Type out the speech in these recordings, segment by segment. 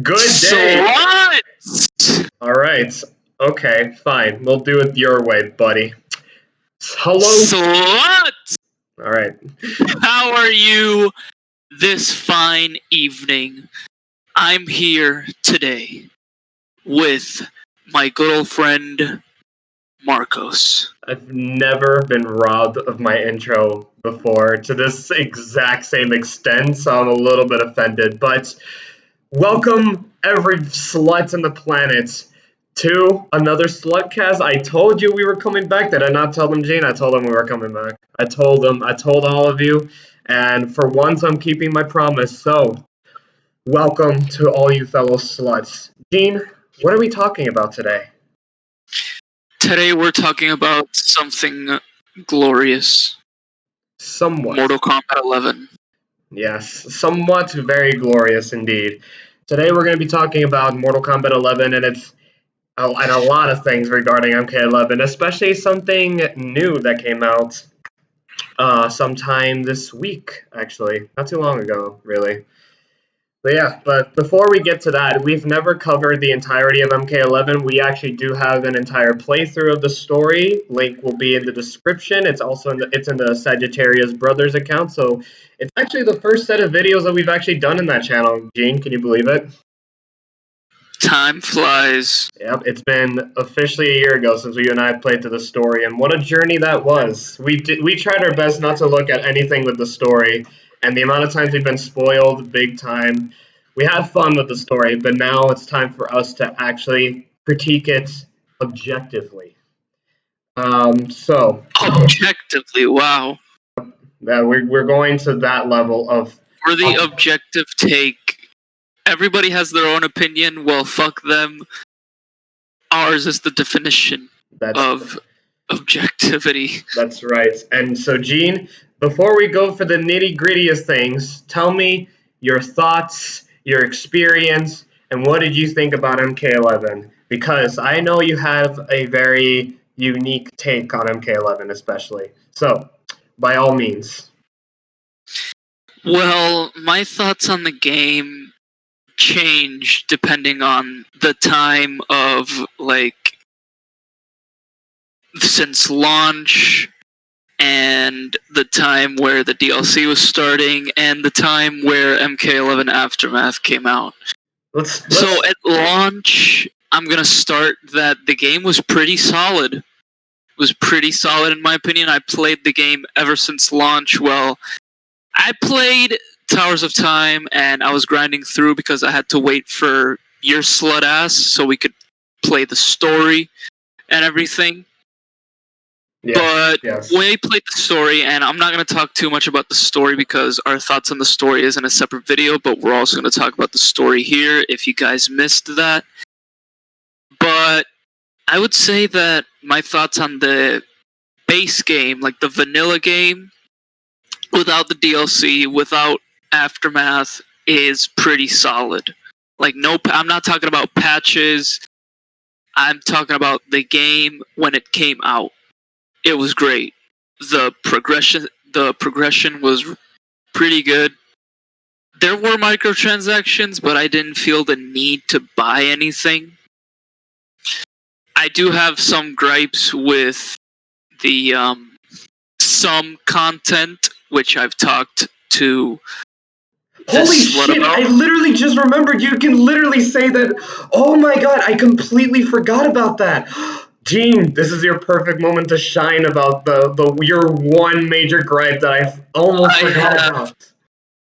Good day. Slut! All right. Okay, fine. We'll do it your way, buddy. Hello. Slut! All right. How are you this fine evening? I'm here today with my good old friend Marcos. I've never been robbed of my intro before to this exact same extent, so I'm a little bit offended. But welcome, every slut on the planet, to another SlutCast. I told you we were coming back. Did I not tell them, Gene? I told them we were coming back. I told them. I told all of you. And for once, I'm keeping my promise. So, welcome to all you fellow sluts. Gene, what are we talking about today? Today we're talking about something glorious. Somewhat. Mortal Kombat 11. Yes, somewhat very glorious indeed. Today we're going to be talking about Mortal Kombat 11 and and a lot of things regarding MK11, especially something new that came out sometime this week, actually. Not too long ago, really. But before we get to that, we've never covered the entirety of MK11. We actually do have an entire playthrough of the story. Link will be in the description. It's also in the Sagittarius Brothers account, so it's actually the first set of videos that we've actually done in that channel. Gene, can you believe it? Time flies. Yep, it's been officially a year ago since you and I played through the story, and what a journey that was. We tried our best not to look at anything with the story, and the amount of times we've been spoiled big time. We had fun with the story, but now it's time for us to actually critique it objectively. Objectively, wow. We're going to that level of... For the objective take, everybody has their own opinion. Well, fuck them. Ours is the definition of objectivity. That's right. And so, Gene, before we go for the nitty-gritty of things, tell me your thoughts, your experience, and what did you think about MK11? Because I know you have a very unique take on MK11 especially. So, by all means. Well, my thoughts on the game change depending on the time of, since launch, and the time where the DLC was starting, and the time where MK11 Aftermath came out. So at launch, I'm going to start that the game was pretty solid. It was pretty solid in my opinion. I played the game ever since launch. Well, I played Towers of Time, and I was grinding through because I had to wait for your slut ass so we could play the story and everything. But when we played the story, and I'm not going to talk too much about the story because our thoughts on the story is in a separate video, but we're also going to talk about the story here if you guys missed that. But I would say that my thoughts on the base game, like the vanilla game, without the DLC, without Aftermath, is pretty solid. I'm not talking about patches. I'm talking about the game when it came out. It was great. The progression was pretty good. There were microtransactions, but I didn't feel the need to buy anything. I do have some gripes with the some content, which I've talked to. Holy shit, about. I literally just remembered. You can literally say that. Oh my god, I completely forgot about that. Gene, this is your perfect moment to shine about your one major gripe that I almost forgot about.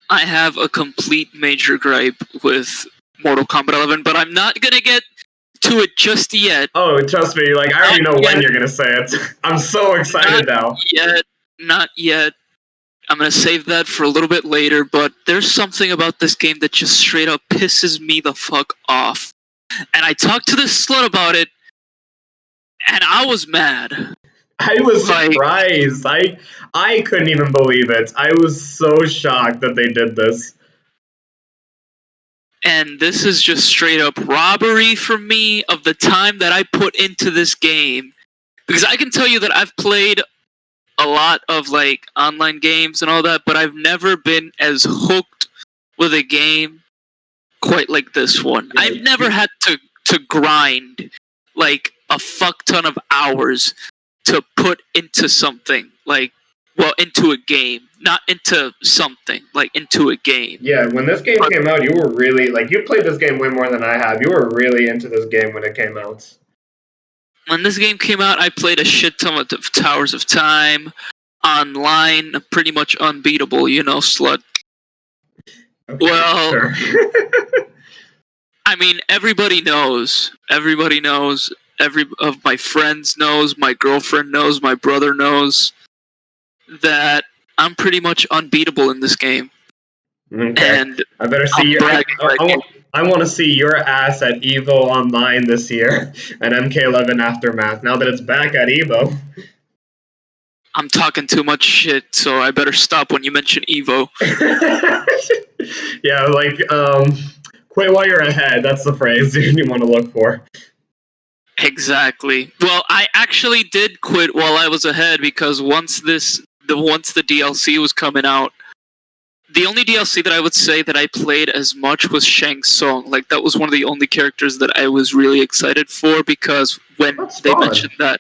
I have a complete major gripe with Mortal Kombat 11, but I'm not gonna get to it just yet. Oh, trust me, I already know when you're gonna say it. I'm so excited now. Not yet. I'm gonna save that for a little bit later, but there's something about this game that just straight up pisses me the fuck off. And I talked to this slut about it, and I was mad. I was surprised. I couldn't even believe it. I was so shocked that they did this. And this is just straight up robbery for me of the time that I put into this game. Because I can tell you that I've played a lot of online games and all that, but I've never been as hooked with a game quite like this one. Yeah. I've never had to grind like a fuck ton of hours to put into something, like, well, into a game, not into something, like into a game. Yeah, when this game came out, you were really, like, you played this game way more than I have. You were really into this game when it came out. When this game came out, I played a shit ton of Towers of Time, online, pretty much unbeatable, you know, slut. Okay, well, sure. I mean, everybody knows. Everybody knows. Every of my friends knows. My girlfriend knows. My brother knows that I'm pretty much unbeatable in this game. Okay. And I better see your. I want to see your ass at Evo Online this year, at MK11 Aftermath. Now that it's back at Evo. I'm talking too much shit, so I better stop when you mention Evo. Yeah, like, quit while you're ahead. That's the phrase you want to look for. Exactly. Well, I actually did quit while I was ahead, because once the DLC was coming out, the only DLC that I would say that I played as much was Shang Tsung. Like, that was one of the only characters that I was really excited for, because when they mentioned that...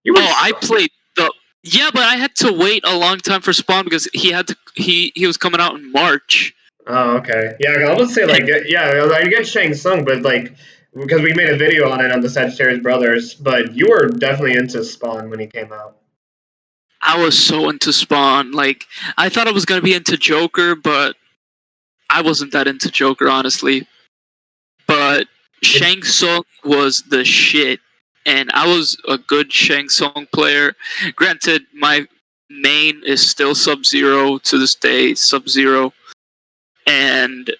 I played the... Yeah, but I had to wait a long time for Spawn, because he was coming out in March. Oh, okay. Yeah, I'll just say, like, yeah, I get Shang Tsung, but, like, because we made a video on it on the Sagittarius Brothers, but you were definitely into Spawn when he came out. I was so into Spawn. Like, I thought I was going to be into Joker, but I wasn't that into Joker, honestly. But Shang Tsung was the shit, and I was a good Shang Tsung player. Granted, my main is still Sub-Zero to this day, Sub-Zero. And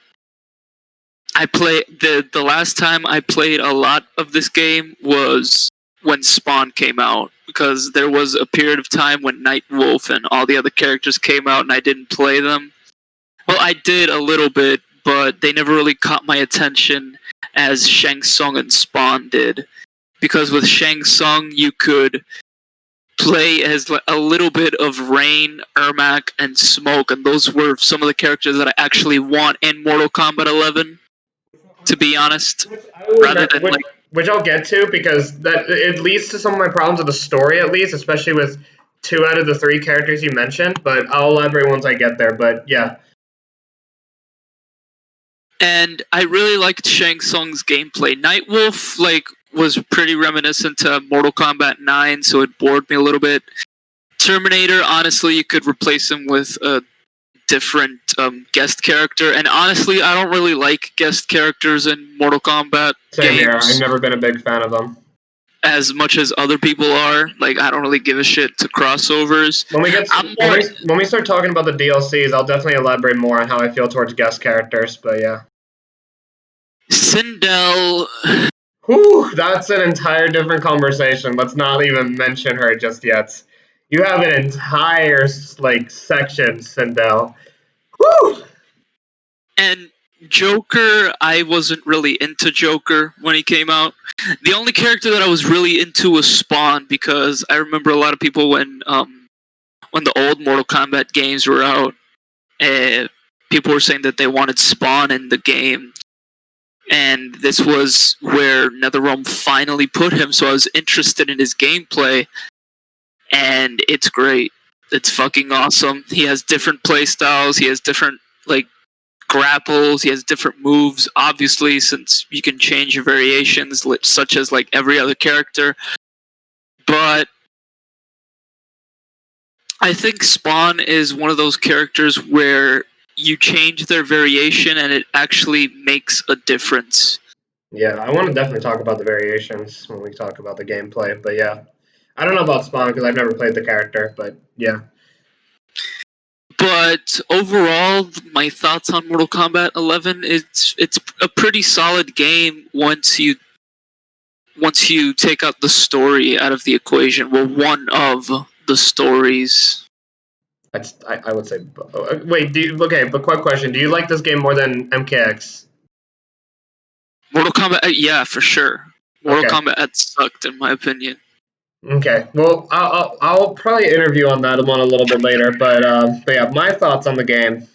I played the last time I played a lot of this game was when Spawn came out, because there was a period of time when Nightwolf and all the other characters came out and I didn't play them. Well, I did a little bit, but they never really caught my attention as Shang Tsung and Spawn did. Because with Shang Tsung, you could play as a little bit of Rain, Ermac, and Smoke, and those were some of the characters that I actually want in Mortal Kombat 11, to be honest. Which I'll get to, because that it leads to some of my problems with the story, at least, especially with 2 out of the 3 characters you mentioned, but I'll elaborate once I get there, but yeah. And I really liked Shang Tsung's gameplay. Nightwolf, like, was pretty reminiscent to Mortal Kombat 9, so it bored me a little bit. Terminator, honestly, you could replace him with a different guest character, and honestly, I don't really like guest characters in Mortal Kombat Same games. Here. I've never been a big fan of them. As much as other people are. Like, I don't really give a shit to crossovers. When we start talking about the DLCs, I'll definitely elaborate more on how I feel towards guest characters, but yeah. Sindel... Whew, that's an entire different conversation. Let's not even mention her just yet. You have an entire, like, section, Sindel. Whew! And Joker, I wasn't really into Joker when he came out. The only character that I was really into was Spawn, because I remember a lot of people when the old Mortal Kombat games were out, people were saying that they wanted Spawn in the game. And this was where NetherRealm finally put him, so I was interested in his gameplay. And it's great. It's fucking awesome. He has different playstyles. He has different, like, grapples. He has different moves, obviously, since you can change your variations, such as, like, every other character. But I think Spawn is one of those characters where you change their variation and it actually makes a difference. Yeah, I want to definitely talk about the variations when we talk about the gameplay, but yeah. I don't know about Spawn because I've never played the character, but yeah. But overall, my thoughts on Mortal Kombat 11, it's a pretty solid game once you take out the story out of the equation. Well, one of the stories. I would say... Wait, but quick question. Do you like this game more than MKX? Mortal Kombat, yeah, for sure. Mortal Kombat sucked, in my opinion. Okay, well, I'll probably interview on that one a little bit later, but yeah, my thoughts on the game.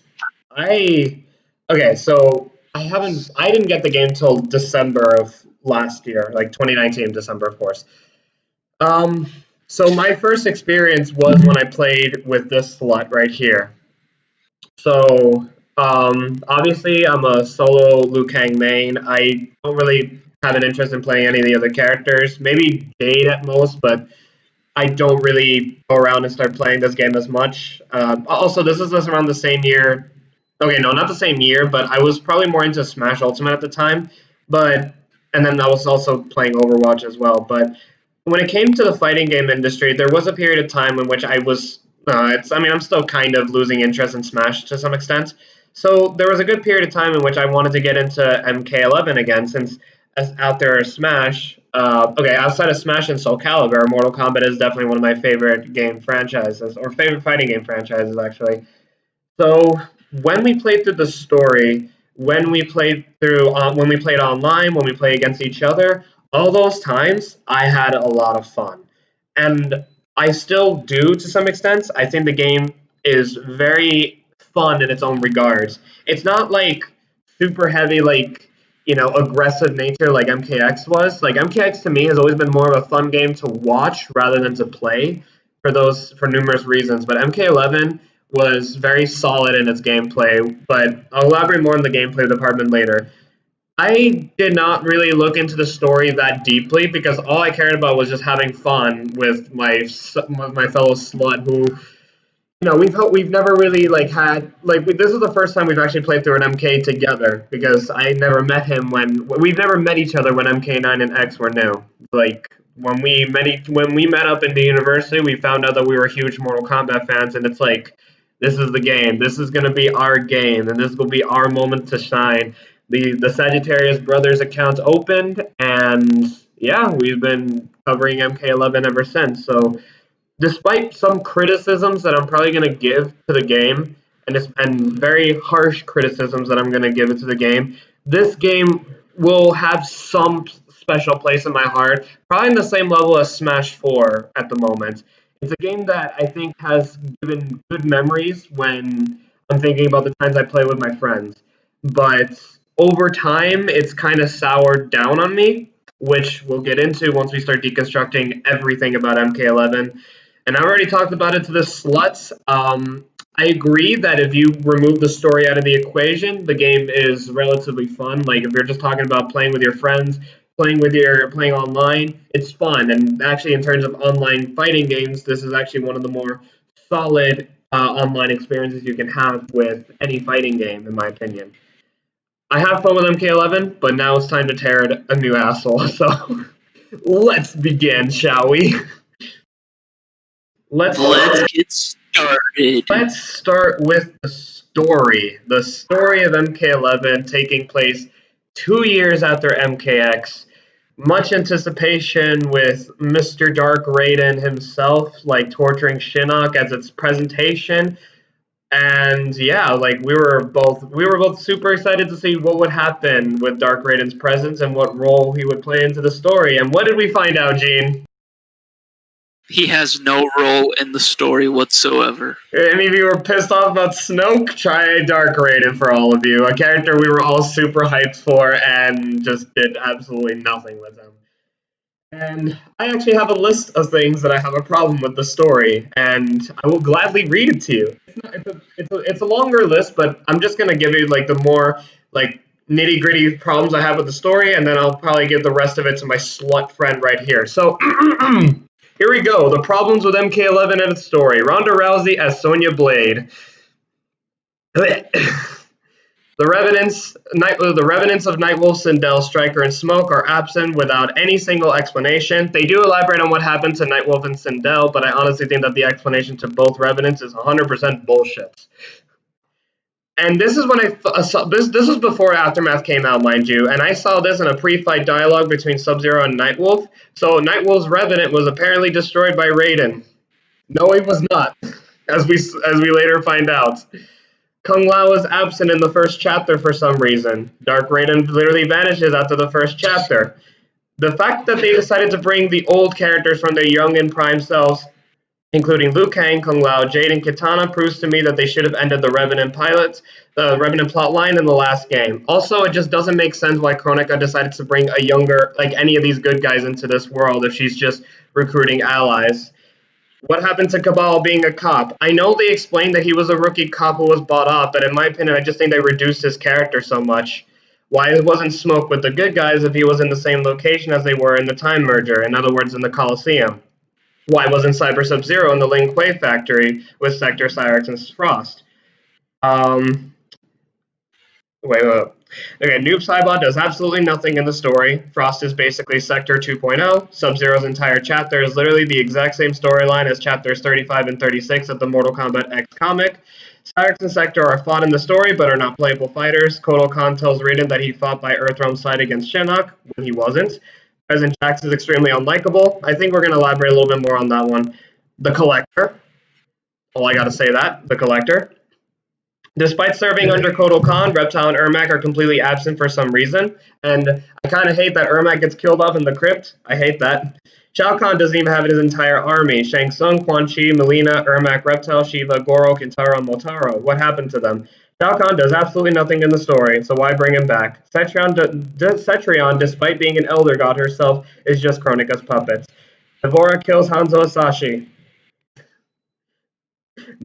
So I didn't get the game till December of last year, like 2019 December, of course. So my first experience was when I played with this slut right here. So obviously I'm a solo Liu Kang main. I don't really have an interest in playing any of the other characters. Maybe Jade at most, but I don't really go around and start playing this game as much. Also, this is around the same year. Okay, no, not the same year, but I was probably more into Smash Ultimate at the time. But and then I was also playing Overwatch as well. But when it came to the fighting game industry, there was a period of time in which I was. I mean, I'm still kind of losing interest in Smash to some extent. So there was a good period of time in which I wanted to get into MK11 again, since as out there as Smash. Okay, outside of Smash and Soul Calibur, Mortal Kombat is definitely one of my favorite game franchises, or favorite fighting game franchises, actually. So when we played through the story, when we played online, when we played against each other, all those times I had a lot of fun, and I still do to some extent. I think the game is very fun in its own regards. It's not like super heavy, like aggressive nature like MKX was. Like MKX to me has always been more of a fun game to watch rather than to play for numerous reasons. But MK11 was very solid in its gameplay, but I'll elaborate more on the gameplay department later. I did not really look into the story that deeply because all I cared about was just having fun with my fellow slut who we've never really like had like this is the first time we've actually played through an MK together because I never met him we've never met each other when MK9 and X were new. Like when we met up in the university, we found out that we were huge Mortal Kombat fans, and it's like this is the game. This is gonna be our game, and this will be our moment to shine. The Sagittarius Brothers account opened, and yeah, we've been covering MK11 ever since. So despite some criticisms that I'm probably going to give to the game, and very harsh criticisms that I'm going to give it to the game, this game will have some special place in my heart, probably in the same level as Smash 4 at the moment. It's a game that I think has given good memories when I'm thinking about the times I play with my friends. But over time, it's kind of soured down on me, which we'll get into once we start deconstructing everything about MK11. And I already talked about it to the sluts. I agree that if you remove the story out of the equation, the game is relatively fun. Like if you're just talking about playing with your friends, playing online, it's fun. And actually, in terms of online fighting games, this is actually one of the more solid online experiences you can have with any fighting game, in my opinion. I have fun with MK11, but now it's time to tear it a new asshole. So let's begin, shall we? Let's get started. Let's start with the story. The story of MK11 taking place 2 years after MKX. Much anticipation with Mr. Dark Raiden himself, like torturing Shinnok as its presentation. And yeah, like we were both super excited to see what would happen with Dark Raiden's presence and what role he would play into the story. And what did we find out, Gene? He has no role in the story whatsoever. Any of you were pissed off about Snoke? Try Dark Raiden for all of you. A character we were all super hyped for and just did absolutely nothing with him. And I actually have a list of things that I have a problem with the story, and I will gladly read it to you. It's a longer list, but I'm just going to give you like the more like nitty-gritty problems I have with the story, and then I'll probably give the rest of it to my slut friend right here. So here we go. The problems with MK11 and its story. Ronda Rousey as Sonya Blade. The revenants of Nightwolf, Sindel, Striker, and Smoke are absent without any single explanation. They do elaborate on what happened to Nightwolf and Sindel, but I honestly think that the explanation to both revenants is 100% bullshit. And this is when I saw this. This was before Aftermath came out, mind you, and I saw this in a pre-fight dialogue between Sub-Zero and Nightwolf. So Nightwolf's revenant was apparently destroyed by Raiden. No, he was not, as we later find out. Kung Lao is absent in the first chapter for some reason. Dark Raiden literally vanishes after the first chapter. The fact that they decided to bring the old characters from their young and prime selves, including Liu Kang, Kung Lao, Jade, and Kitana, proves to me that they should have ended the Revenant pilots. Revenant plotline in the last game. Also, it just doesn't make sense why Kronika decided to bring a younger, like any of these good guys into this world if she's just recruiting allies. What happened to Cabal being a cop? I know they explained that he was a rookie cop who was bought off, but in my opinion, I just think they reduced his character so much. Why wasn't Smoke with the good guys if he was in the same location as they were in the Time Merger, in other words, in the Coliseum? Why wasn't Cyber Sub-Zero in the Lin Kuei factory with Sector, Cyrex, and Frost? Wait. Okay, Noob Saibot does absolutely nothing in the story. Frost is basically Sector 2.0. Sub-Zero's entire chapter is literally the exact same storyline as chapters 35 and 36 of the Mortal Kombat X comic. Cyrex and Sector are fought in the story, but are not playable fighters. Kotal Khan tells Raiden that he fought by Earthrealm's side against Shinnok, when he wasn't. President Jax is extremely unlikable. I think we're going to elaborate a little bit more on that one. The Collector. I gotta say that. The Collector. Despite serving under Kotal Khan, Reptile and Ermac are completely absent for some reason, and I kind of hate that Ermac gets killed off in the crypt. I hate that. Shao Kahn doesn't even have his entire army. Shang Tsung, Quan Chi, Melina, Ermac, Reptile, Shiva, Goro, Kintaro, and Motaro. What happened to them? Shao Kahn does absolutely nothing in the story, so why bring him back? Cetrion, despite being an elder god herself, is just Kronika's puppet. Devora kills Hanzo Hasashi.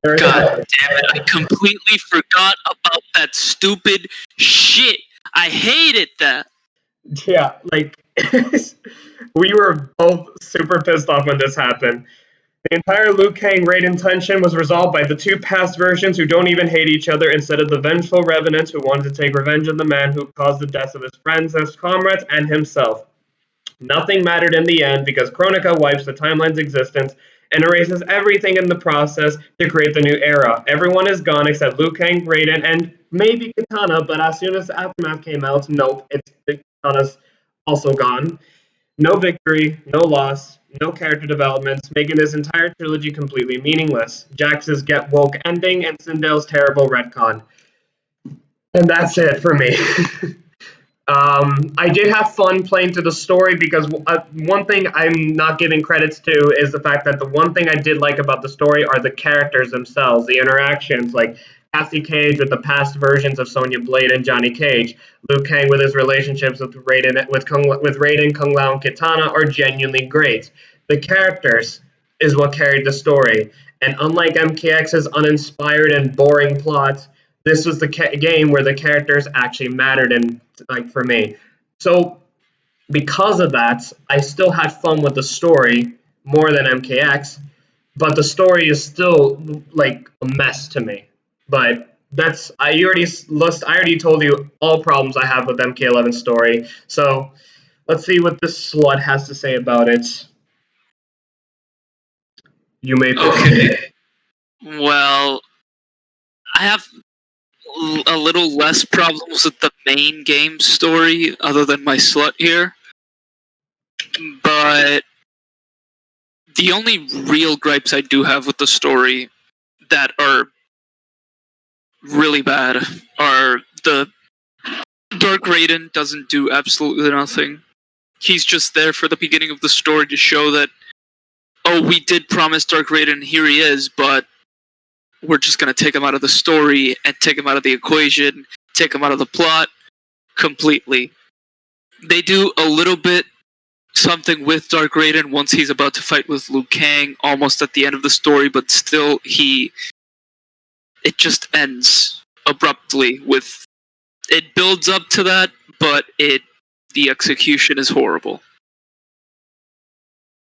God damn it, I completely forgot about that stupid shit. I hated that. Yeah, like, we were both super pissed off when this happened. The entire Liu Kang Raiden tension was resolved by the two past versions who don't even hate each other instead of the vengeful revenant who wanted to take revenge on the man who caused the deaths of his friends, his comrades, and himself. Nothing mattered in the end because Kronika wipes the timeline's existence and erases everything in the process to create the new era. Everyone is gone except Liu Kang, Raiden, and maybe Kitana, but as soon as Aftermath came out, nope, Kitana's also gone. No victory, no loss, no character developments, making this entire trilogy completely meaningless. Jax's get woke ending and Sindel's terrible retcon. And that's it for me. I did have fun playing through the story because one thing I'm not giving credits to is the fact that the one thing I did like about the story are the characters themselves, the interactions, like Cassie Cage with the past versions of Sonya Blade and Johnny Cage, Liu Kang with his relationships with Raiden, Kung Lao, and Kitana are genuinely great. The characters is what carried the story, and unlike MKX's uninspired and boring plot, this was the game where the characters actually mattered, and like for me. So because of that, I still had fun with the story more than MKX, but the story is still like a mess to me. But I already told you all problems I have with MK11 story. So let's see what this slut has to say about it. You may okay. Well, I have a little less problems with the main game story, other than my slut here. But the only real gripes I do have with the story that are really bad are the Dark Raiden doesn't do absolutely nothing. He's just there for the beginning of the story to show that, oh, we did promise Dark Raiden, here he is, but we're just going to take him out of the story and take him out of the equation, take him out of the plot completely. They do a little bit something with Dark Raiden once he's about to fight with Liu Kang almost at the end of the story, but still it just ends abruptly with, it builds up to that, but the execution is horrible.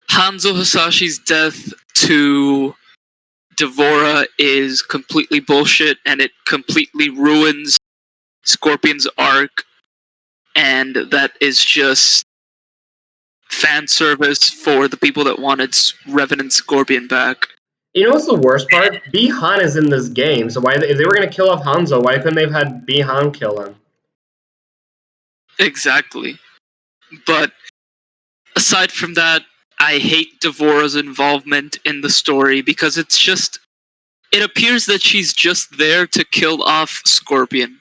Hanzo Hasashi's death to Devora is completely bullshit, and it completely ruins Scorpion's arc, and that is just fan service for the people that wanted Revenant Scorpion back. You know what's the worst part? Bi-Han is in this game, so if they were going to kill off Hanzo, why couldn't they have had Bi-Han kill him? Exactly. But aside from that, I hate Devora's involvement in the story because it appears that she's just there to kill off Scorpion.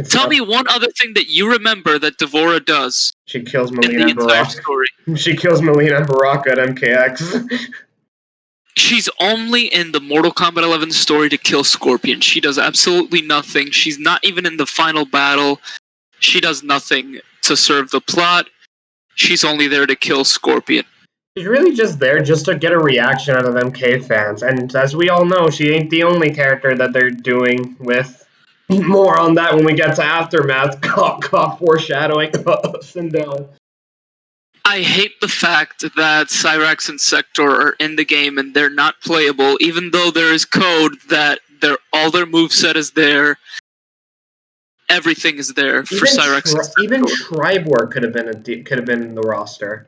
Tell me one other thing that you remember that Devora does. She kills Melina and Baraka. She kills Melina and Baraka at MKX. She's only in the Mortal Kombat 11 story to kill Scorpion. She does absolutely nothing. She's not even in the final battle. She does nothing to serve the plot. She's only there to kill Scorpion. She's really just there just to get a reaction out of MK fans. And as we all know, she ain't the only character that they're doing with. More on that when we get to Aftermath. Foreshadowing. Sindel. I hate the fact that Cyrax and Sector are in the game and they're not playable, even though there is code that all their moveset is there. Everything is there for Cyrax. Even Tribor could have been in the roster,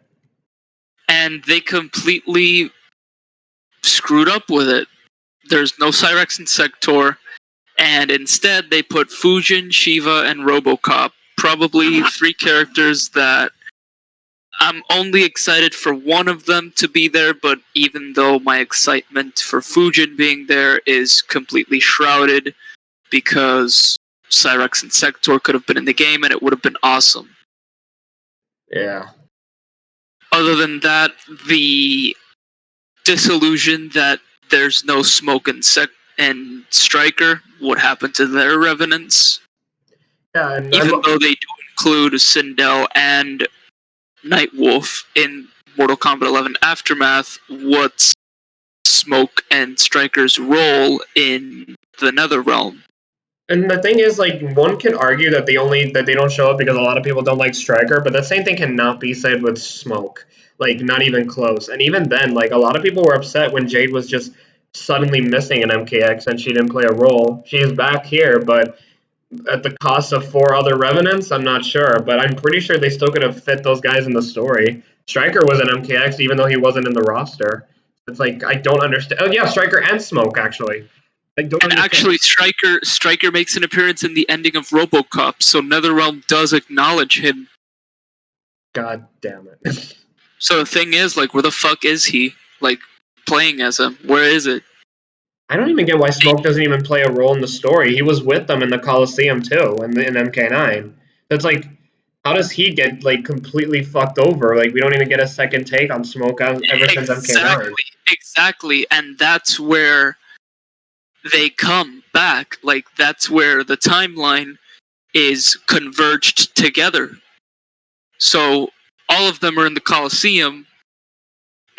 and they completely screwed up with it. There's no Cyrax and Sector, and instead they put Fujin, Shiva, and RoboCop. Probably 3 characters that I'm only excited for one of them to be there, but even though my excitement for Fujin being there is completely shrouded because Cyrax and Sector could have been in the game and it would have been awesome. Yeah. Other than that, the disillusion that there's no Smoke and Striker, what happened to their revenants? Yeah, and even though they do include Sindel and Nightwolf in Mortal Kombat 11 Aftermath, what's Smoke and Striker's role in the Netherrealm? And the thing is, like, one can argue that they don't show up because a lot of people don't like Striker, but the same thing cannot be said with Smoke. Like, not even close. And even then, like, a lot of people were upset when Jade was just suddenly missing in MKX and she didn't play a role. She is back here, but at the cost of 4 other Revenants, I'm not sure. But I'm pretty sure they still could have fit those guys in the story. Striker was in MKX even though he wasn't in the roster. It's like, I don't understand. Oh, yeah, Striker and Smoke, actually. And actually, Striker makes an appearance in the ending of RoboCop, so NetherRealm does acknowledge him. God damn it. So the thing is, like, where the fuck is he? Like, playing as him? Where is it? I don't even get why Smoke doesn't even play a role in the story. He was with them in the Coliseum, too, in MK9. It's like, how does he get, like, completely fucked over? Like, we don't even get a second take on Smoke ever since MK9. Exactly, and that's where they come back. Like, that's where the timeline is converged together. So all of them are in the Coliseum,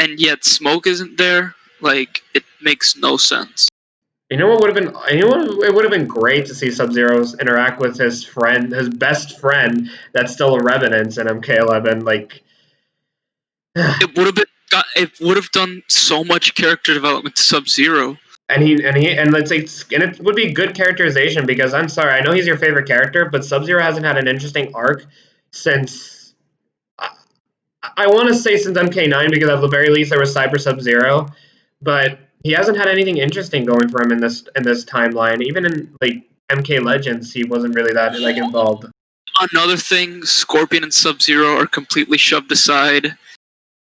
and yet Smoke isn't there. Like, it makes no sense. You know what would have been? It would have been great to see Sub-Zero interact with his friend, his best friend, that's still a Revenant in MK11. Like, it would have done so much character development to Sub-Zero. And it would be good characterization because I'm sorry, I know he's your favorite character, but Sub-Zero hasn't had an interesting arc since I want to say since MK9 because at the very least there was Cyber Sub-Zero, but he hasn't had anything interesting going for him in this timeline. Even in like MK Legends, he wasn't really that like involved. Another thing, Scorpion and Sub-Zero are completely shoved aside.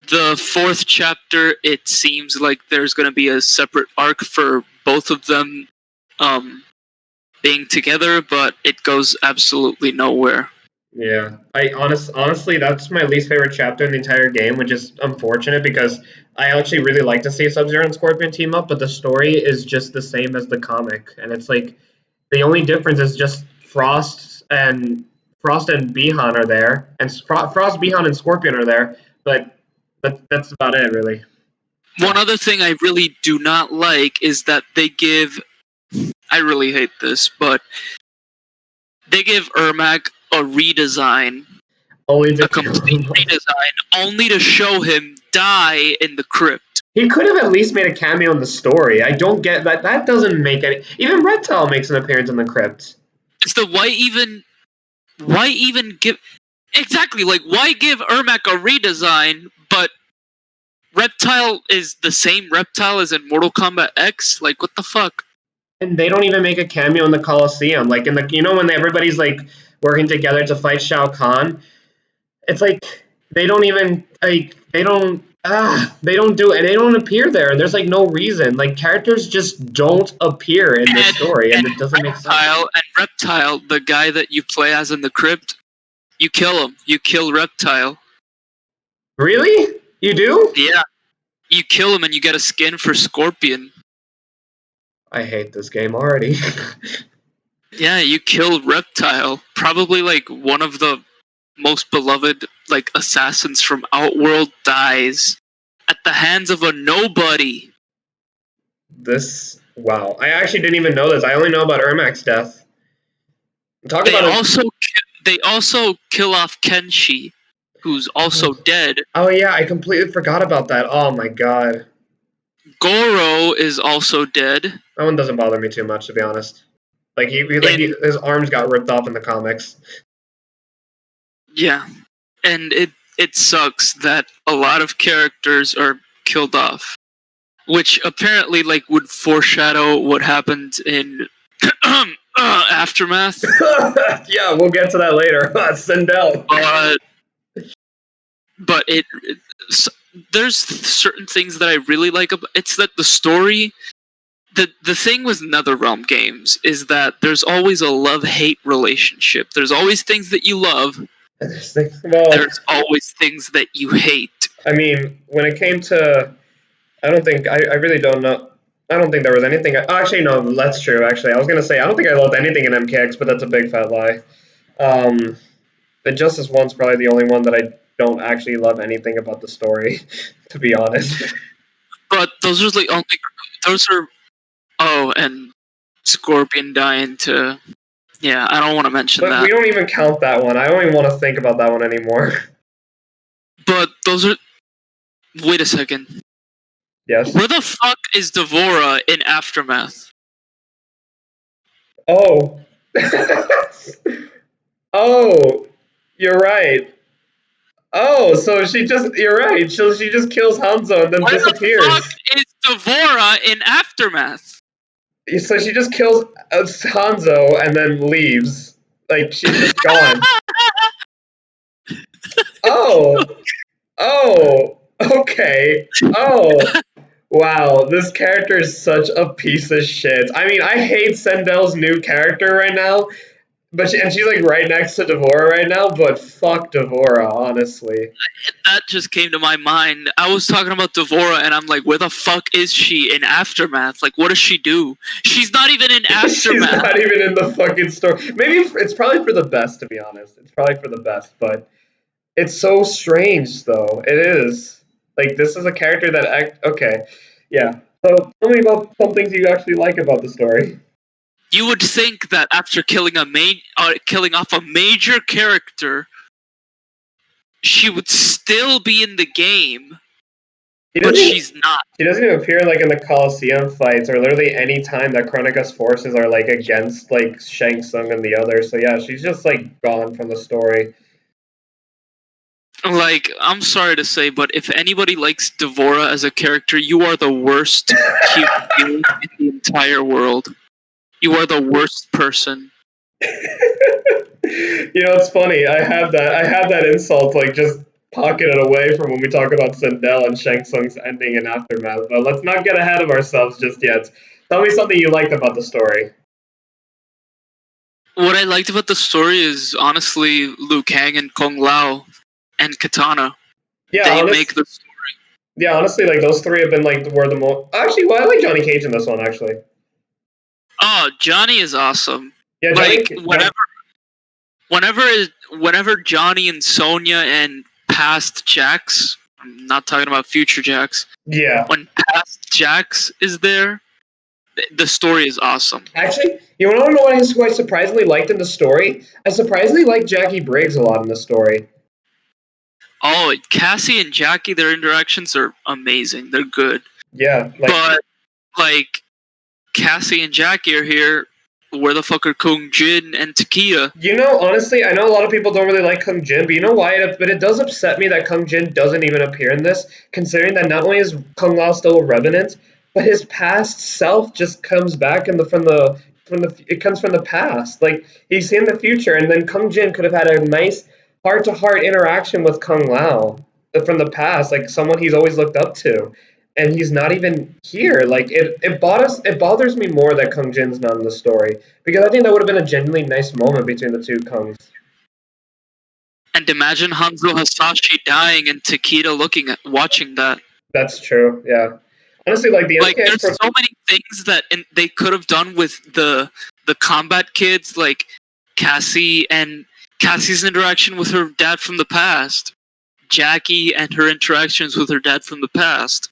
The 4th chapter, it seems like there's going to be a separate arc for both of them being together, but it goes absolutely nowhere. Yeah, honestly, that's my least favorite chapter in the entire game, which is unfortunate because I actually really like to see Sub-Zero and Scorpion team up, but the story is just the same as the comic, and it's like the only difference is just Frost and Bihan are there, and Frost, Bihan, and Scorpion are there, but that's about it, really. One other thing I really do not like is that they give... I really hate this, but they give Ermac a redesign. A complete redesign, only to show him die in the crypt. He could have at least made a cameo in the story. I don't get that. That doesn't make any... Even Reptile makes an appearance in the crypt. So why even give... Exactly, like, why give Ermac a redesign, but Reptile is the same Reptile as in Mortal Kombat X? Like, what the fuck? And they don't even make a cameo in the Coliseum. Like, in the, you know, when everybody's, like, working together to fight Shao Kahn? It's like, they don't even, like, they don't do it. They don't appear there, and there's, like, no reason. Like, characters just don't appear in this story, and it doesn't make sense. And Reptile, the guy that you play as in the crypt, you kill him. You kill Reptile. Really? You do? Yeah. you kill him and you get a skin for Scorpion. I hate this game already. Yeah, you kill Reptile, probably like one of the most beloved like assassins from Outworld, dies at the hands of a nobody. Wow. I actually didn't even know this. I only know about Ermac's death. They also kill off Kenshi, who's also dead. Oh yeah, I completely forgot about that. Oh my god. Goro is also dead. That one doesn't bother me too much, to be honest. Like his arms got ripped off in the comics. Yeah, and it sucks that a lot of characters are killed off, which apparently like would foreshadow what happened in Aftermath. Yeah, we'll get to that later. Sindel. But there's certain things that I really like about it's that the story. The thing with NetherRealm games is that there's always a love-hate relationship. There's always things that you love. There's always things that you hate. I mean, when it came to, I really don't know. I don't think there was anything. Actually, no, that's true. Actually, I was gonna say I don't think I loved anything in MKX, but that's a big fat lie. Injustice 1's probably the only one that I don't actually love anything about the story, to be honest. But those are the only. Those are. Oh, and Scorpion dying to. Yeah, I don't want to mention that. We don't even count that one. I don't even want to think about that one anymore. But those are. Wait a second. Yes. Where the fuck is Devora in Aftermath? Oh. Oh, you're right. Oh, so you're right. So she just kills Hanzo and then disappears. Where the fuck is Devora in Aftermath? So she just kills Hanzo and then leaves. Like, she's just gone. Oh. Okay. Oh. Wow, this character is such a piece of shit. I mean, I hate Sindel's new character right now, she's like right next to Devora right now, but fuck Devora, honestly. That just came to my mind. I was talking about Devora, and I'm like, where the fuck is she in Aftermath? Like, what does she do? She's not even in Aftermath. She's not even in the fucking story. Maybe it's probably for the best, to be honest. It's probably for the best, but it's so strange, though. It is. Like, this is a character that okay, yeah. So, tell me about some things you actually like about the story. You would think that after killing off a major character, she would still be in the game, but she's not. She doesn't even appear like in the Coliseum fights, or literally any time that Kronika's forces are like against like Shang Tsung and the others. So yeah, she's just like gone from the story. Like, I'm sorry to say, but if anybody likes Devora as a character, you are the worst human being in the entire world. You are the worst person. It's funny. I have that insult like just pocketed away from when we talk about Sindel and Shang Tsung's ending in Aftermath. But let's not get ahead of ourselves just yet. Tell me something you liked about the story. What I liked about the story is honestly Liu Kang and Kung Lao and Katana. Yeah, they make the story. Yeah, honestly, like those three have been like were the most. Actually, I like Johnny Cage in this one. Actually. Oh, Johnny is awesome. Yeah, whenever Johnny and Sonya and past Jax, I'm not talking about future Jax. Yeah. When past Jax is there, the story is awesome. Actually, you want to know who I surprisingly liked in the story? I surprisingly liked Jackie Briggs a lot in the story. Oh, Cassie and Jackie, their interactions are amazing. They're good. Yeah. But, like, Cassie and Jackie are here. Where the fuck are Kung Jin and Takeda? Honestly, I know a lot of people don't really like Kung Jin, but you know why? But it does upset me that Kung Jin doesn't even appear in this, considering that not only is Kung Lao still a revenant, but his past self just comes back it comes from the past. Like, he's in the future, and then Kung Jin could have had a nice heart-to-heart interaction with Kung Lao from the past, like someone he's always looked up to. And he's not even here. Like, it bothers me more that Kung Jin's not in the story. Because I think that would have been a genuinely nice moment between the two Kungs. And imagine Hanzo Hasashi dying and Takeda watching that. That's true. Yeah. Honestly, like the Like, MKX. there's so many things that they could have done with the combat kids, like Cassie's interaction with her dad from the past, Jackie and her interactions with her dad from the past,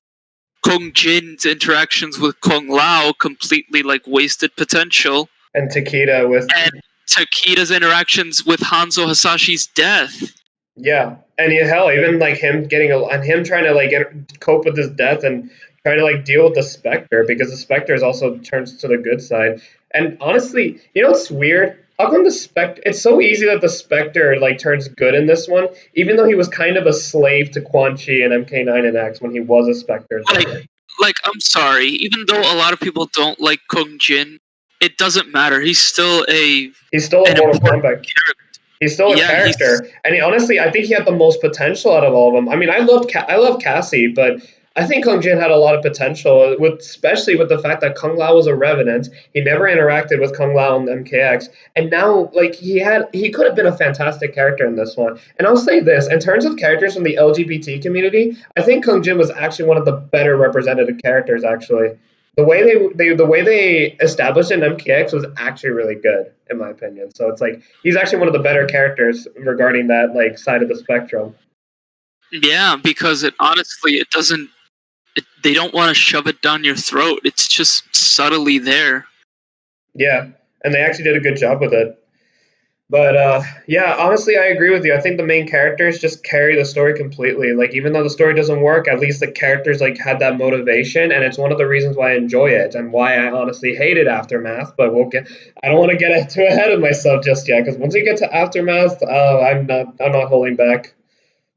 Kong Jin's interactions with Kung Lao completely like wasted potential, and Takeda with and Takeda's interactions with Hanzo Hasashi's death. Yeah, and hell, even like him getting and him trying to like cope with his death and trying to like deal with the Spectre, because the Spectre is also turns to the good side. And honestly, you know what's weird? How come the Spectre? It's so easy that the Spectre like turns good in this one, even though he was kind of a slave to Quan Chi and MK9 and X when he was a Spectre. Like, I'm sorry, even though a lot of people don't like Kung Jin, it doesn't matter. He's still a Mortal Kombat character. He's still a character, and honestly, I think he had the most potential out of all of them. I mean, I love Cassie, but I think Kung Jin had a lot of potential, especially with the fact that Kung Lao was a revenant. He never interacted with Kung Lao and MKX, and now like he could have been a fantastic character in this one. And I'll say this: in terms of characters from the LGBT community, I think Kung Jin was actually one of the better represented characters. Actually, the way they established it in MKX was actually really good, in my opinion. So it's like he's actually one of the better characters regarding that like side of the spectrum. Yeah, because it doesn't. They don't want to shove it down your throat. It's just subtly there. Yeah, and they actually did a good job with it. But yeah, honestly, I agree with you. I think the main characters just carry the story completely. Like, even though the story doesn't work, at least the characters like had that motivation, and it's one of the reasons why I enjoy it and why I honestly hated Aftermath. But I don't want to get too ahead of myself just yet, because once we get to Aftermath, I'm not holding back.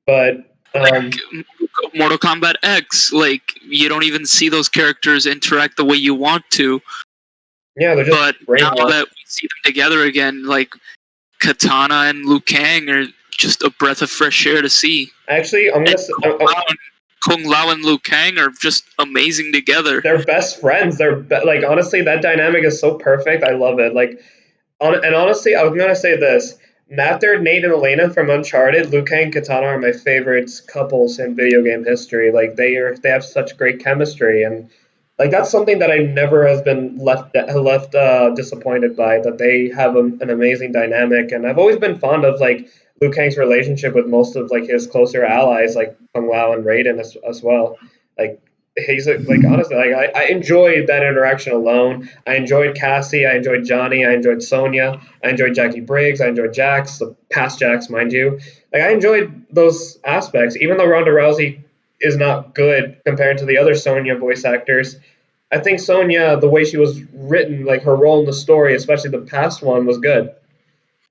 But like Mortal Kombat X, like you don't even see those characters interact the way you want to. Yeah, they're just. But now that we see them together again, like Katana and Liu Kang are just a breath of fresh air to see. Actually, Kung Lao and Liu Kang are just amazing together. They're best friends. Like, honestly, that dynamic is so perfect. I love it. Like, and honestly, I was gonna say this. After Nate and Elena from Uncharted, Liu Kang and Katana are my favorite couples in video game history. Like, they have such great chemistry, and like that's something that I never has been left disappointed by. That they have an amazing dynamic, and I've always been fond of like Liu Kang's relationship with most of like his closer allies, like Kung Lao and Raiden as well. Like, he's like honestly, like I enjoyed that interaction alone. I enjoyed Cassie, I enjoyed Johnny, I enjoyed Sonya, I enjoyed Jackie Briggs, I enjoyed Jax, the past Jax, mind you. Like, I enjoyed those aspects, even though Ronda Rousey is not good compared to the other Sonya voice actors. I think Sonya, the way she was written, like her role in the story, especially the past one, was good.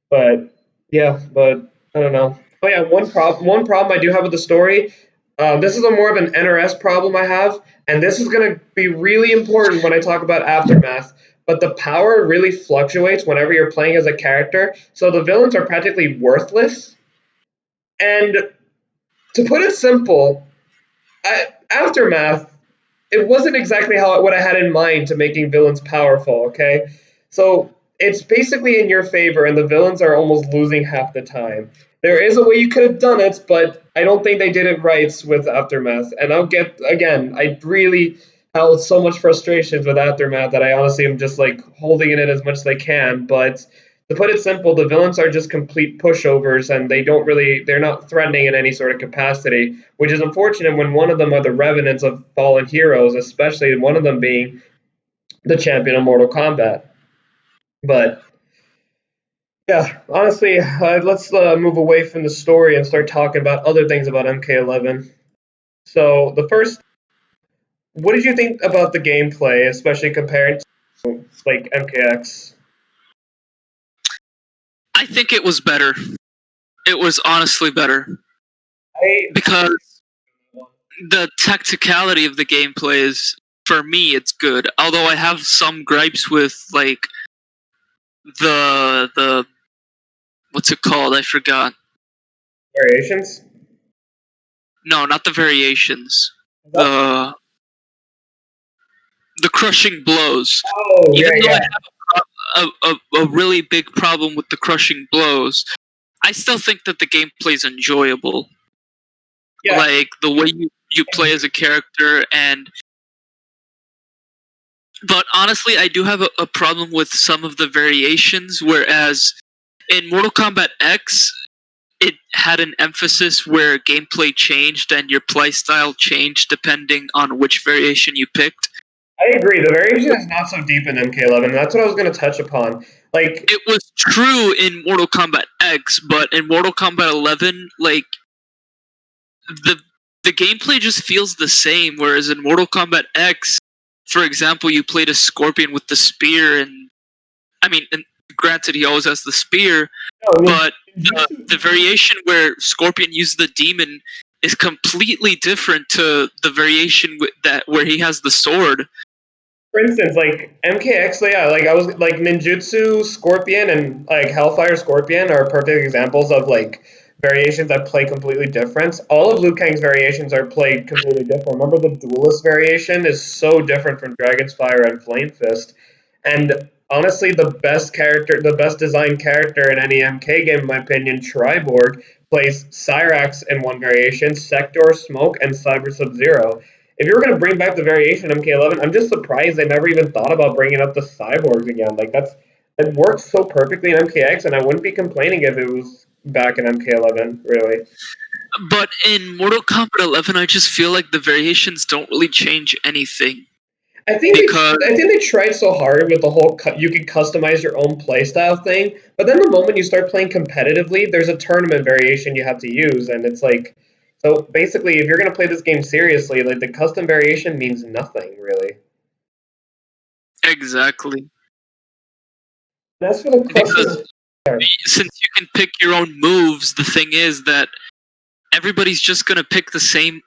But but I don't know. Oh yeah, one problem I do have with the story. This is a more of an NRS problem I have, and this is going to be really important when I talk about Aftermath. But the power really fluctuates whenever you're playing as a character, so the villains are practically worthless. And to put it simple, Aftermath, it wasn't exactly what I had in mind to making villains powerful. Okay, so it's basically in your favor, and the villains are almost losing half the time. There is a way you could have done it, but I don't think they did it right with Aftermath. And I really held so much frustrations with Aftermath that I honestly am just like holding it in as much as I can. But to put it simple, the villains are just complete pushovers, and they're not threatening in any sort of capacity, which is unfortunate when one of them are the revenants of fallen heroes, especially one of them being the champion of Mortal Kombat. But yeah, honestly, let's move away from the story and start talking about other things about MK11. So what did you think about the gameplay, especially compared to like MKX? I think it was better. It was honestly better. Because the tacticality of the gameplay is, for me, it's good. Although I have some gripes with like the what's it called? I forgot. Variations? No, not the variations. The crushing blows. Oh, Even though yeah. I have a really big problem with the crushing blows, I still think that the gameplay is enjoyable. Yeah. Like the way you you play as a character, but honestly, I do have a problem with some of the variations, whereas in Mortal Kombat X, it had an emphasis where gameplay changed and your playstyle changed depending on which variation you picked. I agree. The variation is not so deep in MK11. That's what I was going to touch upon. Like, it was true in Mortal Kombat X, but in Mortal Kombat 11, like, the gameplay just feels the same, whereas in Mortal Kombat X, for example, you played a Scorpion with the spear, and granted, he always has the spear, but the variation where Scorpion used the demon is completely different to the variation where he has the sword. For instance, like MKX, I was like Ninjutsu Scorpion and like Hellfire Scorpion are perfect examples of like variations that play completely different. All of Liu Kang's variations are played completely different. Remember, the Duelist variation is so different from Dragon's Fire and Flame Fist. And honestly, the best designed character in any MK game, in my opinion, Triborg, plays Cyrax in one variation, Sector, Smoke, and Cyber Sub-Zero. If you were going to bring back the variation MK11, I'm just surprised they never even thought about bringing up the cyborgs again. Like, it works so perfectly in MKX, and I wouldn't be complaining if it was back in MK11, really. But in Mortal Kombat 11, I just feel like the variations don't really change anything. I think they tried so hard with the whole you can customize your own playstyle thing, but then the moment you start playing competitively, there's a tournament variation you have to use, and it's like, so basically, if you're going to play this game seriously, like, the custom variation means nothing, really. Exactly. That's for the custom. Since you can pick your own moves, the thing is that everybody's just going to pick the same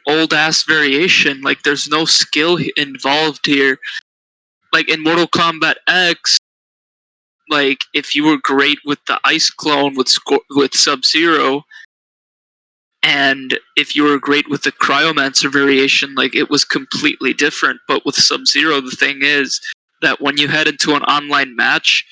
old ass variation. Like, there's no skill involved here. Like in Mortal Kombat X, like if you were great with the Ice Clone with Sub-Zero, and if you were great with the Cryomancer variation, like, it was completely different. But with Sub-Zero, the thing is that when you head into an online match,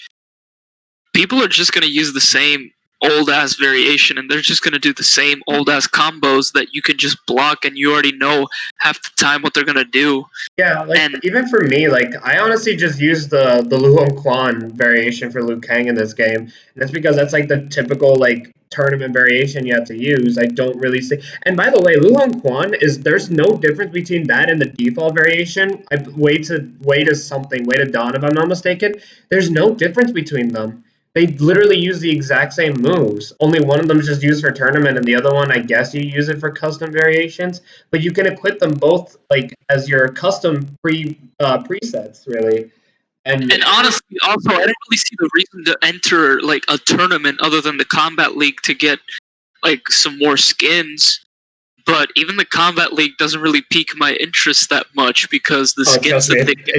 people are just going to use the same old-ass variation, and they're just going to do the same old-ass combos that you can just block, and you already know half the time what they're going to do. Yeah, like, and even for me, like, I honestly just used the Lu Hong Quan variation for Liu Kang in this game, and that's because that's, like, the typical, like, tournament variation you have to use. I don't really see... And by the way, Lu Hong Quan there's no difference between that and the default variation. Way to Dawn, if I'm not mistaken. There's no difference between them. They literally use the exact same moves. Only one of them is just used for tournament, and the other one, I guess you use it for custom variations. But you can equip them both, like, as your custom presets, really. And honestly, also, I don't really see the reason to enter, like, a tournament other than the Combat League to get, like, some more skins. But even the Combat League doesn't really pique my interest that much, because the skins that they get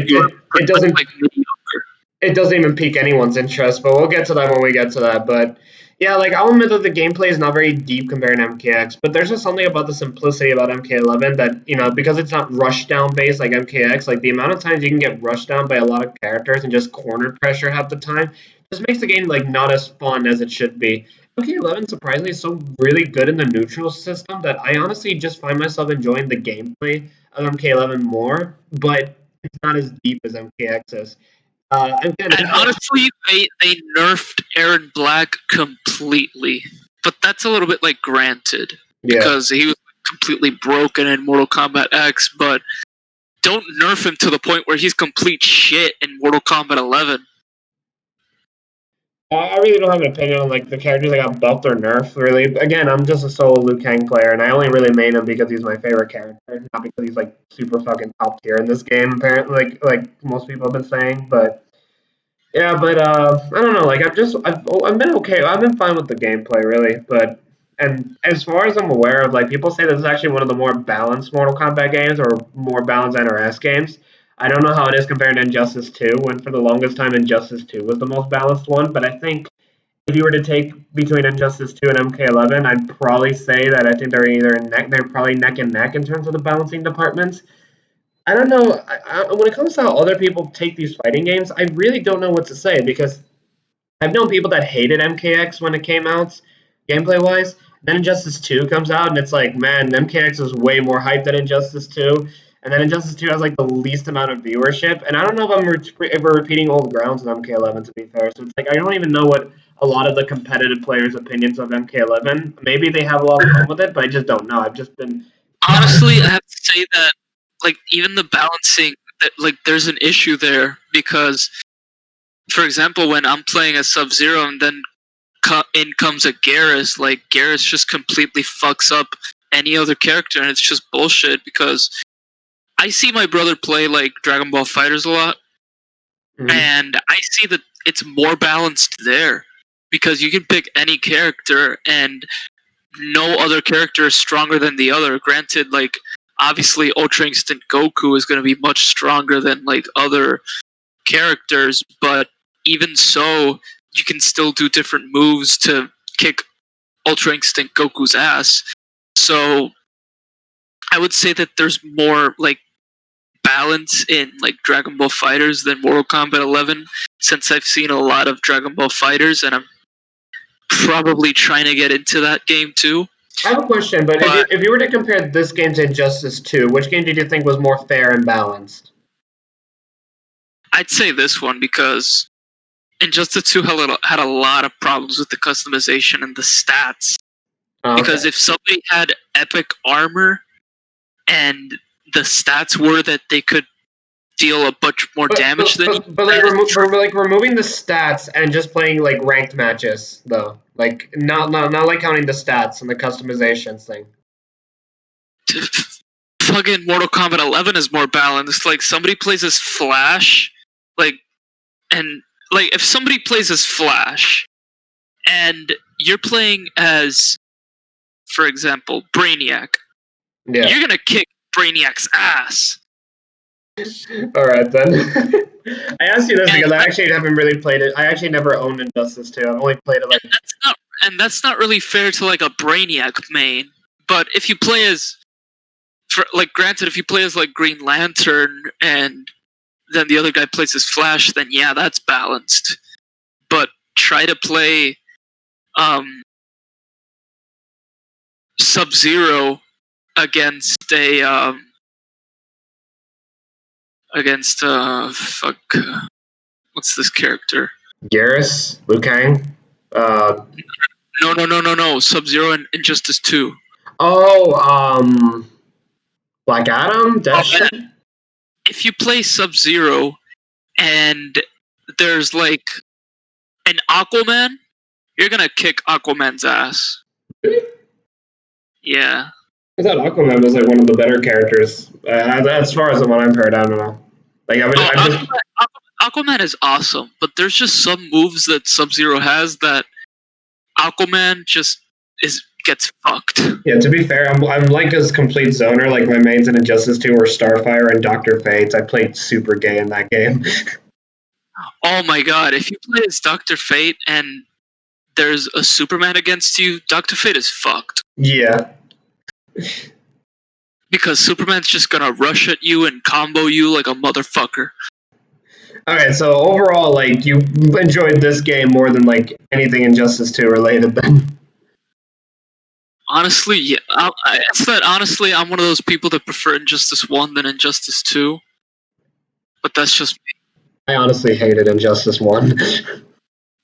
it doesn't, like, mediocre. It doesn't even pique anyone's interest, but we'll get to that when we get to that. But yeah, like, I'll admit that the gameplay is not very deep compared to MKX, but there's just something about the simplicity about MK11 that, because it's not rushdown based like MKX, like, the amount of times you can get rushed down by a lot of characters and just corner pressure half the time just makes the game, like, not as fun as it should be. MK11, surprisingly, is so really good in the neutral system that I honestly just find myself enjoying the gameplay of MK11 more, but it's not as deep as MKX is. And honestly, they nerfed Aaron Black completely, but that's a little bit like granted, because he was completely broken in Mortal Kombat X, but don't nerf him to the point where he's complete shit in Mortal Kombat 11. I really don't have an opinion on, like, the characters that got buffed or nerfed, really. Again, I'm just a solo Liu Kang player, and I only really main him because he's my favorite character, not because he's, like, super fucking top tier in this game, apparently, like most people have been saying, but... Yeah, but, I don't know, like, I've been okay, I've been fine with the gameplay, really, but... And as far as I'm aware of, like, people say this is actually one of the more balanced Mortal Kombat games, or more balanced NRS games. I don't know how it is compared to Injustice 2, when for the longest time Injustice 2 was the most balanced one, but I think if you were to take between Injustice 2 and MK11, I'd probably say that I think they're probably neck and neck in terms of the balancing departments. I don't know, when it comes to how other people take these fighting games, I really don't know what to say, because I've known people that hated MKX when it came out, gameplay-wise. Then Injustice 2 comes out, and it's like, man, MKX is way more hype than Injustice 2. And then Injustice 2 has like the least amount of viewership. And I don't know if we're repeating old grounds in MK11, to be fair. So it's like, I don't even know what a lot of the competitive players' opinions of MK11. Maybe they have a lot of fun with it, but I just don't know. I've just been... Honestly, I have to say that, like, even the balancing, like, there's an issue there. Because, for example, when I'm playing a Sub-Zero and then in comes a Garrus, like, Garrus just completely fucks up any other character, and it's just bullshit, because I see my brother play, like, Dragon Ball FighterZ a lot, and I see that it's more balanced there, because you can pick any character, and no other character is stronger than the other. Granted, like, obviously Ultra Instinct Goku is going to be much stronger than, like, other characters, but even so, you can still do different moves to kick Ultra Instinct Goku's ass. So I would say that there's more, like, balance in, like, Dragon Ball FighterZ than Mortal Kombat 11, since I've seen a lot of Dragon Ball FighterZ, and I'm probably trying to get into that game too. I have a question, but if you were to compare this game to Injustice 2, which game did you think was more fair and balanced? I'd say this one, because Injustice 2 had a lot of problems with the customization and the stats. Okay. Because if somebody had epic armor and the stats were that they could deal a bunch more damage than you... But like, removing the stats and just playing, like, ranked matches, though. Like, not like counting the stats and the customizations thing. Fucking Mortal Kombat 11 is more balanced. Like, somebody plays as Flash, like, and... Like, if somebody plays as Flash, and you're playing as, for example, Brainiac, you're gonna kick Brainiac's ass. Alright, then. I asked you this because I actually haven't really played it. I actually never owned Injustice 2. I've only played it, like... That's not really fair to, like, a Brainiac main. But if you play as... granted, if you play as, like, Green Lantern, and... then the other guy plays as Flash, then yeah, that's balanced. But try to play Sub-Zero against what's this character? Garrus? Liu Kang? No. Sub-Zero and Injustice 2. Oh, Black Adam? If you play Sub-Zero and there's, like, an Aquaman, you're gonna kick Aquaman's ass. Yeah. I thought Aquaman was, like, one of the better characters. As far as the one I've heard, I don't know. Like, Aquaman is awesome, but there's just some moves that Sub-Zero has that Aquaman just gets fucked. Yeah, to be fair, I'm like a complete zoner. Like, my mains in Injustice 2 were Starfire and Dr. Fate. I played super gay in that game. Oh my god, if you play as Dr. Fate and there's a Superman against you, Dr. Fate is fucked. Yeah. Because Superman's just gonna rush at you and combo you like a motherfucker. Alright, so overall, like, you enjoyed this game more than, like, anything Injustice 2 related, then? Honestly, yeah. Honestly, I'm one of those people that prefer Injustice 1 than Injustice 2. But that's just me. I honestly hated Injustice 1.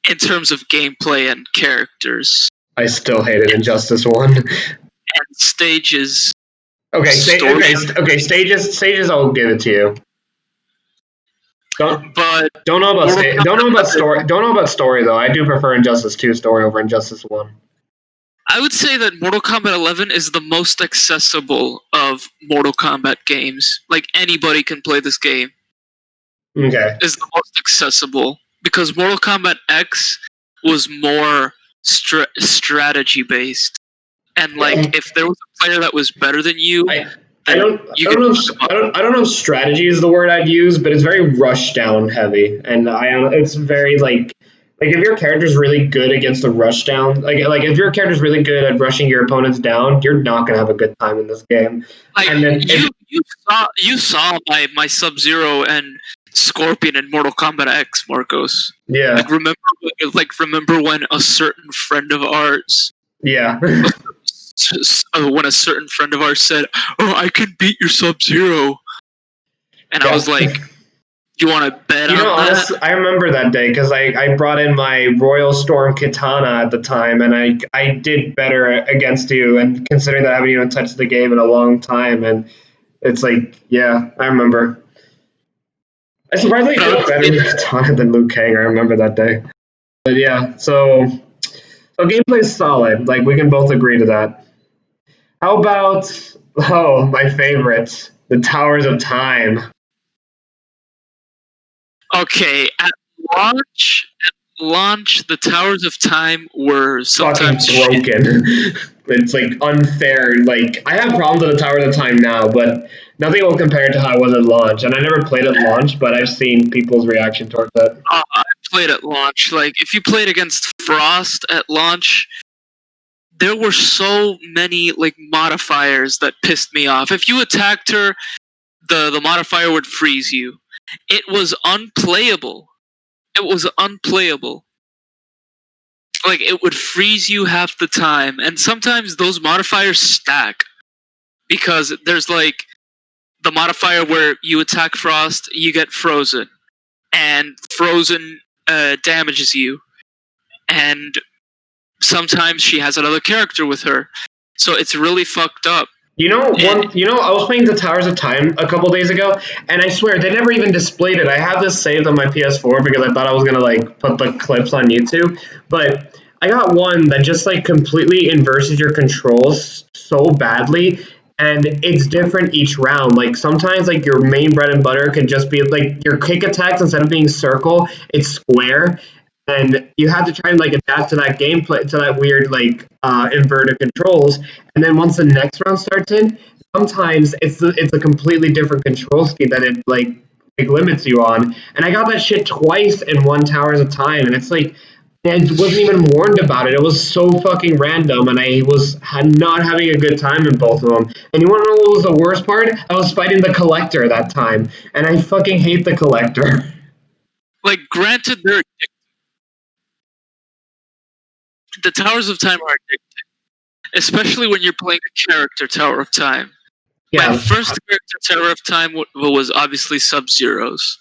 In terms of gameplay and characters. I still hated Injustice 1. And stages. Okay, stages I'll give it to you. Don't know about story, though. I do prefer Injustice 2 story over Injustice 1. I would say that Mortal Kombat 11 is the most accessible of Mortal Kombat games. Like, anybody can play this game. Okay. Is the most accessible. Because Mortal Kombat X was more strategy based. And, like, if there was a player that was better than you... I don't know if strategy is the word I'd use, but it's very rush down heavy. And it's very, like if your character's really good against a rush down, like if your character's really good at rushing your opponents down, you're not gonna have a good time in this game. Like, and then you saw my Sub-Zero and Scorpion in Mortal Kombat X, Marcos. Yeah. Like remember when a certain friend of ours when a certain friend of ours said, "Oh, I can beat your Sub-Zero," and I was like, "You want to bet on that?" Honestly, I remember that day because I brought in my Royal Storm Katana at the time, and I did better against you, and considering that I haven't even touched the game in a long time, and it's like, yeah, I remember. I surprisingly did better with Katana than Liu Kang. I remember that day. But yeah, so gameplay's solid. Like, we can both agree to that. How about, my favorite, the Towers of Time? Okay, at launch, the Towers of Time were sometimes fucking broken. It's like unfair. Like, I have problems with the Towers of Time now, but nothing will compare to how it was at launch. And I never played at launch, but I've seen people's reaction towards it. I played at launch. Like, if you played against Frost at launch, there were so many like modifiers that pissed me off. If you attacked her, the modifier would freeze you. It was unplayable. It was unplayable. Like, it would freeze you half the time, and sometimes those modifiers stack. Because there's like the modifier where you attack Frost, you get frozen. And frozen damages you. And sometimes she has another character with her. So it's really fucked up. I was playing the Towers of Time a couple days ago, and I swear they never even displayed it. I have this saved on my PS4 because I thought I was gonna like put the clips on YouTube, but I got one that just like completely inverses your controls so badly, and it's different each round. Like, sometimes like your main bread and butter can just be like your kick attacks, instead of being circle, it's square. And you have to try and like adapt to that gameplay, to that weird like inverted controls. And then once the next round starts in, sometimes it's a completely different control scheme that it like limits you on. And I got that shit twice in one Towers of Time, and it's like, I wasn't even warned about it. It was so fucking random, and I was not having a good time in both of them. And you want to know what was the worst part? I was fighting the Collector that time, and I fucking hate the Collector. Like, granted, the Towers of Time are addictive, especially when you're playing a character Tower of Time. Yeah. My first character Tower of Time was obviously Sub-Zero's.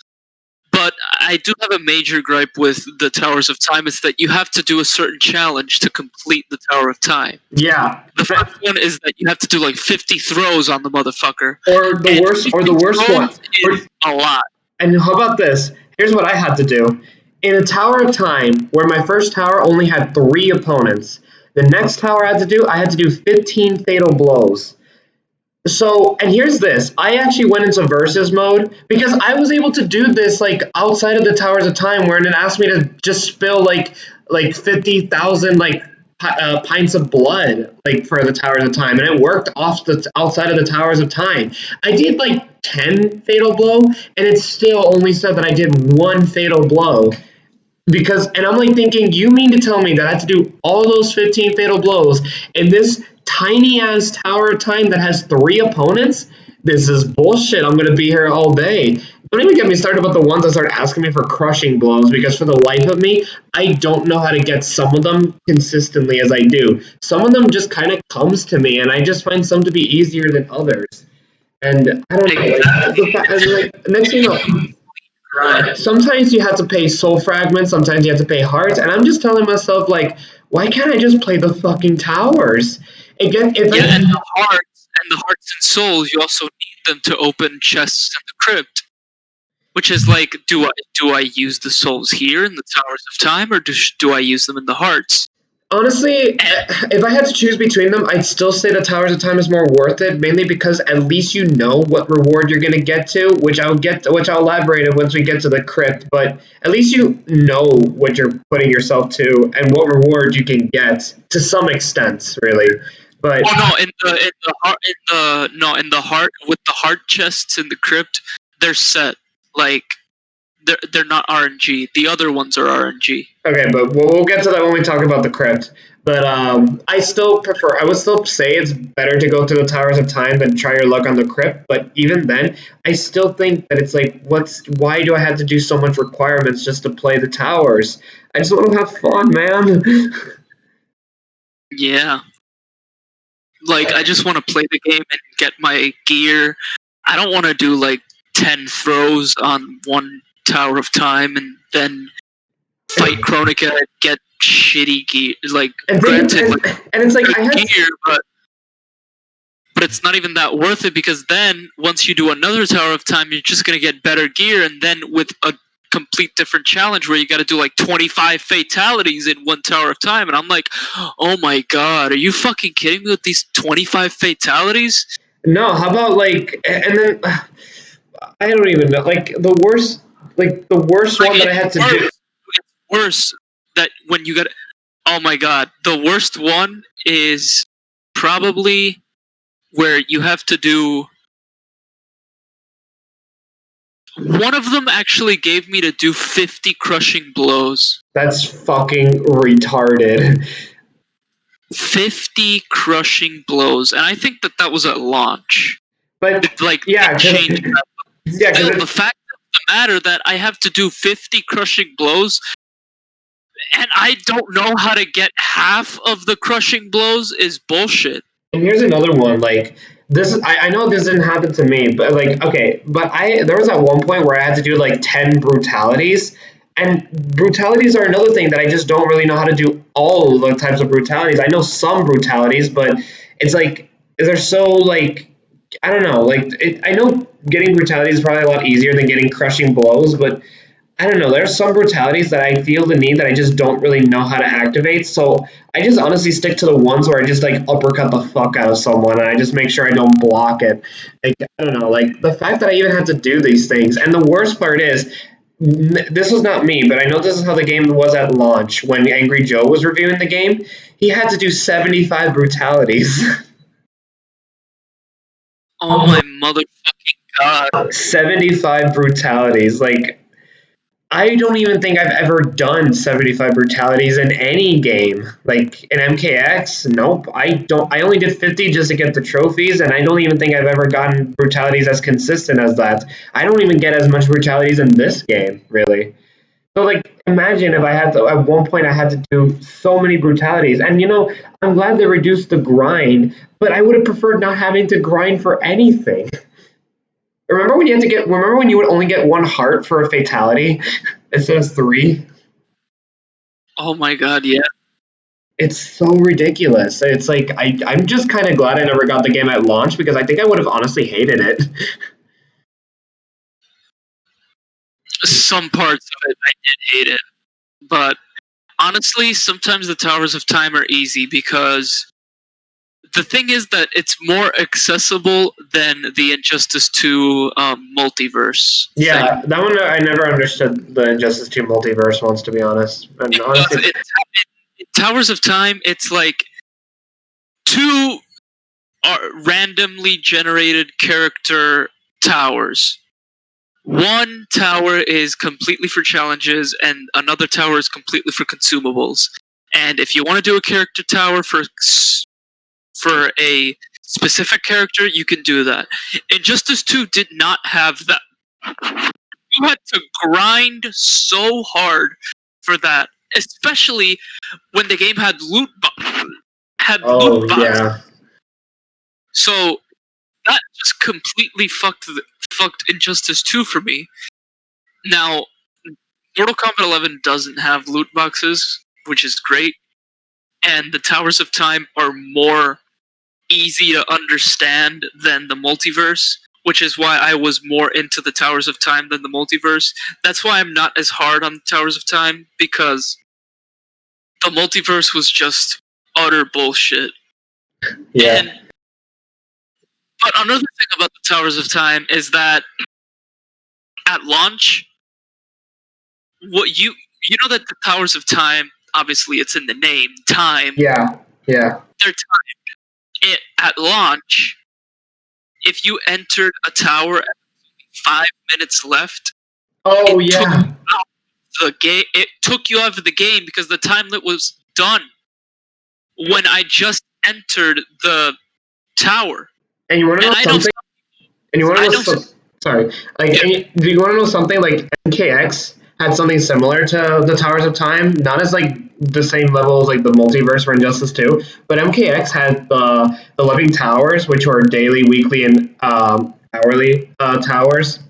But I do have a major gripe with the Towers of Time. Is that you have to do a certain challenge to complete the Tower of Time. Yeah. The first one is that you have to do like 50 throws on the motherfucker. Or the worst one. Is a lot. And how about this? Here's what I had to do. In a Tower of Time, where my first tower only had 3 opponents, the next tower I had to do 15 fatal blows. So, and here's this. I actually went into versus mode because I was able to do this like outside of the Towers of Time, where it asked me to just spill like 50,000 like pints of blood like for the Towers of Time, and it worked outside of the Towers of Time. I did like 10 fatal blow, and it still only said that I did 1 fatal blow. And I'm like thinking, you mean to tell me that I have to do all those 15 fatal blows in this tiny ass Tower of Time that has 3 opponents? This is bullshit. I'm gonna be here all day. Don't even get me started about the ones that start asking me for crushing blows, because for the life of me, I don't know how to get some of them consistently as I do. Some of them just kind of comes to me, and I just find some to be easier than others. And I don't know. Next thing you know, sometimes you have to pay soul fragments, sometimes you have to pay hearts, and I'm just telling myself, like, why can't I just play the fucking towers? And the hearts and souls, you also need them to open chests in the crypt. Which is like, do I use the souls here in the Towers of Time, or do I use them in the hearts? Honestly, if I had to choose between them, I'd still say the Towers of Time is more worth it, mainly because at least you know what reward you're going to get to, which I'll elaborate on once we get to the crypt, but at least you know what you're putting yourself to and what reward you can get to some extent, really. But in the heart, with the heart chests in the crypt, they're set. Like, they're not RNG. The other ones are RNG. Okay, but we'll get to that when we talk about the crypt. But I would still say it's better to go to the Towers of Time than try your luck on the crypt. But even then, I still think that it's like, why do I have to do so much requirements just to play the towers? I just want to have fun, man. Yeah. Like, I just want to play the game and get my gear. I don't want to do, like, 10 throws on one Tower of Time and then fight Chronica and get shitty gear. Like, granted, and it's like, I had gear, but it's not even that worth it, because then, once you do another Tower of Time, you're just going to get better gear, and then with a complete different challenge where you got to do like 25 fatalities in one Tower of Time, and I'm like, oh my god, are you fucking kidding me with these 25 fatalities? No, how about like, and then I don't even know, like the worst one that I had to do. It's worse that when you got, oh my god, the worst one is probably where you have to do. One of them actually gave me to do 50 crushing blows. That's fucking retarded. 50 crushing blows, and I think that was at launch. But it changed. Yeah, still, the fact of the matter that I have to do 50 crushing blows, and I don't know how to get half of the crushing blows is bullshit. And here's another one, like this. I know this didn't happen to me, but like, okay, but there was at one point where I had to do like 10 brutalities, and brutalities are another thing that I just don't really know how to do all the types of brutalities. I know some brutalities, but it's like they're so like, I don't know, like I know getting brutalities is probably a lot easier than getting crushing blows, but I don't know, there's some brutalities that I feel the need that I just don't really know how to activate, so I just honestly stick to the ones where I just like uppercut the fuck out of someone and I just make sure I don't block it. Like, I don't know, like the fact that I even had to do these things, and the worst part is, this was not me, but I know this is how the game was at launch when Angry Joe was reviewing the game. He had to do 75 brutalities. Oh my motherfucking god. 75 brutalities, like, I don't even think I've ever done 75 brutalities in any game. Like in MKX, nope. I only did 50 just to get the trophies, and I don't even think I've ever gotten brutalities as consistent as that. I don't even get as much brutalities in this game, really. So like, imagine if I had to, at one point I had to do so many brutalities. And you know, I'm glad they reduced the grind, but I would have preferred not having to grind for anything. Remember when you would only get 1 heart for a fatality instead of 3? Oh my god, yeah. It's so ridiculous. It's like, I'm just kind of glad I never got the game at launch, because I think I would have honestly hated it. Some parts of it I did hate it. But honestly, sometimes the Towers of Time are easy, because the thing is that it's more accessible than the Injustice 2 multiverse. Yeah, that one I never understood, the Injustice 2 multiverse ones, to be honest. And honestly, in Towers of Time, it's like 2 randomly generated character towers. One tower is completely for challenges, and another tower is completely for consumables. And if you want to do a character tower for a specific character, you can do that. Injustice 2 did not have that. You had to grind so hard for that, especially when the game had loot boxes. Yeah. So that just completely fucked Injustice 2 for me. Now, Mortal Kombat 11 doesn't have loot boxes, which is great, and the Towers of Time are more easy to understand than the multiverse, which is why I was more into the Towers of Time than the multiverse. That's why I'm not as hard on the Towers of Time, because the multiverse was just utter bullshit. Yeah. But another thing about the Towers of Time is that at launch, what you know that the Towers of Time, obviously it's in the name, time. Yeah. They're timed. At launch, if you entered a tower at 5 minutes left, it took you out of the game because the time limit was done when I just entered the tower. And you want to know something? And you want to know sorry. Like, do you want to know something? Like MKX had something similar to the Towers of Time, not as like the same level as like the multiverse for Injustice 2, but MKX had the living towers, which were daily, weekly, and hourly towers.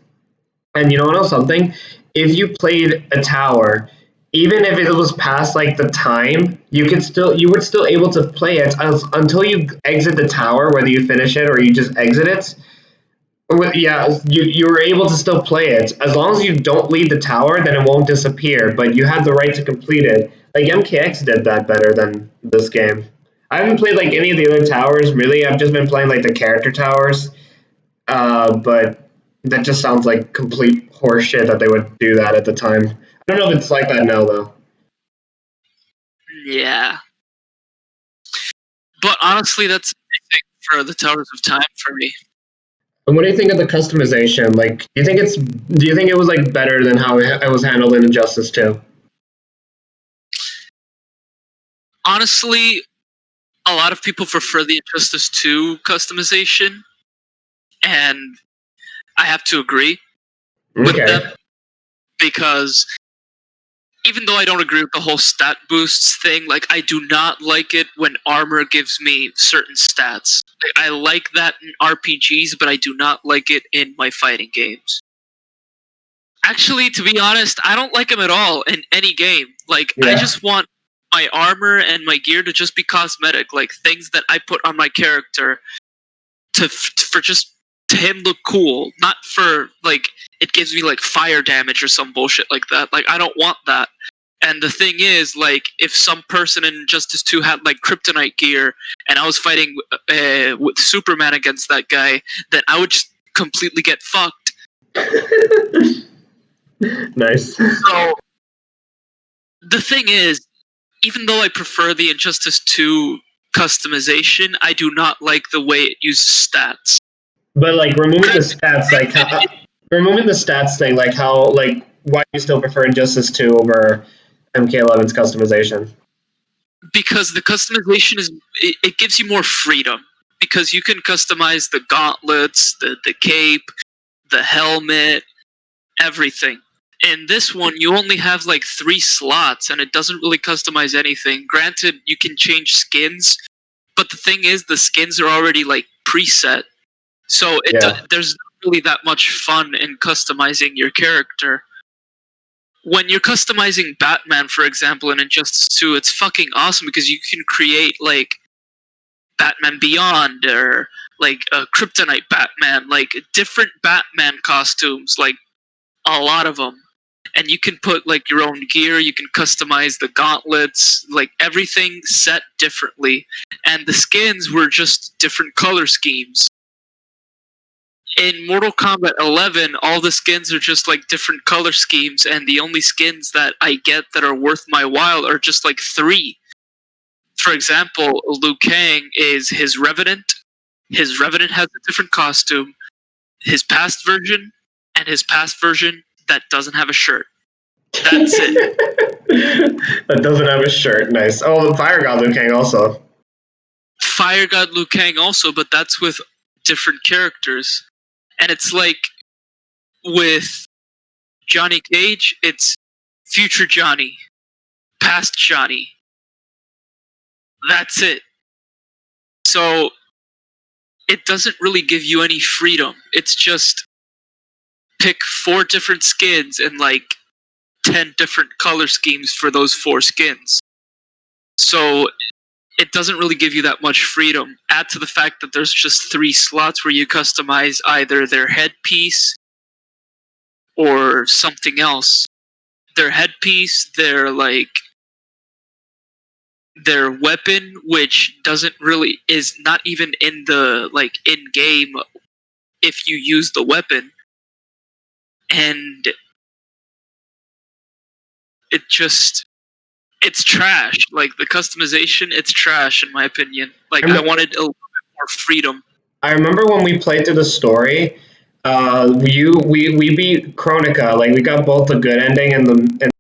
And you know what else? Something, if you played a tower, even if it was past like the time, you would still able to play it until you exit the tower, whether you finish it or you just exit it. Yeah, you were able to still play it. As long as you don't leave the tower, then it won't disappear, but you have the right to complete it. Like, MKX did that better than this game. I haven't played, like, any of the other towers, really. I've just been playing, like, the character towers. But that just sounds like complete horseshit that they would do that at the time. I don't know if it's like that now, though. Yeah. But honestly, that's basic for the Towers of Time for me. And what do you think of the customization? Like, do you think it was like better than how it was handled in Injustice 2? Honestly, a lot of people prefer the Injustice 2 customization, and I have to agree with them, because even though I don't agree with the whole stat boosts thing, like, I do not like it when armor gives me certain stats. Like, I like that in RPGs, but I do not like it in my fighting games. Actually, to be honest, I don't like them at all in any game. Like, I just want my armor and my gear to just be cosmetic, like things that I put on my character for just to him look cool, not for like it gives me like fire damage or some bullshit like that. Like, I don't want that. And the thing is, like, if some person in Injustice 2 had like kryptonite gear and I was fighting with Superman against that guy, then I would just completely get fucked. Nice. So the thing is, even though I prefer the Injustice 2 customization, I do not like the way it uses stats. But like removing the stats, like removing the stats thing, like how, like, why do you still prefer Injustice 2 over MK11's customization? Because the customization it gives you more freedom, because you can customize the gauntlets, the cape, the helmet, everything. In this one, you only have like 3 slots, and it doesn't really customize anything. Granted, you can change skins, but the thing is, the skins are already like preset, so there's not really that much fun in customizing your character. When you're customizing Batman, for example, in Injustice 2, it's fucking awesome because you can create like Batman Beyond or like a Kryptonite Batman, like different Batman costumes, like a lot of them. And you can put like your own gear, you can customize the gauntlets, like everything set differently. And the skins were just different color schemes. In Mortal Kombat 11, all the skins are just like different color schemes, and the only skins that I get that are worth my while are just like 3. For example, Liu Kang is his Revenant. His Revenant has a different costume. His past version, and his past version that doesn't have a shirt. That's it. That doesn't have a shirt. Nice. Oh, the Fire God Liu Kang also. Fire God Liu Kang also, but that's with different characters. And it's like with Johnny Cage, it's future Johnny, past Johnny. That's it. So it doesn't really give you any freedom. It's just pick 4 different skins and like 10 different color schemes for those 4 skins. So it doesn't really give you that much freedom. Add to the fact that there's just 3 slots where you customize either their headpiece or something else. Their headpiece, their weapon, which is not even in the like in game if you use the weapon, and it's trash. Like, the customization, it's trash in my opinion. Like, I wanted a little bit more freedom. I remember when we played through the story, we beat Chronica. Like, we got both the good ending and the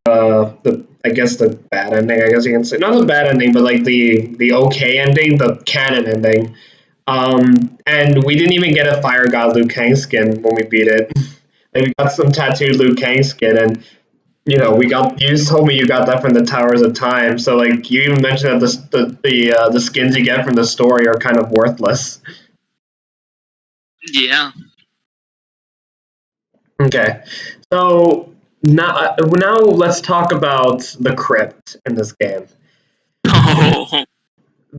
I guess the bad ending. I guess you can say, not the bad ending, but like the okay ending, the canon ending. And we didn't even get a Fire God Liu Kang skin when we beat it. Like, we got some tattooed Liu Kang skin, and you just told me you got that from the Towers of Time. So like you even mentioned that the skins you get from the story are kind of worthless. Yeah. Okay, so now let's talk about the crypt in this game. Oh.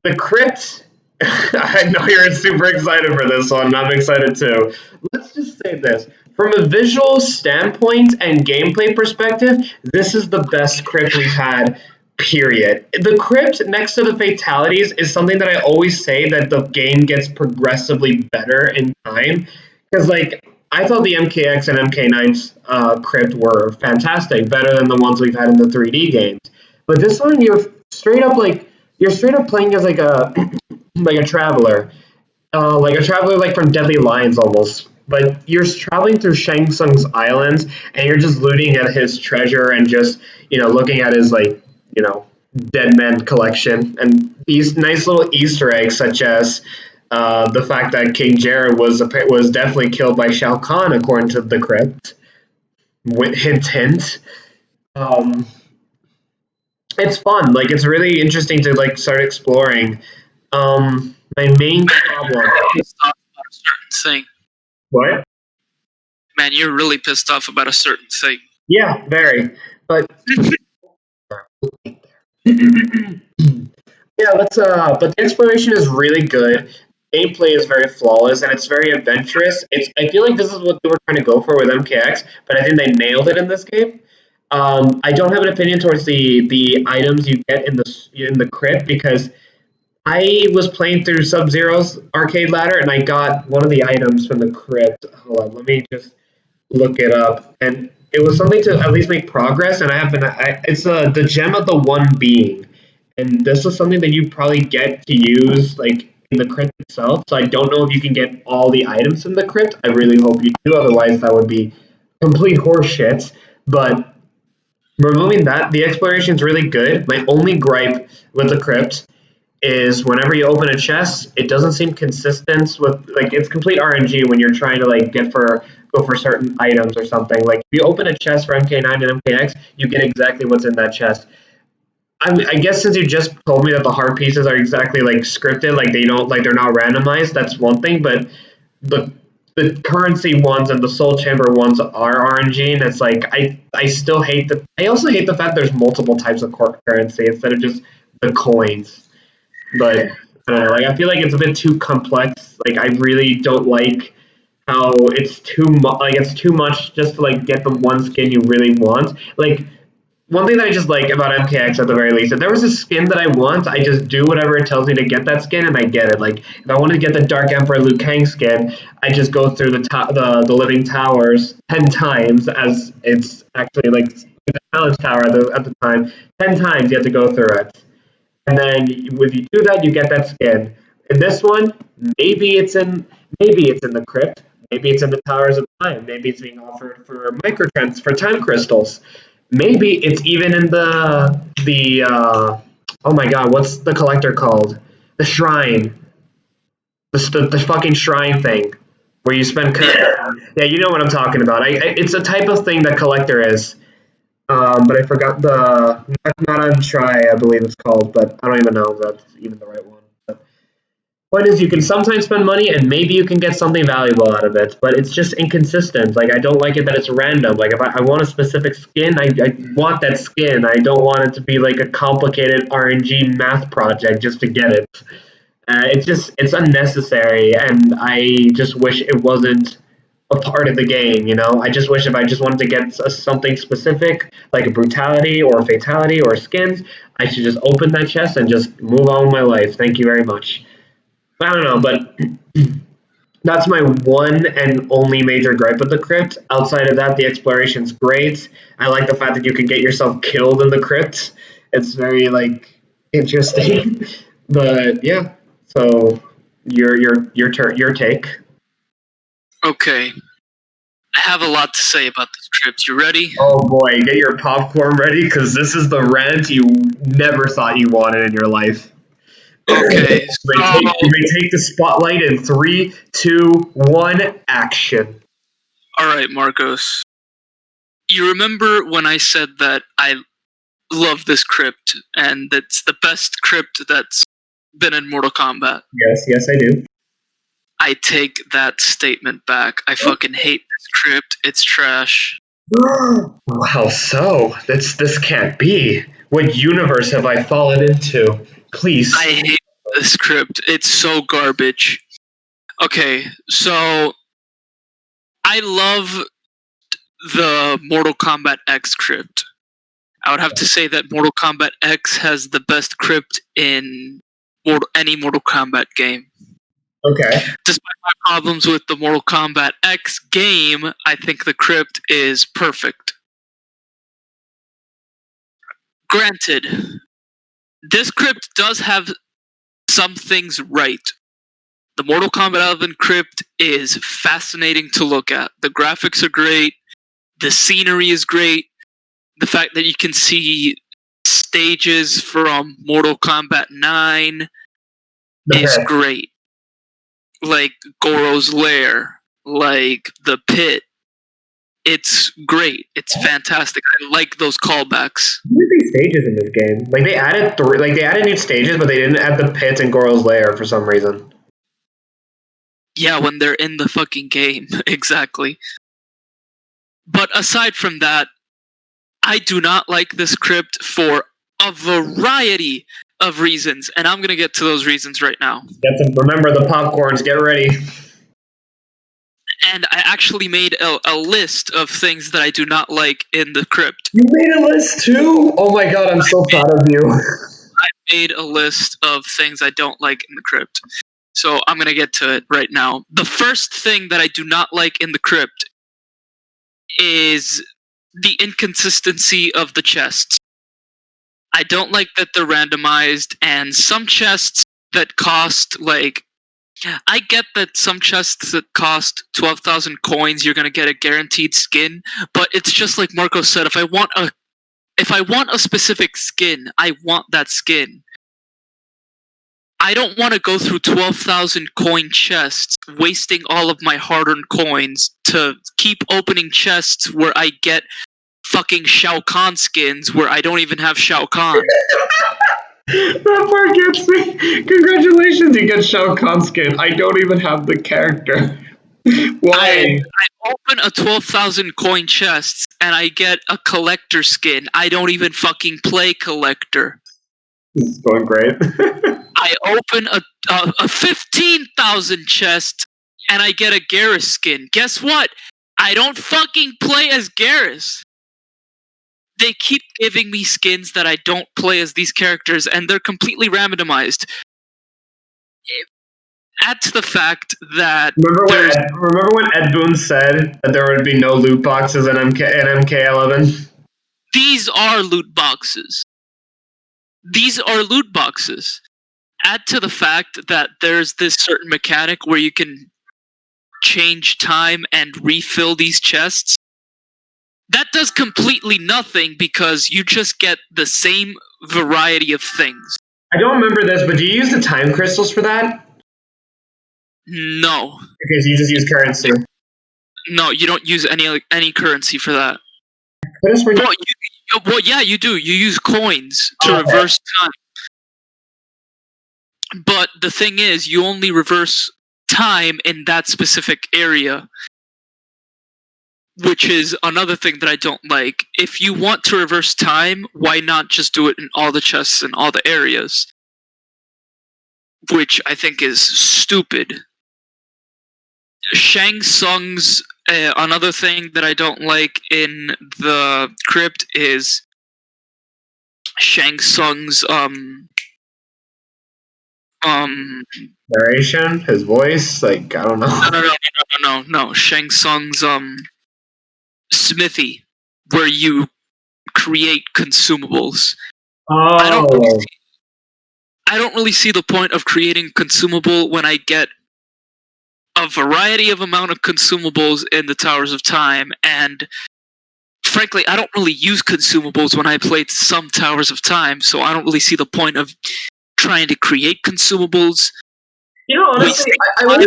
The crypt. I know you're super excited for this one. I'm excited too. Let's just say this. From a visual standpoint and gameplay perspective, this is the best crypt we've had, period. The crypt next to the fatalities is something that I always say that the game gets progressively better in time. Because, like, I thought the MKX and MK9's crypt were fantastic, better than the ones we've had in the 3D games. But this one, you're straight up playing as like a like a traveler, like from Deadly Lions almost. But you're traveling through Shang Tsung's islands, and you're just looting at his treasure and just looking at his dead man collection and these nice little Easter eggs, such as the fact that King Jared was definitely killed by Shao Kahn according to the crypt. Hint, hint. Um, it's fun. Like it's really interesting to like start exploring. My main problem. Pissed off about a certain thing. What? Man, you're really pissed off about a certain thing. Yeah, very. But yeah, let's. But the exploration is really good. Gameplay is very flawless and it's very adventurous. I feel like this is what they were trying to go for with MKX, but I think they nailed it in this game. I don't have an opinion towards the items you get in the crypt because I was playing through Sub Zero's arcade ladder and I got one of the items from the crypt. Hold on, let me just look it up. And it was something to at least make progress. And it's the gem of the one being, and this is something that you probably get to use like in the crypt itself. So I don't know if you can get all the items in the crypt. I really hope you do. Otherwise, that would be complete horseshit. But removing that, the exploration is really good. My only gripe with the crypt is whenever you open a chest, it doesn't seem consistent with like it's complete RNG when you're trying to like go for certain items or something. Like if you open a chest for MK9 and MKX, you get exactly what's in that chest. I guess since you just told me that the heart pieces are exactly like scripted, like they're not randomized. That's one thing, but the the currency ones and the soul chamber ones are RNG, and it's like I still hate I also hate the fact there's multiple types of currency instead of just the coins. But I don't know, like I feel like it's a bit too complex. Like I really don't like how it's too much just to like get the one skin you really want. Like one thing that I just like about MKX at the very least, if there was a skin that I want, I just do whatever it tells me to get that skin, and I get it. Like if I wanted to get the Dark Emperor Liu Kang skin, I just go through the Living Towers 10 times, as it's actually like the Challenge Tower at the time. 10 times you have to go through it. And then if you do that, you get that skin. In this one, maybe it's in the crypt, maybe it's in the Towers of Time, maybe it's being offered for microtrans for time crystals, maybe it's even in the oh my god, what's the collector called? The shrine, the fucking shrine thing where you spend. Yeah, you know what I'm talking about. It's a type of thing that collector is. But I forgot not on try, I believe it's called, but I don't even know if that's even the right one. But point is, you can sometimes spend money and maybe you can get something valuable out of it, but it's just inconsistent. Like I don't like it that it's random. Like if I want a specific skin, I want that skin. I don't want it to be like a complicated RNG math project just to get it. It's unnecessary, and I just wish it wasn't a part of the game. I just wish if I just wanted to get something specific, like a brutality or a fatality or skins, I should just open that chest and just move on with my life. Thank you very much. I don't know, but that's my one and only major gripe with the crypt. Outside of that, the exploration's great. I like the fact that you can get yourself killed in the crypt. It's very like interesting. But yeah, so your take. Okay. I have a lot to say about this crypt. You ready? Oh boy, get your popcorn ready because this is the rant you never thought you wanted in your life. Okay. You may take the spotlight in 3, 2, 1, action. All right, Marcos. you remember when I said that I love this crypt, and it's the best crypt that's been in Mortal Kombat? Yes, I do. I take that statement back. I fucking hate this crypt. It's trash. How so? This can't be. What universe have I fallen into? Please. I hate this crypt. It's so garbage. Okay, so I love the Mortal Kombat X crypt. I would have to say that Mortal Kombat X has the best crypt in any Mortal Kombat game. Okay. Despite my problems with the Mortal Kombat X game, I think the crypt is perfect. Granted, this crypt does have some things right. The Mortal Kombat 11 crypt is fascinating to look at. The graphics are great. The scenery is great. The fact that you can see stages from Mortal Kombat 9 is great. Like Goro's Lair, like the pit. It's great. It's fantastic. I like those callbacks. What are these stages in this game? Like they added new stages, but they didn't add the pit and Goro's Lair for some reason. Yeah, when they're in the fucking game, exactly. But aside from that, I do not like this crypt for a variety of reasons, and I'm gonna get to those reasons right now. Remember the popcorns, get ready. And I actually made a list of things that I do not like in the crypt. You made a list too? Oh my god, I'm so proud of you. I made a list of things I don't like in the crypt. So I'm gonna get to it right now. The first thing that I do not like in the crypt is the inconsistency of the chests. I don't like that they're randomized, and some chests that cost, like... I get that some chests that cost 12,000 coins, you're gonna get a guaranteed skin, but it's just like Marco said, if I want a specific skin, I want that skin. I don't want to go through 12,000 coin chests, wasting all of my hard-earned coins to keep opening chests where I get fucking Shao Kahn skins where I don't even have Shao Kahn. That part gets me. Congratulations, you get Shao Kahn skin. I don't even have the character. Why? I open a 12,000 coin chest and I get a collector skin. I don't even fucking play collector. This is going great. I open a 15,000 chest and I get a Garrus skin. Guess what? I don't fucking play as Garrus. They keep giving me skins that I don't play as these characters, and they're completely randomized. Add to the fact that... Remember when Ed Boon said that there would be no loot boxes in MK11? These are loot boxes. These are loot boxes. Add to the fact that there's this certain mechanic where you can change time and refill these chests. That does completely nothing because you just get the same variety of things. I don't remember this, but do you use the time crystals for that? No. Okay, so you just use currency. No, you don't use any currency for that. Well, yeah, you do. You use coins to reverse time. But the thing is, you only reverse time in that specific area. Which is another thing that I don't like. If you want to reverse time, why not just do it in all the chests in all the areas? Which I think is stupid. Shang Tsung's... another thing that I don't like in the crypt is Shang Tsung's narration, his voice, like I don't know. No. Shang Tsung's smithy, where you create consumables. Oh. I don't really see the point of creating consumable when I get a variety of amount of consumables in the Towers of Time, and frankly, I don't really use consumables when I play some Towers of Time, so I don't really see the point of trying to create consumables. Honestly, I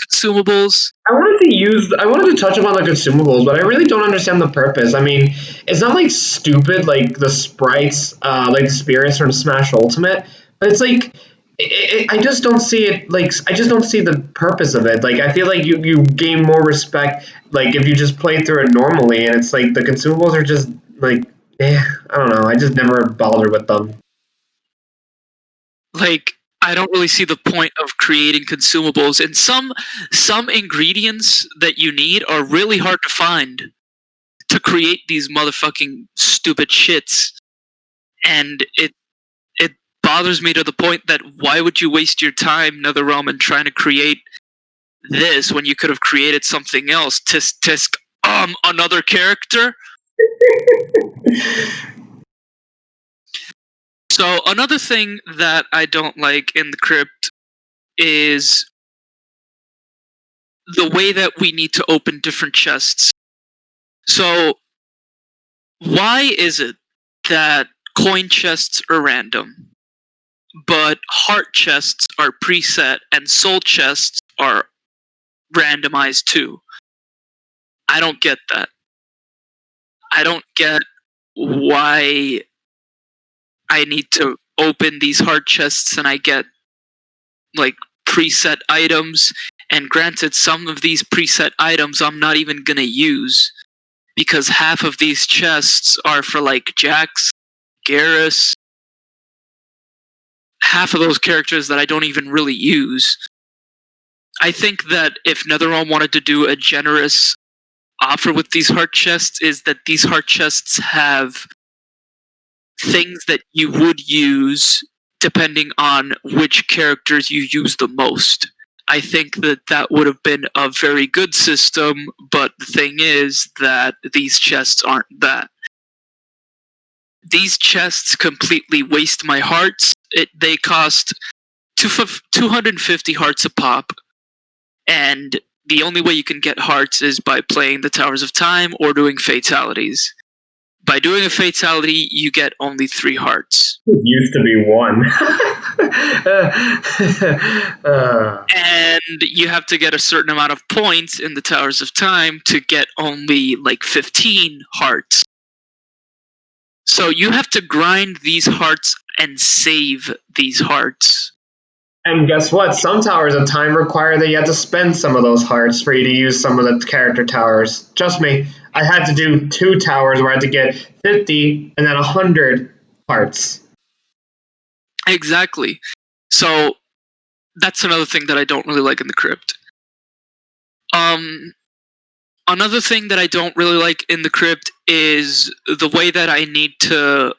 consumables. I wanted to touch upon the consumables, but I really don't understand the purpose. I mean, it's not like stupid like the sprites, like the spirits from Smash Ultimate, but it's like I just don't see it. Like I just don't see the purpose of it. Like I feel like you gain more respect like if you just play through it normally, and it's like the consumables are just like I don't know. I just never bothered with them. Like I don't really see the point of creating consumables, and some ingredients that you need are really hard to find to create these motherfucking stupid shits, and it bothers me to the point that why would you waste your time, NetherRealm, in trying to create this when you could have created something else? Tisk another character. So another thing that I don't like in the crypt is the way that we need to open different chests. So why is it that coin chests are random, but heart chests are preset and soul chests are randomized too? I don't get that. I don't get why I need to open these heart chests and I get like preset items, and granted some of these preset items I'm not even gonna use because half of these chests are for like Jax, Garrus, half of those characters that I don't even really use. I think that if NetherRealm wanted to do a generous offer with these heart chests, is that these heart chests have things that you would use depending on which characters you use the most. I think that that would have been a very good system, but the thing is that these chests aren't that. These chests completely waste my hearts. They cost 250 hearts a pop, and the only way you can get hearts is by playing the Towers of Time or doing fatalities. By doing a fatality, you get only 3 hearts. It used to be 1. And you have to get a certain amount of points in the Towers of Time to get only like 15 hearts. So you have to grind these hearts and save these hearts. And guess what? Some Towers of Time require that you have to spend some of those hearts for you to use some of the character towers. Trust me, I had to do 2 towers where I had to get 50 and then 100 hearts. Exactly. So that's another thing that I don't really like in the crypt. Another thing that I don't really like in the crypt is the way that I need to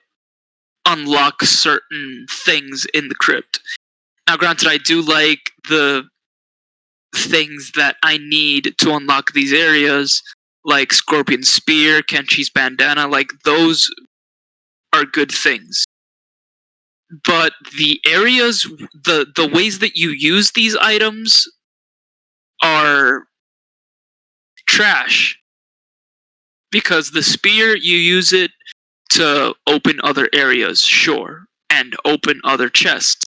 unlock certain things in the crypt. Now, granted, I do like the things that I need to unlock these areas, like Scorpion Spear, Kenshi's Bandana, like those are good things. But the areas, the ways that you use these items are trash. Because the spear, you use it to open other areas, sure, and open other chests.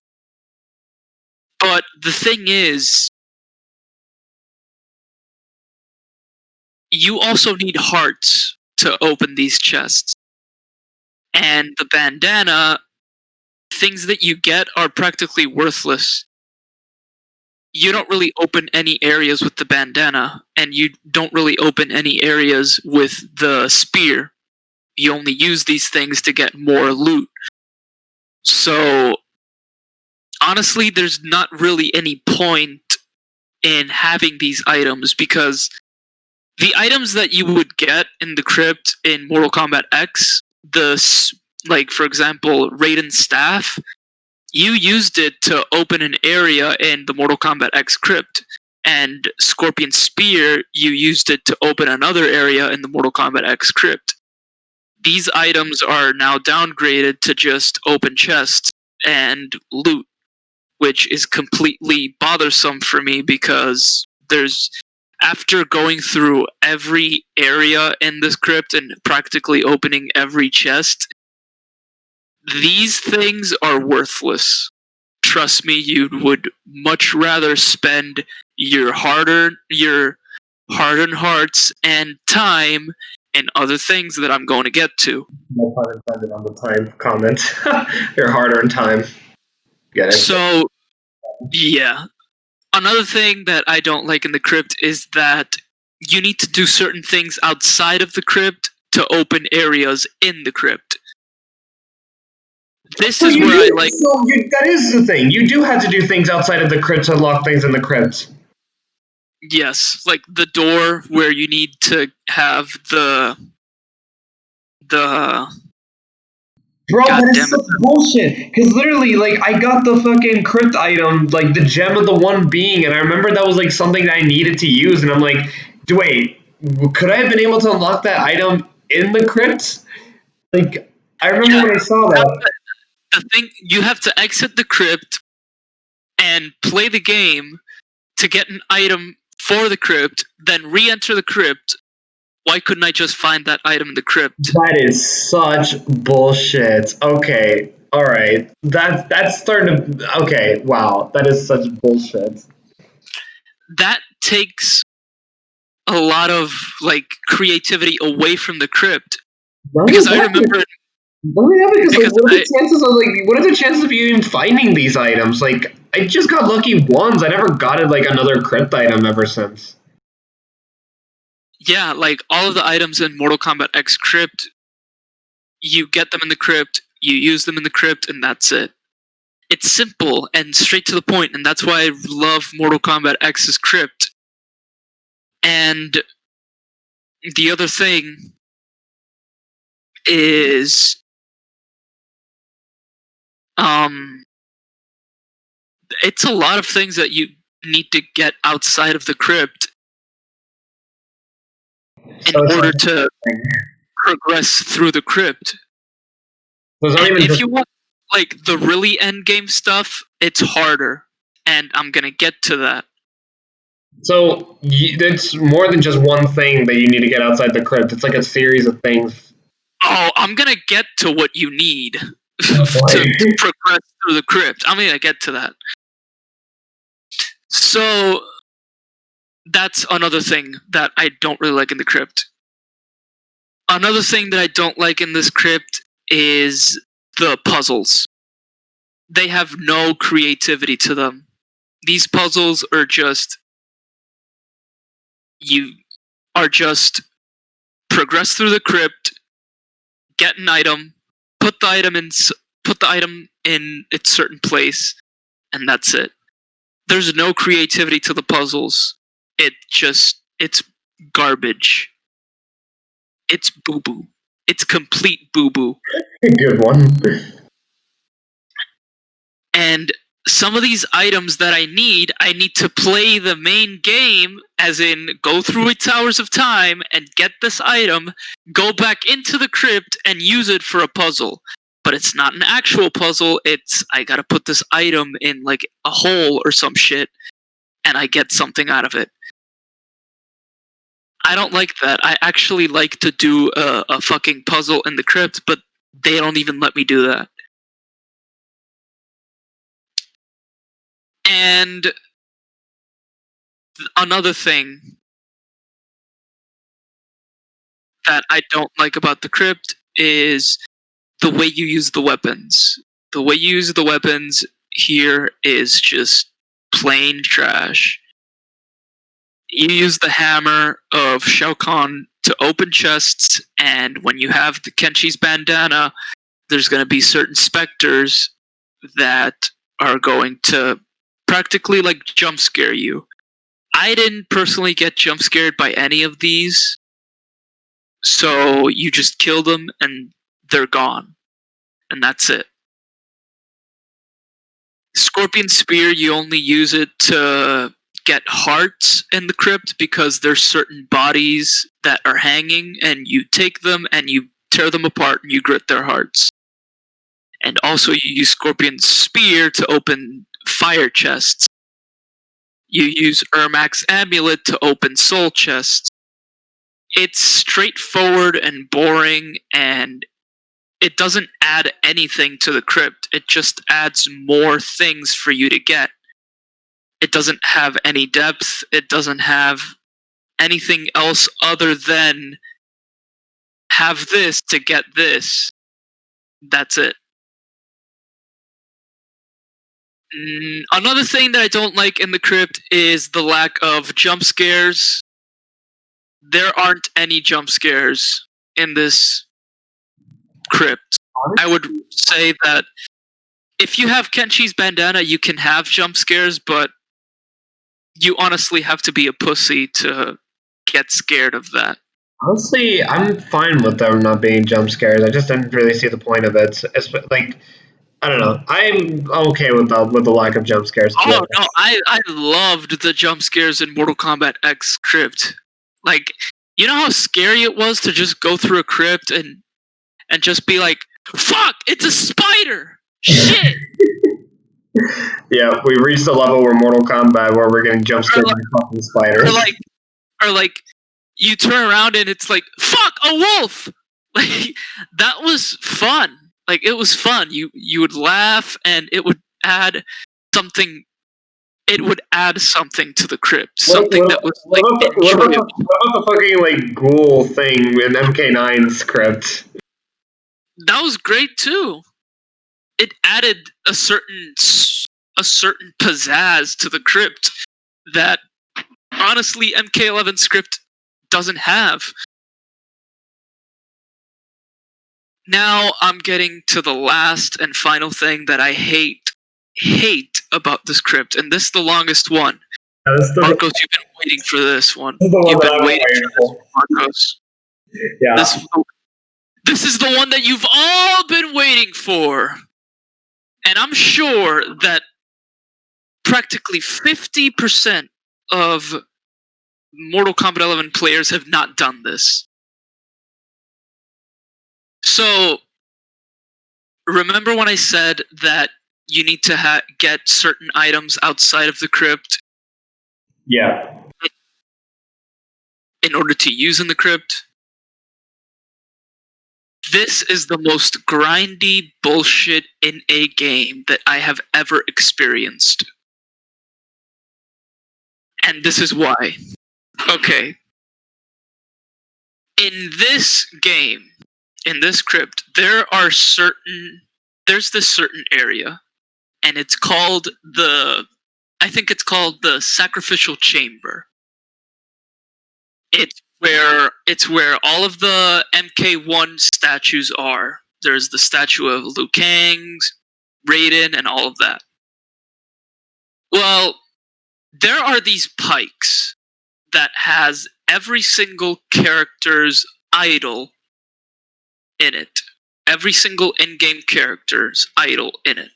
But the thing is, you also need hearts to open these chests. And the bandana, things that you get are practically worthless. You don't really open any areas with the bandana, and you don't really open any areas with the spear. You only use these things to get more loot. So, honestly, there's not really any point in having these items, because the items that you would get in the crypt in Mortal Kombat X, like for example, Raiden's staff, you used it to open an area in the Mortal Kombat X crypt, and Scorpion Spear, you used it to open another area in the Mortal Kombat X crypt. These items are now downgraded to just open chests and loot, which is completely bothersome for me, because after going through every area in this crypt and practically opening every chest, these things are worthless. trust me, you would much rather spend your hard-earned hearts and time in other things that I'm going to get to. No pun intended on the time comment. Your hard-earned time. Get it? So, yeah. Another thing that I don't like in the crypt is that you need to do certain things outside of the crypt to open areas in the crypt. This is where I like... that is the thing. You do have to do things outside of the crypt to unlock things in the crypt. Yes, like the door where you need to have the Bro, that is such bullshit. Because literally, like, I got the fucking crypt item, like, the gem of the one being, and I remember that was, like, something that I needed to use, and I'm like, wait, could I have been able to unlock that item in the crypt? Like, I remember when I saw that. The thing, you have to exit the crypt and play the game to get an item for the crypt, then re-enter the crypt. Why couldn't I just find that item in the crypt? That is such bullshit. Okay, alright. That's starting to... Okay, wow. That is such bullshit. That takes a lot of, like, creativity away from the crypt. Because I remember... what are the chances of you even finding these items? Like, I just got lucky once. I never got it, like, another crypt item ever since. Yeah, like, all of the items in Mortal Kombat X Crypt, you get them in the crypt, you use them in the crypt, and that's it. It's simple and straight to the point, and that's why I love Mortal Kombat X's Crypt. And the other thing is... it's a lot of things that you need to get outside of the crypt in order to progress through the crypt. And if you want, like, the really endgame stuff, it's harder, and I'm gonna get to that. So, it's more than just one thing that you need to get outside the crypt. It's like a series of things. Oh, I'm gonna get to what you need to progress through the crypt. I'm gonna get to that. So, that's another thing that I don't really like in the crypt. Another thing that I don't like in this crypt is the puzzles. They have no creativity to them. These puzzles are just... You are just progress through the crypt, get an item, put the item in its certain place, and that's it. There's no creativity to the puzzles. It's garbage. It's boo-boo. It's complete boo-boo. Good one. And some of these items that I need to play the main game, as in go through 8 Towers of Time and get this item, go back into the crypt and use it for a puzzle. But it's not an actual puzzle, it's I gotta put this item in, like, a hole or some shit, and I get something out of it. I don't like that. I actually like to do a fucking puzzle in the crypt, but they don't even let me do that. And another thing that I don't like about the crypt is the way you use the weapons. The way you use the weapons here is just plain trash. You use the hammer of Shao Kahn to open chests, and when you have the Kenshi's bandana, there's going to be certain specters that are going to practically, like, jump scare you. I didn't personally get jump scared by any of these, so you just kill them and they're gone. And that's it. Scorpion Spear, you only use it to get hearts in the crypt because there's certain bodies that are hanging, and you take them and you tear them apart and you grit their hearts. And also you use Scorpion Spear to open fire chests. You use Ermac's Amulet to open soul chests. It's straightforward and boring, and it doesn't add anything to the crypt. It just adds more things for you to get. It doesn't have any depth. It doesn't have anything else other than have this to get this. That's it. Another thing that I don't like in the crypt is the lack of jump scares. There aren't any jump scares in this crypt. I would say that if you have Kenshi's bandana, you can have jump scares, but you honestly have to be a pussy to get scared of that. Honestly, I'm fine with them not being jump scares. I just didn't really see the point of it. It's like, I don't know. I'm okay with the lack of jump scares. Oh no, I loved the jump scares in Mortal Kombat X crypt. Like, you know how scary it was to just go through a crypt and just be like, "Fuck, it's a spider!" Shit. Yeah, we reached a level where Mortal Kombat where we're getting jump scared by fucking spiders. Or like, you turn around and it's like, "Fuck, a wolf!" Like, that was fun. Like, it was fun. You would laugh and it would add something. It would add something to the crypt. Something that was like enjoyable. What about the fucking like ghoul thing in MK9's crypt? That was great too. It added a certain pizzazz to the crypt that honestly MK11 script doesn't have. Now I'm getting to the last and final thing that I hate about this crypt, and this is the longest one. Marcos, you've been waiting for this one. You've been waiting for this, Marcos. Yeah. This is the one that you've all been waiting for. And I'm sure that practically 50% of Mortal Kombat 11 players have not done this. So, remember when I said that you need to get certain items outside of the crypt? Yeah. In order to use in the crypt? This is the most grindy bullshit in a game that I have ever experienced. And this is why. Okay. In this game, in this crypt, there's this certain area, and it's called the Sacrificial Chamber. It's where all of the MK1 statues are. There's the statue of Liu Kang, Raiden, and all of that. Well, there are these pikes that has every single character's idol in it. Every single in-game character's idol in it.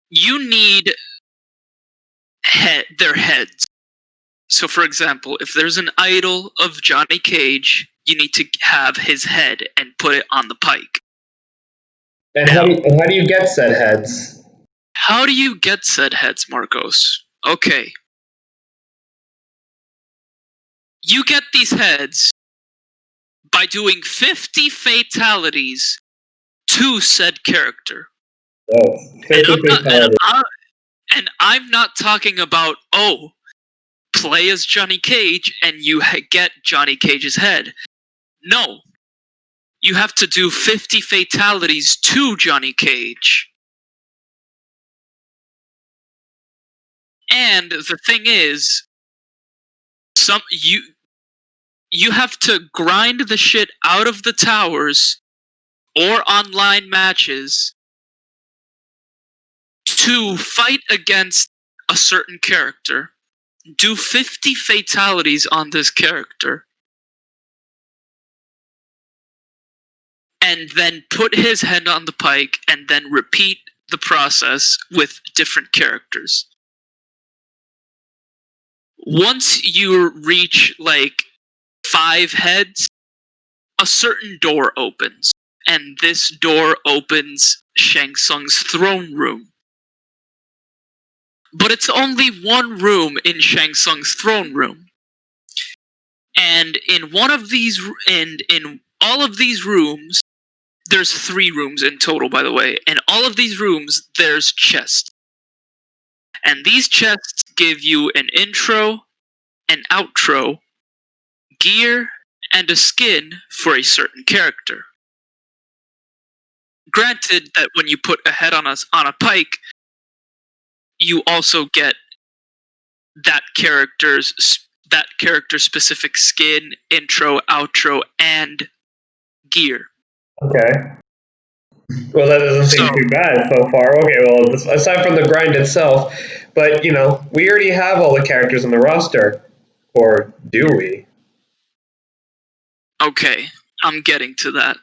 You need their heads. So, for example, if there's an idol of Johnny Cage, you need to have his head and put it on the pike. And now, how do you get said heads? How do you get said heads, Marcos? Okay. You get these heads by doing 50 fatalities to said character. Oh, 50 fatalities. And I'm not talking about, play as Johnny Cage and you get Johnny Cage's head. No. You have to do 50 fatalities to Johnny Cage. And the thing is, you have to grind the shit out of the towers or online matches to fight against a certain character, do 50 fatalities on this character, and then put his head on the pike, and then repeat the process with different characters. Once you reach, 5 heads, a certain door opens, and this door opens Shang Tsung's throne room. But it's only one room in Shang Tsung's throne room. And in one of these, and in all of these rooms, there's 3 rooms in total, by the way. In all of these rooms, there's chests. And these chests give you an intro, an outro, gear, and a skin for a certain character. Granted that when you put a head on a pike, you also get that character's specific skin, intro, outro, and gear. Okay. Well, that doesn't seem too bad so far. Okay, well, aside from the grind itself, but, we already have all the characters on the roster. Or do we? Okay, I'm getting to that.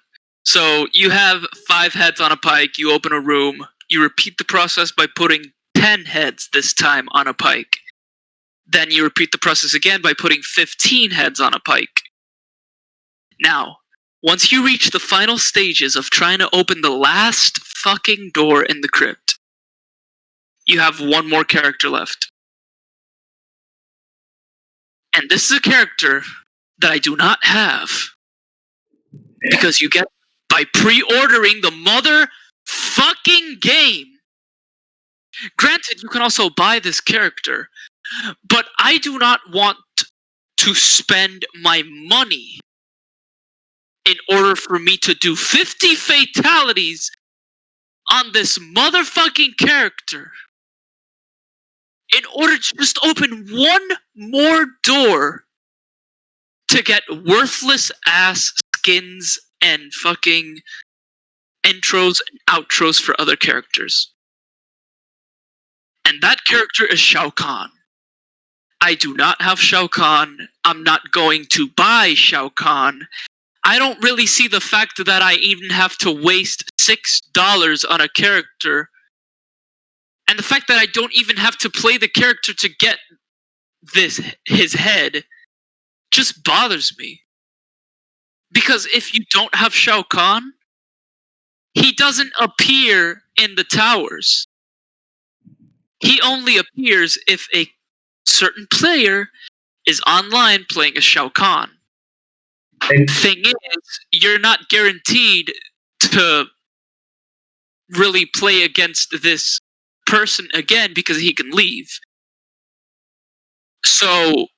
So, you have 5 heads on a pike, you open a room, you repeat the process by putting 10 heads this time on a pike. Then you repeat the process again by putting 15 heads on a pike. Now, once you reach the final stages of trying to open the last fucking door in the crypt, you have 1 more character left. And this is a character that I do not have. Because you get by pre-ordering the motherfucking game. Granted, you can also buy this character, but I do not want to spend my money in order for me to do 50 fatalities on this motherfucking character in order to just open 1 more door to get worthless ass skins and fucking intros and outros for other characters. And that character is Shao Kahn. I do not have Shao Kahn. I'm not going to buy Shao Kahn. I don't really see the fact that I even have to waste $6 on a character. And the fact that I don't even have to play the character to get his head just bothers me. Because if you don't have Shao Kahn, he doesn't appear in the towers. He only appears if a certain player is online playing as Shao Kahn. The thing is, you're not guaranteed to really play against this person again because he can leave. So,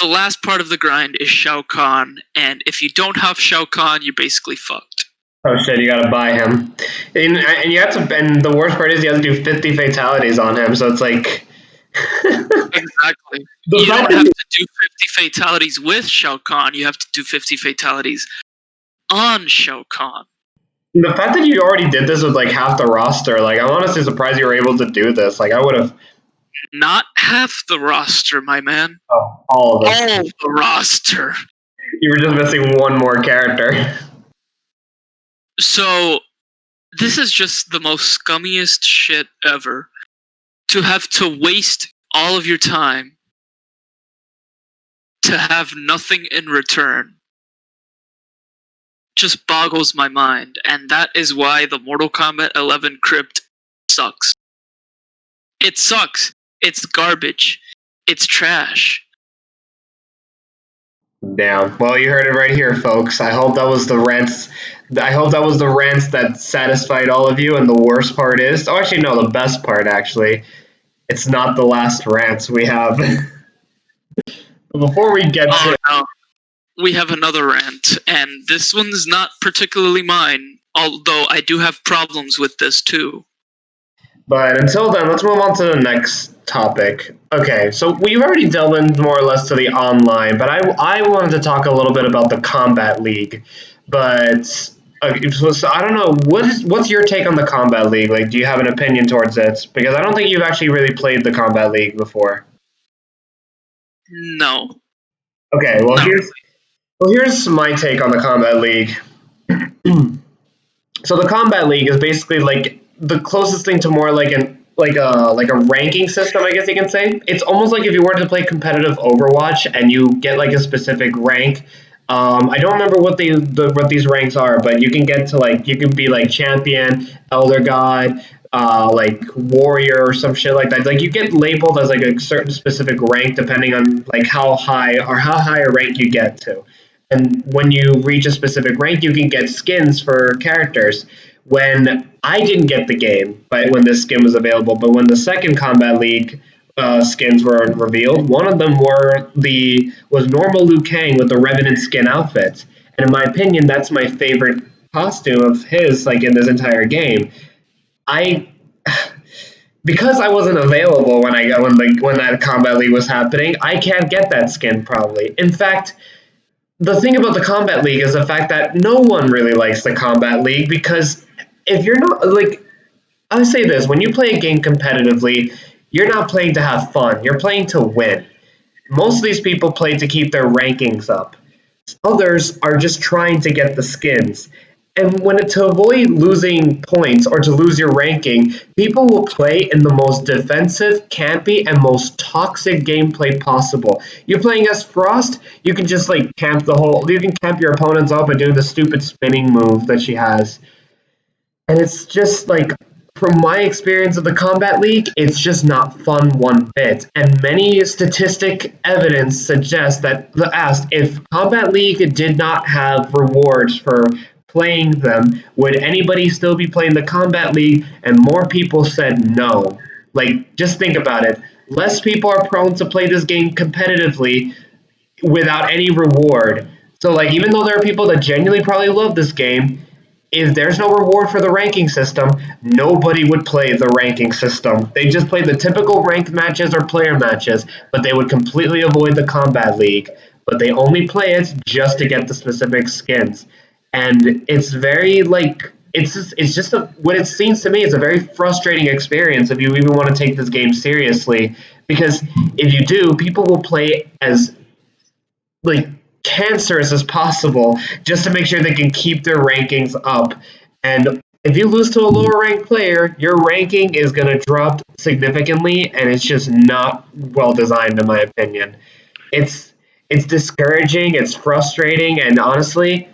the last part of the grind is Shao Kahn, and if you don't have Shao Kahn, you're basically fucked. Oh shit, you gotta buy him. And you have to, and the worst part is you have to do 50 fatalities on him, so it's like... Exactly. You don't have to do 50 fatalities with Shao Kahn, you have to do 50 fatalities on Shao Kahn. The fact that you already did this with like half the roster, like I'm honestly surprised you were able to do this. Like I would have... Not half the roster, my man. Oh, all of it. All the roster. You were just missing 1 more character. So, this is just the most scummiest shit ever. To have to waste all of your time to have nothing in return just boggles my mind, and that is why the Mortal Kombat 11 crypt sucks. It sucks. It's garbage. It's trash. Damn. Well, you heard it right here, folks. I hope that was the rants. I hope that was the rants that satisfied all of you. And the worst part is, oh, actually, no, the best part actually, it's not the last rants we have. Before we get to, no. We have another rant, and this one's not particularly mine. Although I do have problems with this too. But until then, let's move on to the next topic. Okay, so we've already delved in more or less to the online, but I wanted to talk a little bit about the Kombat League. But so I don't know, what's your take on the Kombat League? Like, do you have an opinion towards it? Because I don't think you've actually really played the Kombat League before. No. Okay, well here's my take on the Kombat League. So the Kombat League is basically like the closest thing to more like a ranking system, I guess you can say. It's almost like if you were to play competitive Overwatch and you get like a specific rank, I don't remember what what these ranks are, but you can get to like you can be like champion, elder god, like warrior or some shit like that. Like you get labeled as like a certain specific rank depending on like how high a rank you get to. And when you reach a specific rank, you can get skins for characters. When I didn't get the game, but when this skin was available, but when the second Combat League skins were revealed, one of them was normal Liu Kang with the Revenant skin outfit, and in my opinion, that's my favorite costume of his, like in this entire game. I because I wasn't available when I got when that Combat League was happening, I can't get that skin probably. In fact, the thing about the Combat League is the fact that no one really likes the Combat League because if you're not like I would say this, when you play a game competitively, you're not playing to have fun. You're playing to win. Most of these people play to keep their rankings up. Others are just trying to get the skins. And to avoid losing points or to lose your ranking, people will play in the most defensive, campy, and most toxic gameplay possible. You're playing as Frost, you can just like you can camp your opponents up and do the stupid spinning move that she has. And it's just like, from my experience of the Combat League, it's just not fun one bit. And many statistic evidence suggests that asked if Combat League did not have rewards for playing them, would anybody still be playing the Combat League? And more people said no. Like, just think about it. Less people are prone to play this game competitively without any reward. So, like, even though there are people that genuinely probably love this game, if there's no reward for the ranking system, nobody would play the ranking system. They just play the typical ranked matches or player matches, but they would completely avoid the Combat League. But they only play it just to get the specific skins. And it's very, like, what it seems to me, it's a very frustrating experience if you even want to take this game seriously. Because if you do, people will play as, like, cancerous as possible just to make sure they can keep their rankings up. And if you lose to a lower ranked player, your ranking is going to drop significantly, and it's just not well designed in my opinion. It's discouraging, it's frustrating, and honestly,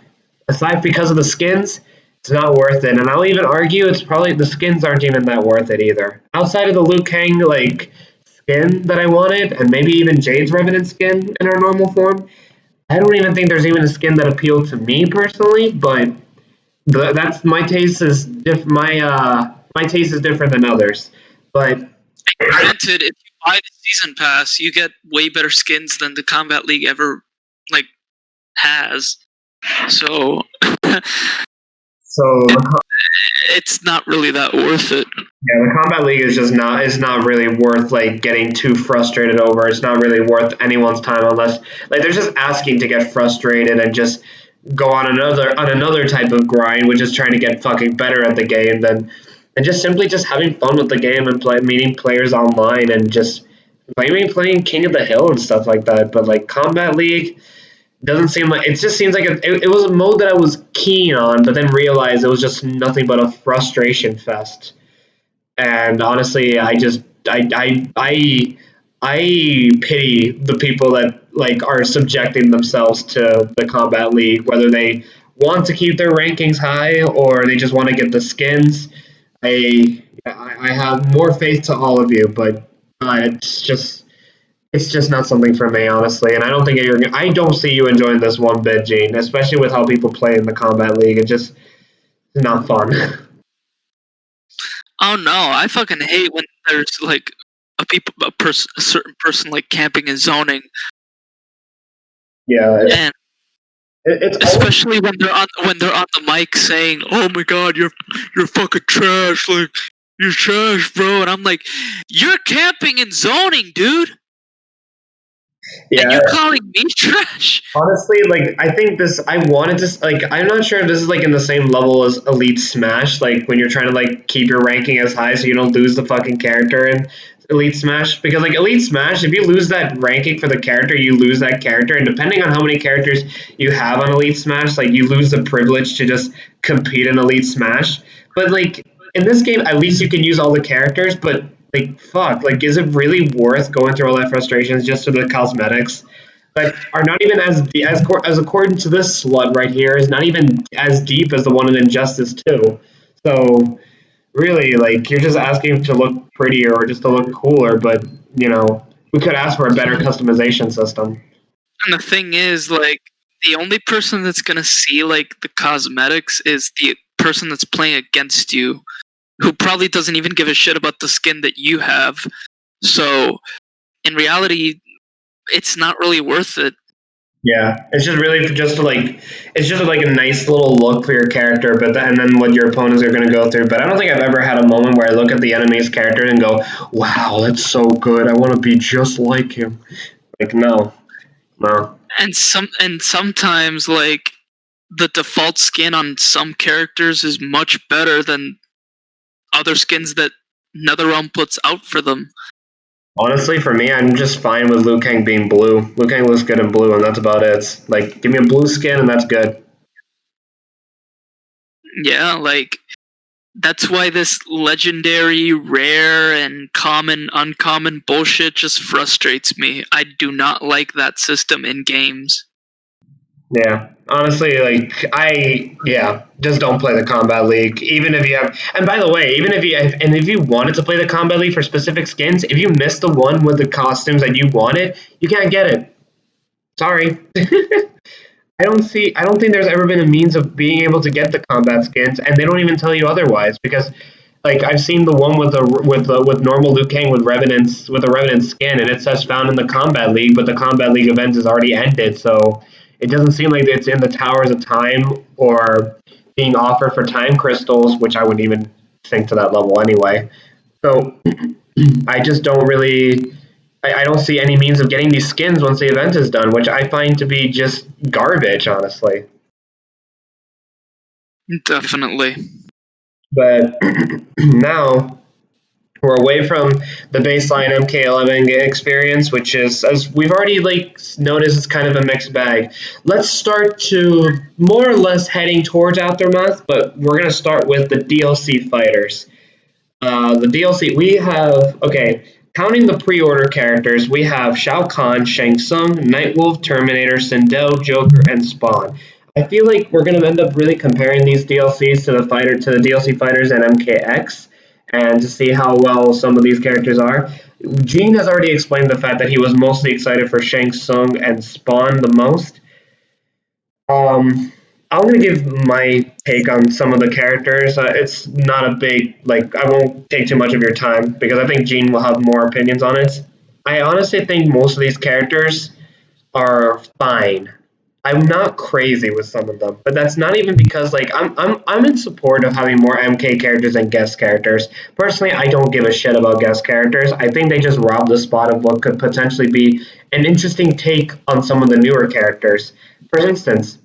aside because of the skins, it's not worth it. And I'll even argue it's probably the skins aren't even that worth it either. Outside of the Liu Kang like skin that I wanted, and maybe even Jade's Revenant skin in her normal form, I don't even think there's even a skin that appealed to me personally, but that's my taste is my taste is different than others. But granted, if you buy the season pass, you get way better skins than the Combat League ever like has. So it's not really that worth it. Yeah, the Combat League is just not really worth like getting too frustrated over. It's not really worth anyone's time unless like they're just asking to get frustrated and just go on another type of grind, which is trying to get fucking better at the game than and just simply just having fun with the game and meeting players online and just playing King of the Hill and stuff like that. But like Combat League doesn't seem like it just seems like it was a mode that I was keen on, but then realized it was just nothing but a frustration fest. And honestly, I pity the people that like are subjecting themselves to the Combat League, whether they want to keep their rankings high or they just want to get the skins. I have more faith to all of you, but it's just not something for me, honestly. And I don't see you enjoying this one bit, Gene, especially with how people play in the Combat League. It's not fun. Oh no, I fucking hate when there's like a certain person like camping and zoning. Yeah, and it's especially when they're on the mic saying, "Oh my god, you're fucking trash, like you're trash, bro," and I'm like, "You're camping and zoning, dude." Yeah. And you're calling me trash? Honestly, like, I think I wanted to, like, I'm not sure if this is, like, in the same level as Elite Smash, like, when you're trying to, like, keep your ranking as high so you don't lose the fucking character in Elite Smash. Because, like, Elite Smash, if you lose that ranking for the character, you lose that character, and depending on how many characters you have on Elite Smash, like, you lose the privilege to just compete in Elite Smash. But, like, in this game, at least you can use all the characters, but like, fuck, like, is it really worth going through all that frustrations just for the cosmetics? but are not even as according to this slut right here, is not even as deep as the one in Injustice 2. So really, like, you're just asking to look prettier or just to look cooler, but we could ask for a better customization system. And the thing is, like, the only person that's gonna see like the cosmetics is the person that's playing against you, who probably doesn't even give a shit about the skin that you have. So, in reality, it's not really worth it. Yeah, it's just really it's just like a nice little look for your character, and then what your opponents are going to go through. But I don't think I've ever had a moment where I look at the enemy's character and go, "Wow, that's so good. I want to be just like him." Like, no. And sometimes, like, the default skin on some characters is much better than other skins that NetherRealm puts out for them. Honestly, for me, I'm just fine with Liu Kang being blue. Liu Kang looks good in blue, and that's about it. Like, give me a blue skin, and that's good. Yeah, like, that's why this legendary, rare, and common, uncommon bullshit just frustrates me. I do not like that system in games. Yeah, honestly, just don't play the Combat League. Even if you have, and by the way, if you wanted to play the Combat League for specific skins, if you missed the one with the costumes that you wanted, you can't get it. Sorry. I don't think there's ever been a means of being able to get the combat skins, and they don't even tell you otherwise. Because, like, I've seen the one with normal Liu Kang with a Revenant skin, and it says found in the Combat League, but the Combat League event is already ended, so it doesn't seem like it's in the Towers of Time or being offered for time crystals, which I wouldn't even think to that level anyway. So I just don't really. I don't see any means of getting these skins once the event is done, which I find to be just garbage, honestly. Definitely. But now we're away from the baseline MK11 experience, which is, as we've already noticed, is kind of a mixed bag. Let's start to more or less heading towards Aftermath, but we're going to start with the DLC fighters. The DLC we have, counting the pre-order characters, we have Shao Kahn, Shang Tsung, Nightwolf, Terminator, Sindel, Joker, and Spawn. I feel like we're going to end up really comparing these DLCs to the DLC fighters in MKX, and to see how well some of these characters are. Gene has already explained the fact that he was mostly excited for Shang Tsung and Spawn the most. I'm going to give my take on some of the characters. It's not a big, I won't take too much of your time because I think Gene will have more opinions on it. I honestly think most of these characters are fine. I'm not crazy with some of them, but that's not even because I'm in support of having more MK characters and guest characters. Personally, I don't give a shit about guest characters. I think they just rob the spot of what could potentially be an interesting take on some of the newer characters. For instance,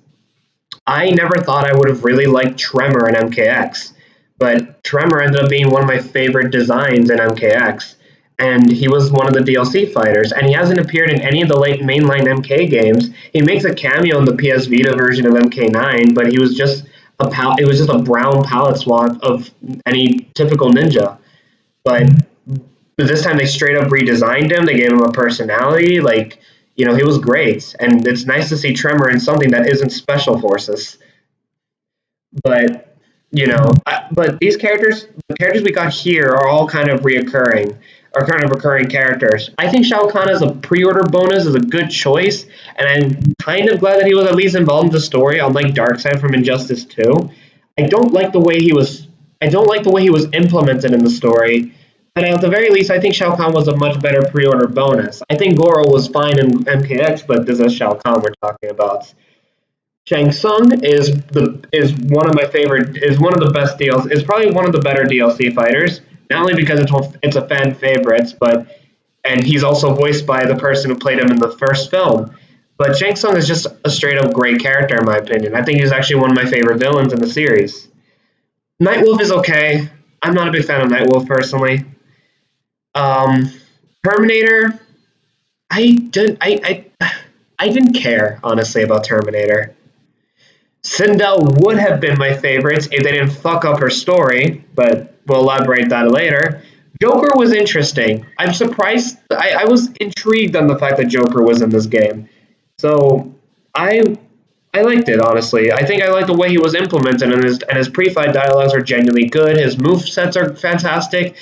I never thought I would have really liked Tremor in MKX, but Tremor ended up being one of my favorite designs in MKX, and he was one of the DLC fighters, and he hasn't appeared in any of the late mainline MK games. He makes a cameo in the PS Vita version of MK9, but it was just a brown palette swap of any typical ninja. But this time they straight up redesigned him. They gave him a personality. He was great, and it's nice to see Tremor in something that isn't Special Forces. But but these characters, the characters we got here, are all kind of recurring characters. I think Shao Kahn as a pre-order bonus is a good choice, and I'm kind of glad that he was at least involved in the story, unlike Darkseid from Injustice 2. I don't like the way he was implemented in the story. But at the very least, I think Shao Kahn was a much better pre-order bonus. I think Goro was fine in MKX, but this is Shao Kahn we're talking about. Shang Tsung is one of my favorite, is one of the best DLC, is probably one of the better DLC fighters. Not only because it's a fan favorite, and he's also voiced by the person who played him in the first film. But Shang Tsung is just a straight up great character in my opinion. I think he's actually one of my favorite villains in the series. Nightwolf is okay. I'm not a big fan of Nightwolf personally. Terminator, I didn't care honestly about Terminator. Sindel would have been my favorite if they didn't fuck up her story, but we'll elaborate that later. Joker was interesting. I'm surprised. I was intrigued on the fact that Joker was in this game. So I liked it, honestly. I think I like the way he was implemented, and his pre-fight dialogues are genuinely good. His move sets are fantastic,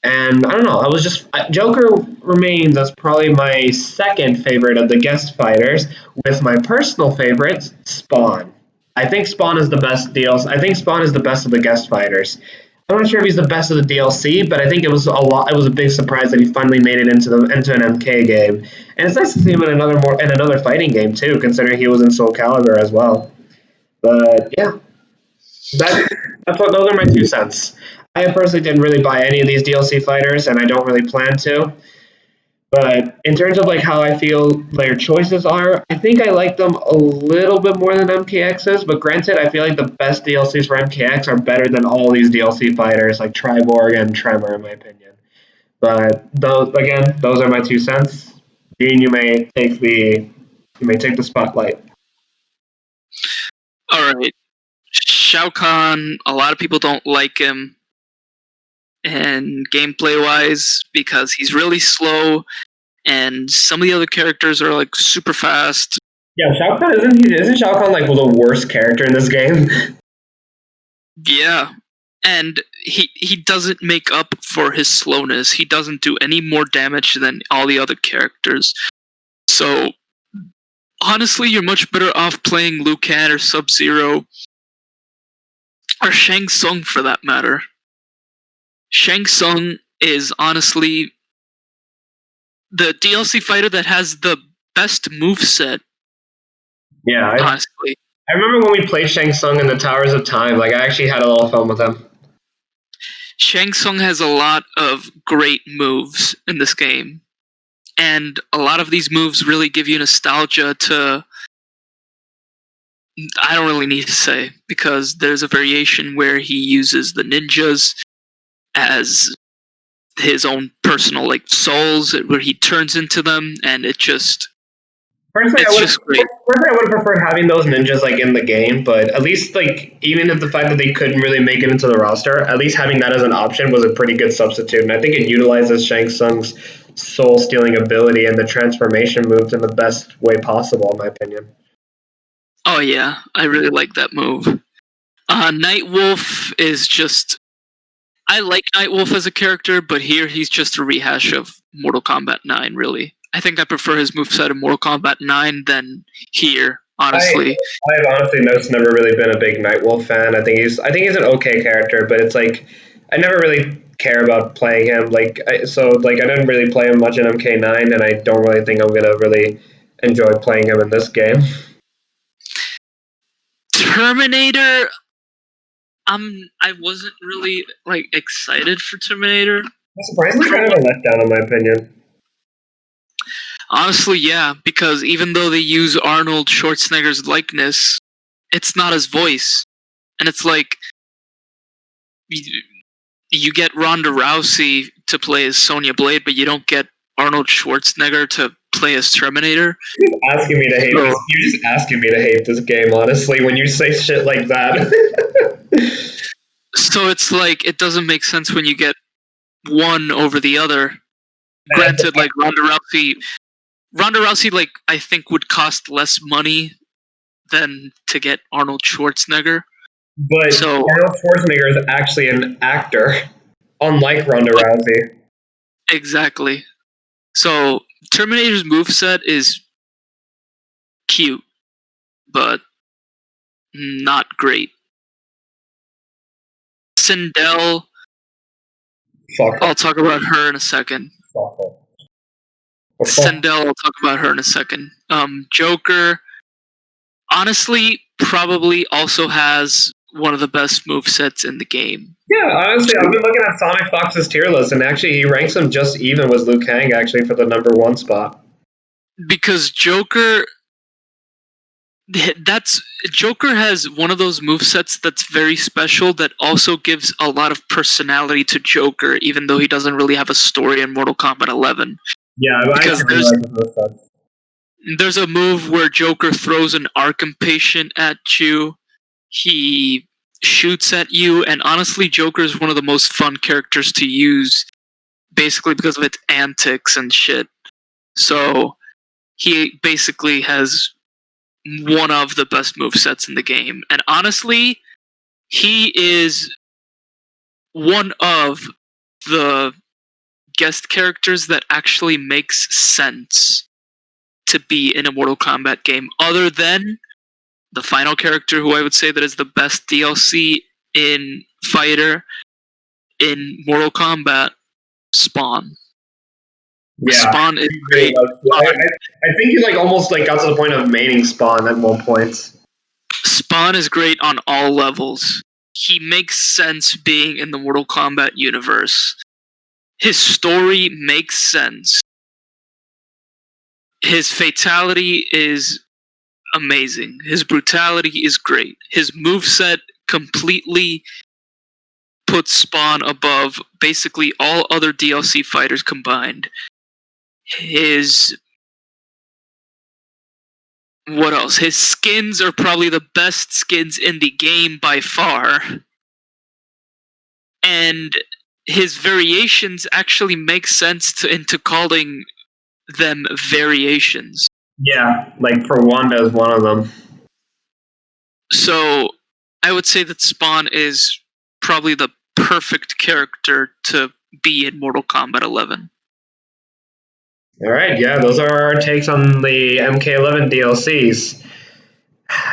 and I don't know. I was just Joker remains as probably my second favorite of the guest fighters, with my personal favorite Spawn. I think Spawn is the best deals. I think Spawn is the best of the guest fighters. I'm not sure if he's the best of the DLC, but I think it was a lot. It was a big surprise that he finally made it into an MK game, and it's nice to see him in another fighting game too, considering he was in Soul Calibur as well. But yeah, those are my 2 cents. I personally didn't really buy any of these DLC fighters, and I don't really plan to. But in terms of like how I feel their choices are, I think I like them a little bit more than MKX's. But granted, I feel like the best DLCs for MKX are better than all these DLC fighters like Triborg and Tremor, in my opinion. But those are my 2 cents. Dean, you may take the spotlight. All right, Shao Kahn. A lot of people don't like him, and gameplay-wise, because he's really slow, and some of the other characters are like super fast. Yeah, Shao Kahn isn't Shao Kahn like the worst character in this game? Yeah, and he doesn't make up for his slowness. He doesn't do any more damage than all the other characters. So honestly, you're much better off playing Liu Kang or Sub-Zero or Shang Tsung for that matter. Shang Tsung is honestly the DLC fighter that has the best moveset. Yeah, honestly. I remember when we played Shang Tsung in the Towers of Time. Like, I actually had a little fun with him. Shang Tsung has a lot of great moves in this game. And a lot of these moves really give you nostalgia to... I don't really need to say, because there's a variation where he uses the ninjas as his own personal like souls, where he turns into them, and it just... Personally, I would have preferred having those ninjas like in the game, but at least like even if the fact that they couldn't really make it into the roster, at least having that as an option was a pretty good substitute, and I think it utilizes Shang Tsung's soul stealing ability and the transformation moves in the best way possible, in my opinion. Oh yeah, I really like that move. Nightwolf is just... I like Nightwolf as a character, but here he's just a rehash of Mortal Kombat 9, really. I think I prefer his moveset in Mortal Kombat 9 than here, honestly. I've honestly never really been a big Nightwolf fan. I think he's an okay character, but it's like I never really care about playing him. I didn't really play him much in MK9, and I don't really think I'm gonna really enjoy playing him in this game. Terminator, I wasn't really like excited for Terminator. Surprisingly, kind of a letdown, in my opinion. Honestly, yeah, because even though they use Arnold Schwarzenegger's likeness, it's not his voice. And it's like, you get Ronda Rousey to play as Sonya Blade, but you don't get Arnold Schwarzenegger to play as Terminator. You're just asking me to hate this game, honestly, when you say shit like that. So it's like, it doesn't make sense when you get one over the other. Granted, like Ronda Rousey, like, I think would cost less money than to get Arnold Schwarzenegger. But Arnold Schwarzenegger is actually an actor, unlike Ronda Rousey. Exactly. So Terminator's moveset is cute, but not great. Sindel, I'll talk about her in a second. Joker, honestly, probably also has one of the best movesets in the game. Yeah, honestly, I've been looking at Sonic Fox's tier list, and actually he ranks him just even with Liu Kang, actually, for the number 1 spot. Because Joker has one of those movesets that's very special that also gives a lot of personality to Joker, even though he doesn't really have a story in Mortal Kombat 11. Yeah, because there's a move where Joker throws an Arkham patient at you, he shoots at you, and honestly, Joker is one of the most fun characters to use, basically because of its antics and shit. So he basically has one of the best movesets in the game. And honestly, he is one of the guest characters that actually makes sense to be in a Mortal Kombat game, other than the final character who I would say that is the best DLC in fighter in Mortal Kombat, Spawn. Yeah, Spawn is great. I think he almost got to the point of maining Spawn at one point. Spawn is great on all levels. He makes sense being in the Mortal Kombat universe. His story makes sense. His fatality is amazing. His brutality is great. His moveset completely puts Spawn above basically all other DLC fighters combined. What else? His skins are probably the best skins in the game by far. And his variations actually make sense into calling them variations. Yeah, for Wanda is one of them. So, I would say that Spawn is probably the perfect character to be in Mortal Kombat 11. Alright, yeah, those are our takes on the MK11 DLCs.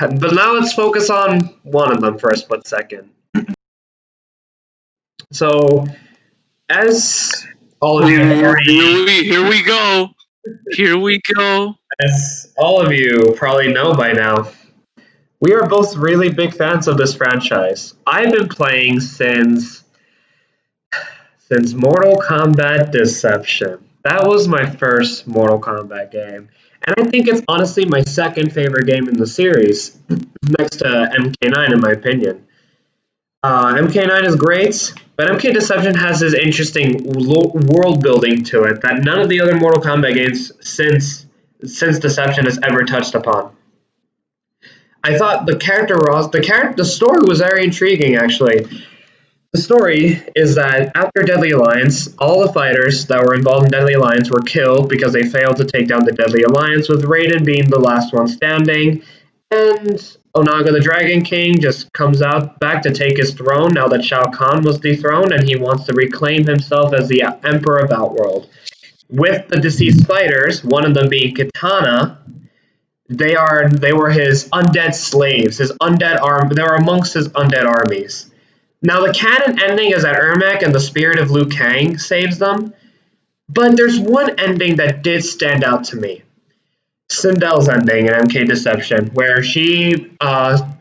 But now let's focus on one of them for a split second. So, as all of you already... Here we go! As all of you probably know by now, we are both really big fans of this franchise. I've been playing since Mortal Kombat Deception. That was my first Mortal Kombat game. And I think it's honestly my second favorite game in the series, next to MK9 in my opinion. MK9 is great, but MK Deception has this interesting world building to it that none of the other Mortal Kombat games since Deception has ever touched upon. I thought the story was very intriguing, actually. The story is that after Deadly Alliance, all the fighters that were involved in Deadly Alliance were killed because they failed to take down the Deadly Alliance, with Raiden being the last one standing. And Onaga the Dragon King just comes out back to take his throne now that Shao Kahn was dethroned, and he wants to reclaim himself as the Emperor of Outworld. With the deceased fighters, one of them being Kitana, they were his undead slaves, his undead arm. They were amongst his undead armies. Now, the canon ending is that Ermac and the spirit of Liu Kang saves them, but there's one ending that did stand out to me. Sindel's ending in MK Deception, where she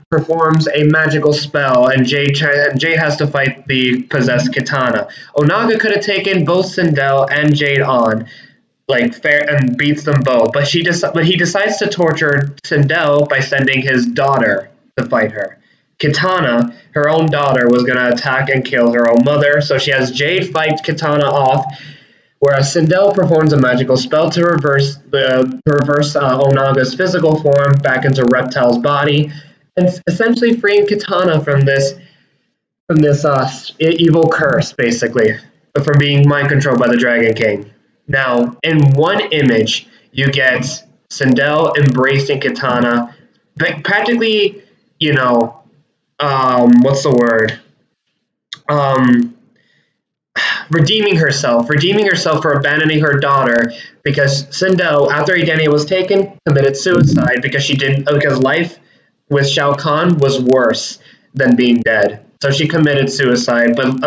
performs a magical spell and Jade has to fight the possessed Kitana. Onaga could have taken both Sindel and Jade on, fair, and beats them both, but he decides to torture Sindel by sending his daughter to fight her. Kitana, her own daughter, was going to attack and kill her own mother, so she has Jade fight Kitana off, whereas Sindel performs a magical spell to reverse Onaga's physical form back into Reptile's body, and essentially freeing Kitana from this evil curse, basically, from being mind controlled by the Dragon King. Now, in one image, you get Sindel embracing Kitana, practically, what's the word? Redeeming herself for abandoning her daughter, because Sindel, after Edenia was taken, committed suicide because life with Shao Kahn was worse than being dead. So she committed suicide, but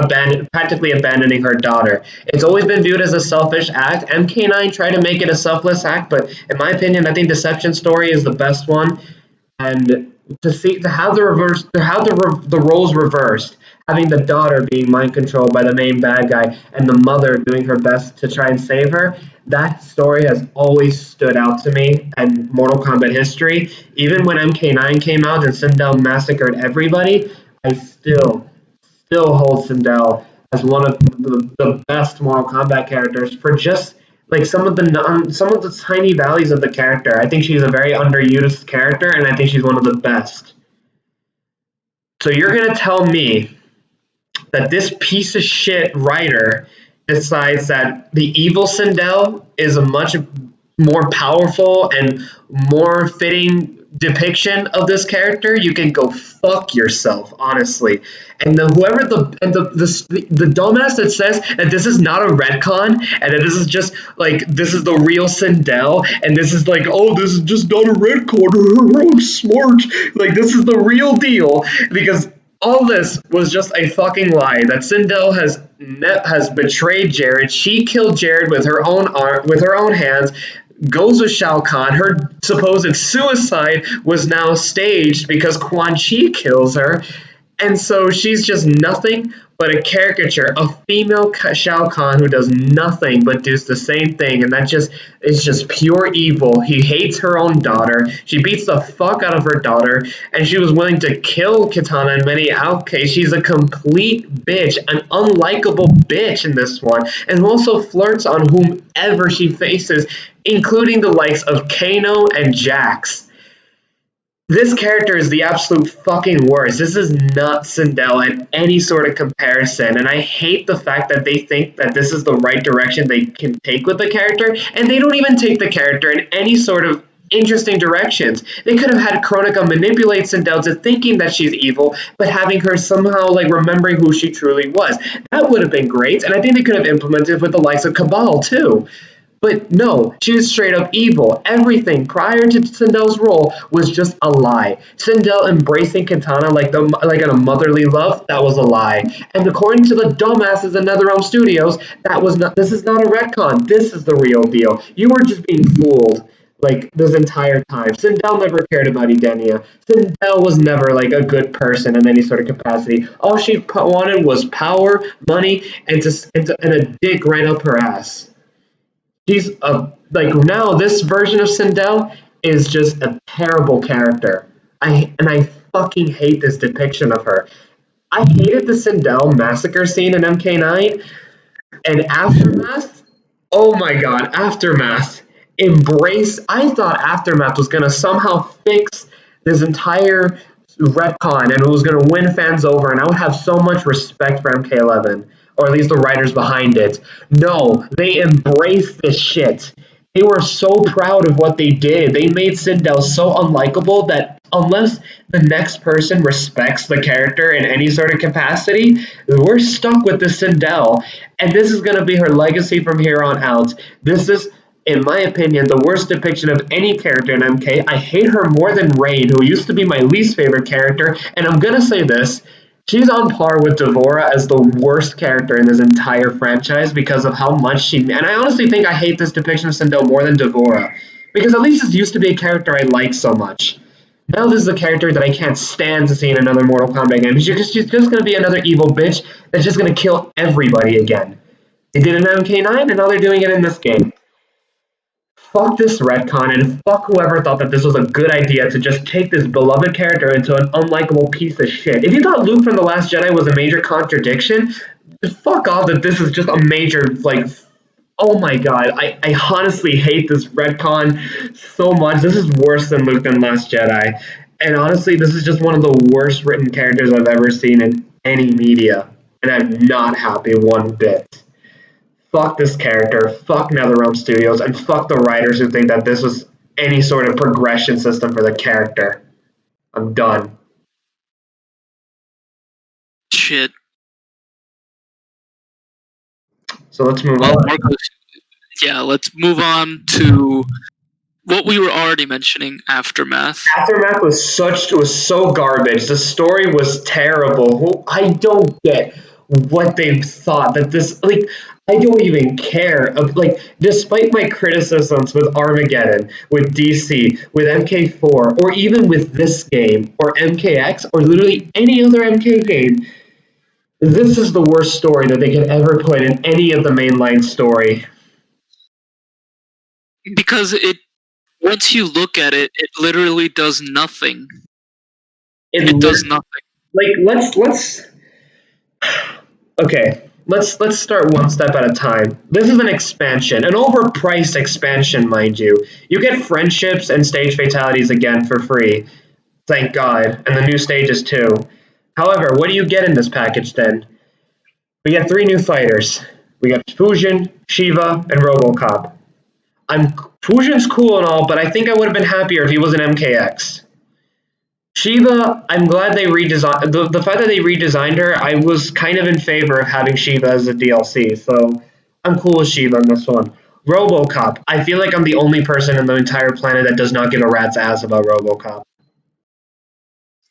practically abandoning her daughter. It's always been viewed as a selfish act. MK9 tried to make it a selfless act, but in my opinion, I think Deception story is the best one. And to have the roles reversed, having the daughter being mind controlled by the main bad guy and the mother doing her best to try and save her, that story has always stood out to me in Mortal Kombat history. Even when MK9 came out and Sindel massacred everybody, I still hold Sindel as one of the best Mortal Kombat characters for just some of the tiny values of the character. I think she's a very underused character, and I think she's one of the best. So you're gonna tell me that this piece of shit writer decides that the evil Sindel is a much more powerful and more fitting depiction of this character, you can go fuck yourself, honestly. And the dumbass that says that this is not a retcon and that this is just like this is the real Sindel and this is like, oh, this is just not a retcon. I'm smart. Like, this is the real deal, because all this was just a fucking lie. That Sindel has betrayed Jared. She killed Jared with her own hands. Goes with Shao Kahn. Her supposed suicide was now staged because Quan Chi kills her. And so she's just nothing but a caricature, a female Shao Kahn who does nothing but does the same thing, and that just is just pure evil. He hates her own daughter. She beats the fuck out of her daughter, and she was willing to kill Kitana in many outcases. She's a complete bitch, an unlikable bitch in this one, and who also flirts on whomever she faces, including the likes of Kano and Jax. This character is the absolute fucking worst. This is not Sindel in any sort of comparison, and I hate the fact that they think that this is the right direction they can take with the character, and they don't even take the character in any sort of interesting directions. They could have had Kronika manipulate Sindel to thinking that she's evil, but having her somehow like remembering who she truly was. That would have been great, and I think they could have implemented with the likes of Cabal too. But no, she was straight up evil. Everything prior to Sindel's role was just a lie. Sindel embracing Kitana like in a motherly love, that was a lie. And according to the dumbasses in NetherRealm Studios, this is not a retcon. This is the real deal. You were just being fooled like this entire time. Sindel never cared about Edenia. Sindel was never like a good person in any sort of capacity. All she wanted was power, money, and a dick right up her ass. She's now this version of Sindel is just a terrible character. I fucking hate this depiction of her. I hated the Sindel massacre scene in MK9 and Aftermath. Oh my god, Aftermath. I thought Aftermath was gonna somehow fix this entire retcon and it was gonna win fans over, and I would have so much respect for MK11. Or at least the writers behind it. No, they embraced this shit. They were so proud of what they did. They made Sindel so unlikable that unless the next person respects the character in any sort of capacity, we're stuck with the Sindel. And this is going to be her legacy from here on out. This is, in my opinion, the worst depiction of any character in MK. I hate her more than Rain, who used to be my least favorite character. And I'm going to say this. She's on par with Devora as the worst character in this entire franchise because of how much she... And I honestly think I hate this depiction of Sindel more than Devora. Because at least this used to be a character I like so much. Now this is a character that I can't stand to see in another Mortal Kombat game. She's just going to be another evil bitch that's just going to kill everybody again. They did it in MK9, and now they're doing it in this game. Fuck this retcon, and fuck whoever thought that this was a good idea to just take this beloved character into an unlikable piece of shit. If you thought Luke from The Last Jedi was a major contradiction, fuck off that this is just a major, like, oh my god, I honestly hate this retcon so much. This is worse than Luke than Last Jedi. And honestly, this is just one of the worst written characters I've ever seen in any media. And I'm not happy one bit. Fuck this character, fuck NetherRealm Studios, and fuck the writers who think that this was any sort of progression system for the character. I'm done. Shit. So let's move on. Yeah, let's move on to what we were already mentioning, Aftermath. Aftermath was so garbage. The story was terrible. I don't get what they thought that this, like, I don't even care. Like, despite my criticisms with Armageddon, with DC, with MK4, or even with this game, or MKX, or literally any other MK game, this is the worst story that they could ever put in any of the mainline story. Because once you look at it, it literally does nothing. It does nothing. Like, let's okay. Let's start one step at a time. This is an expansion, an overpriced expansion, mind you. You get friendships and stage fatalities again for free. Thank God. And the new stages too. However, what do you get in this package then? We get 3 new fighters. We got Fujin, Shiva, and Robocop. Fusion's cool and all, but I think I would have been happier if he was an MKX. Shiva, I'm glad they redesigned the fact that they redesigned her. I was kind of in favor of having Shiva as a DLC, so I'm cool with Shiva in this one. RoboCop. I feel like I'm the only person in the entire planet that does not give a rat's ass about RoboCop.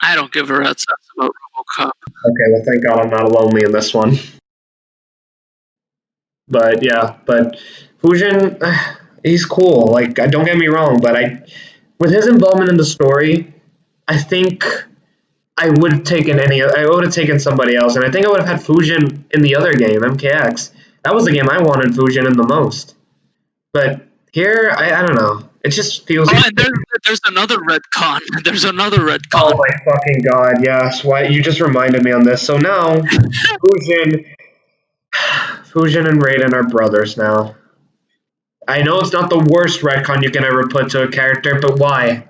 I don't give a rat's ass about RoboCop. Okay, well, thank God I'm not lonely in this one. But yeah, but Fusion, he's cool. Like, don't get me wrong, but with his involvement in the story, I think I would have taken somebody else, and I think I would have had Fusion in the other game, MKX. That was the game I wanted Fusion in the most. But here, I don't know. It just feels. Oh, and there's another retcon. There's another retcon. Oh my fucking god! Yes, why you just reminded me on this. So now, Fusion and Raiden are brothers now. I know it's not the worst retcon you can ever put to a character, but why?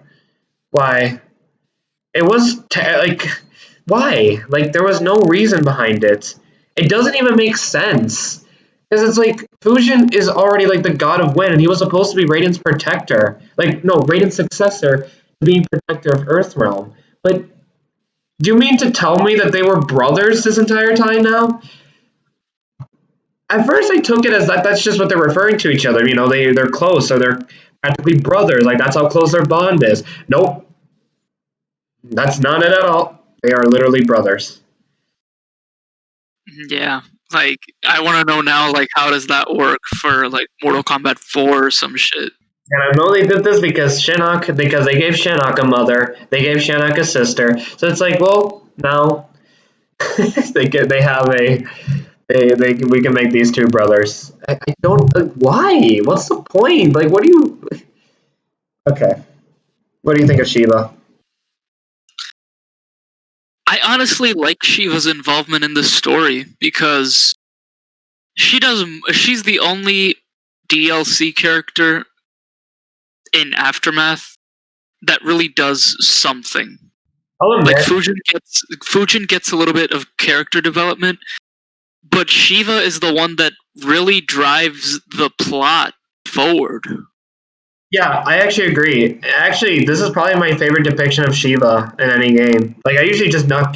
Why? It was why? Like there was no reason behind it. It doesn't even make sense. Because it's like Fusion is already like the god of wind, and he was supposed to be Raiden's protector. Like no, Raiden's successor, being protector of Earthrealm. But do you mean to tell me that they were brothers this entire time now? At first, I took it as that's just what they're referring to each other. You know, they're close, so they're practically brothers. Like that's how close their bond is. Nope, that's not it at all. They are literally brothers. Yeah, like I want to know now, like how does that work for like Mortal Kombat 4 or some shit? And I know they did this because they gave Shinnok a mother, they gave Shinnok a sister. So it's like, well, now we can make these two brothers. I don't why? What's the point? Like, what do you? Okay, what do you think of Shiva? I honestly like Shiva's involvement in the story because she's the only DLC character in Aftermath that really does something. Like Fujin gets a little bit of character development, but Shiva is the one that really drives the plot forward. Yeah, I actually agree. Actually, this is probably my favorite depiction of Shiva in any game. Like I usually just never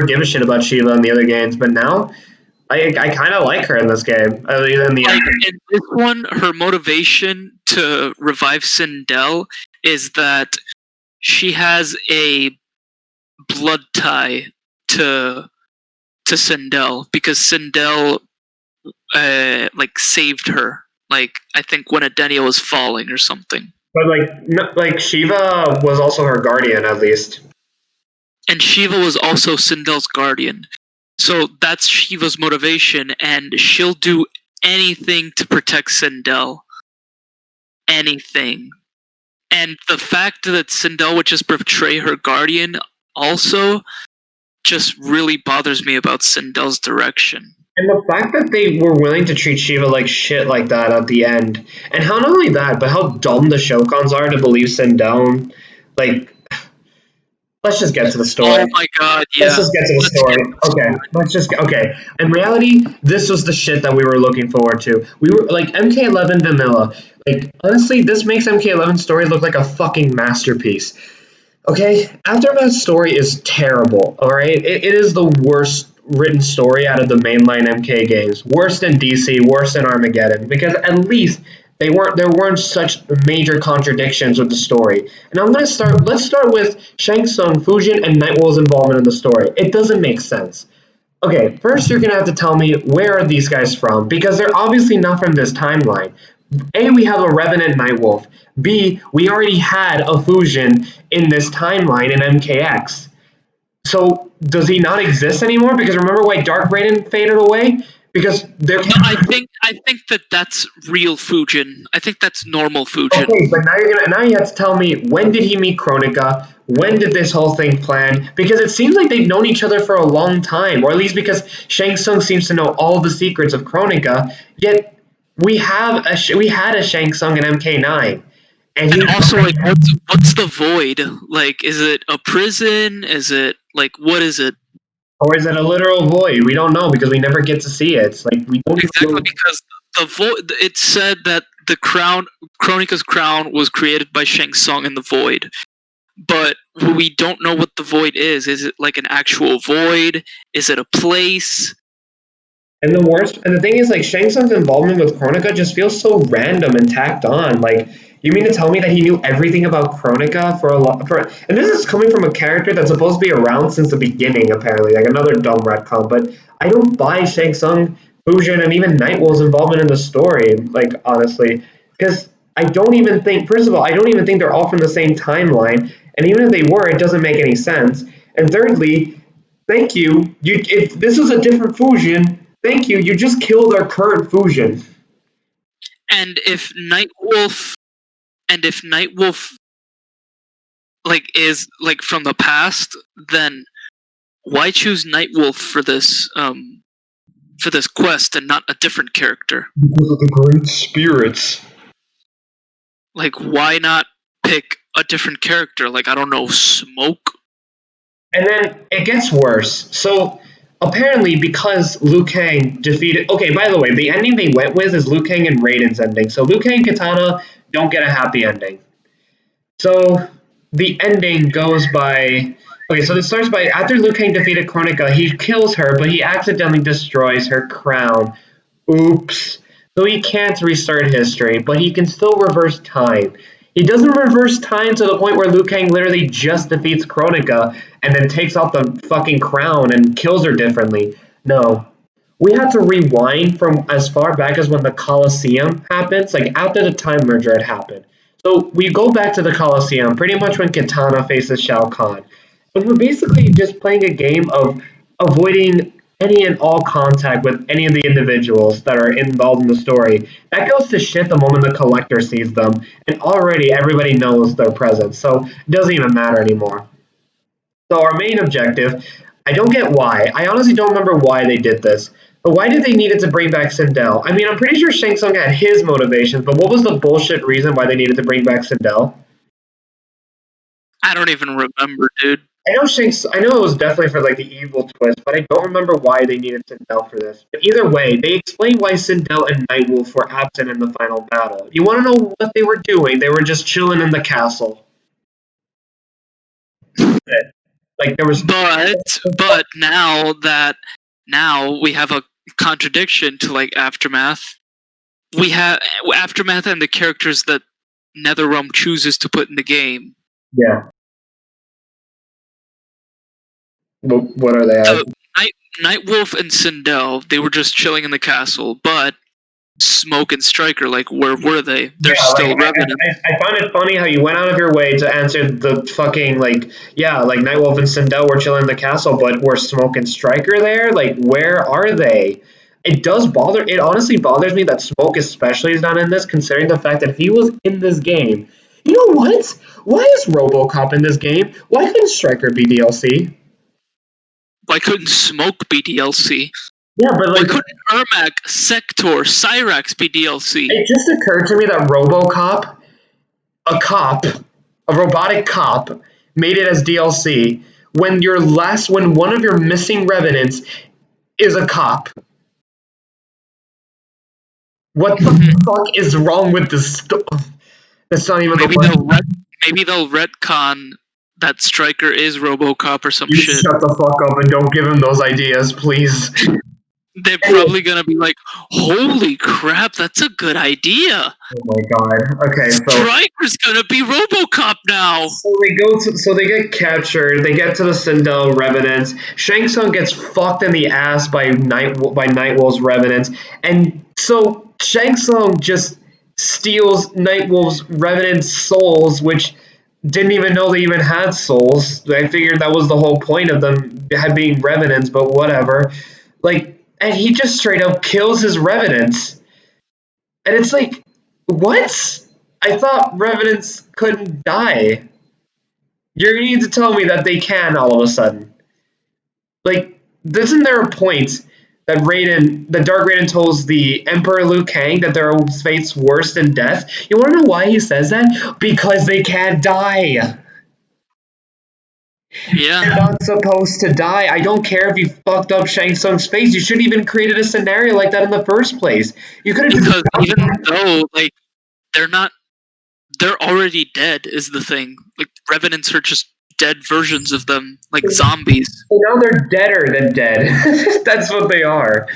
give a shit about Shiva in the other games, but now I kind of like her in this game. In this one, her motivation to revive Sindel is that she has a blood tie to Sindel because Sindel saved her. Like I think when Adenia was falling or something. But Shiva was also her guardian at least. And Shiva was also Sindel's guardian. So that's Shiva's motivation, and she'll do anything to protect Sindel. Anything. And the fact that Sindel would just betray her guardian also just really bothers me about Sindel's direction. And the fact that they were willing to treat Shiva like shit like that at the end. And how not only that, but how dumb the Shao Kahns are to believe Sindel. Like, let's just get to the story. Oh my god, yeah. Let's just get to the story. Okay. In reality, this was the shit that we were looking forward to. We were like MK11 vanilla. Like, honestly, this makes MK11's story look like a fucking masterpiece. Okay? Aftermath's story is terrible, alright? It is the worst written story out of the mainline MK games. Worse than DC, worse than Armageddon. Because at least there weren't such major contradictions with the story. And let's start with Shang Tsung, Fujin, and Nightwolf's involvement in the story. It doesn't make sense. Okay, first you're gonna have to tell me where are these guys from, because they're obviously not from this timeline. A, we have a Revenant Nightwolf. B, we already had a Fujin in this timeline in MKX. So does he not exist anymore? Because remember why Dark Raiden faded away? Because I think that's real Fujin. I think that's normal Fujin. Okay, but now you have to tell me, when did he meet Kronika? When did this whole thing plan? Because it seems like they've known each other for a long time, or at least because Shang Tsung seems to know all the secrets of Kronika. Yet we had a Shang Tsung in MK9. And also, like, what's the void? Like, is it a prison? Is it, like, what is it? Or is it a literal void? We don't know because we never get to see it. It's like we don't exactly because the void. It said that the crown, Kronika's crown, was created by Shang Tsung in the void. But we don't know what the void is. Is it like an actual void? Is it a place? And the thing is, like, Shang Tsung's involvement with Kronika just feels so random and tacked on. Like, you mean to tell me that he knew everything about Kronika and this is coming from a character that's supposed to be around since the beginning, apparently, like another dumb retcon. But I don't buy Shang Tsung, Fujin, and even Nightwolf's involvement in the story. Like, honestly, because I don't even think. First of all, I don't even think they're all from the same timeline, and even if they were, it doesn't make any sense. And thirdly, thank you. If this was a different Fujin. Thank you. You just killed our current Fujin. And if Nightwolf, like is like from the past, then why choose Nightwolf for this quest and not a different character? Because of the great spirits. Like, why not pick a different character? Like, I don't know, Smoke. And then it gets worse. So. Apparently, because Liu Kang defeated... Okay, by the way, the ending they went with is Liu Kang and Raiden's ending. So Liu Kang and Kitana don't get a happy ending. So the ending goes by... Okay, so it starts by... After Liu Kang defeated Kronika, he kills her, but he accidentally destroys her crown. Oops. So he can't restart history, but he can still reverse time. He doesn't reverse time to the point where Liu Kang literally just defeats Kronika and then takes off the fucking crown and kills her differently. No. We have to rewind from as far back as when the Colosseum happens, like after the time merger had happened. So we go back to the Colosseum, pretty much when Kitana faces Shao Kahn. And we're basically just playing a game of avoiding any and all contact with any of the individuals that are involved in the story. That goes to shit the moment the collector sees them, and already everybody knows their presence, so it doesn't even matter anymore. So our main objective, I don't get why. I honestly don't remember why they did this. But why did they needed to bring back Sindel? I mean, I'm pretty sure Shang Tsung had his motivations, but what was the bullshit reason why they needed to bring back Sindel? I don't even remember, dude. I know it was definitely for like the evil twist, but I don't remember why they needed Sindel for this. But either way, they explained why Sindel and Nightwolf were absent in the final battle. You want to know what they were doing? They were just chilling in the castle. Like there was, but now we have a contradiction to like Aftermath. We have Aftermath and the characters that NetherRealm chooses to put in the game. Yeah. What are they? Nightwolf and Sindel, they were just chilling in the castle, but Smoke and Stryker, like, where were they? They're still revenant. I find it funny how you went out of your way to answer the fucking, like, yeah, like, Nightwolf and Sindel were chilling in the castle, but were Smoke and Stryker there? Like, where are they? It honestly bothers me that Smoke especially is not in this, considering the fact that if he was in this game, you know what? Why is RoboCop in this game? Why couldn't Stryker be DLC? Why couldn't Smoke be DLC? Yeah, but like... Why couldn't Ermac, Sector, Cyrax be DLC? It just occurred to me that RoboCop, a robotic cop, made it as DLC when one of your missing revenants is a cop. What the fuck is wrong with this stuff? That's not even maybe they'll retcon that Stryker is RoboCop or some shit. Shut the fuck up and don't give him those ideas, please. They're probably gonna be like, "Holy crap, that's a good idea!" Oh my god. Okay, so Stryker's gonna be RoboCop now. So they get captured. They get to the Sindel revenants. Shang Tsung gets fucked in the ass by Nightwolf's revenants, and so Shang Tsung just steals Nightwolf's revenant souls, which didn't even know they even had souls. I figured that was the whole point of them being revenants, but whatever. Like. And he just straight up kills his revenants. And it's like, what? I thought revenants couldn't die. You're going to need to tell me that they can all of a sudden. Like, isn't there a point that Dark Raiden tells the Emperor Liu Kang that their fate's worse than death? You want to know why he says that? Because they can't die. Yeah. They're not supposed to die. I don't care if you fucked up Shang Tsung's face. You shouldn't even created a scenario like that in the first place. You could have because even though they're not. They're already dead. Is the thing. Like revenants are just dead versions of them, like zombies. So now they're deader than dead. That's what they are.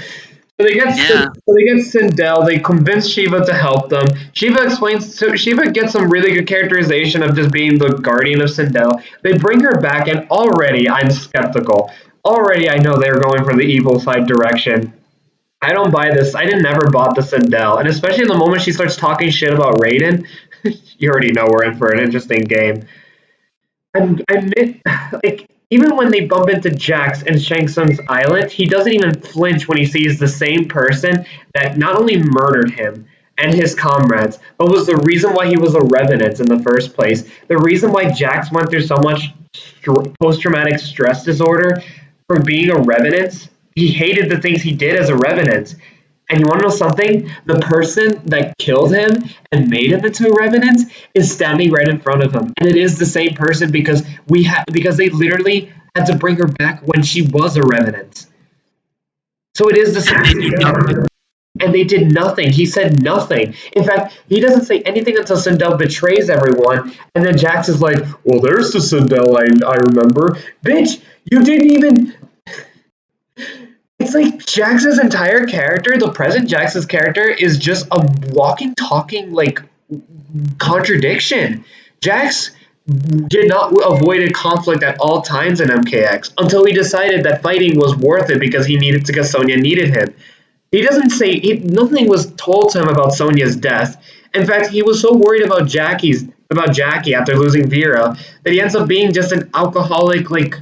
So they get Sindel. They convince Shiva to help them. Shiva explains. So Shiva gets some really good characterization of just being the guardian of Sindel. They bring her back, and already I'm skeptical. Already I know they're going for the evil side direction. I don't buy this. I never bought the Sindel, and especially the moment she starts talking shit about Raiden, you already know we're in for an interesting game. Like even when they bump into Jax and Shang Tsung's island, he doesn't even flinch when he sees the same person that not only murdered him and his comrades, but was the reason why he was a revenant in the first place. The reason why Jax went through so much post-traumatic stress disorder for being a revenant. He hated the things he did as a revenant. And you want to know something? The person that killed him and made him into a revenant is standing right in front of him, and it is the same person because they literally had to bring her back when she was a revenant. So it is the same. And they did nothing. He said nothing. In fact, he doesn't say anything until Sindel betrays everyone, and then Jax is like, "Well, there's the Sindel I remember, bitch. You didn't even." It's like Jax's entire character, the present Jax's character, is just a walking, talking, like, contradiction. Jax did not avoid a conflict at all times in MKX until he decided that fighting was worth it because Sonya needed him. He doesn't say, nothing was told to him about Sonya's death. In fact, he was so worried about Jackie after losing Vera that he ends up being just an alcoholic, like,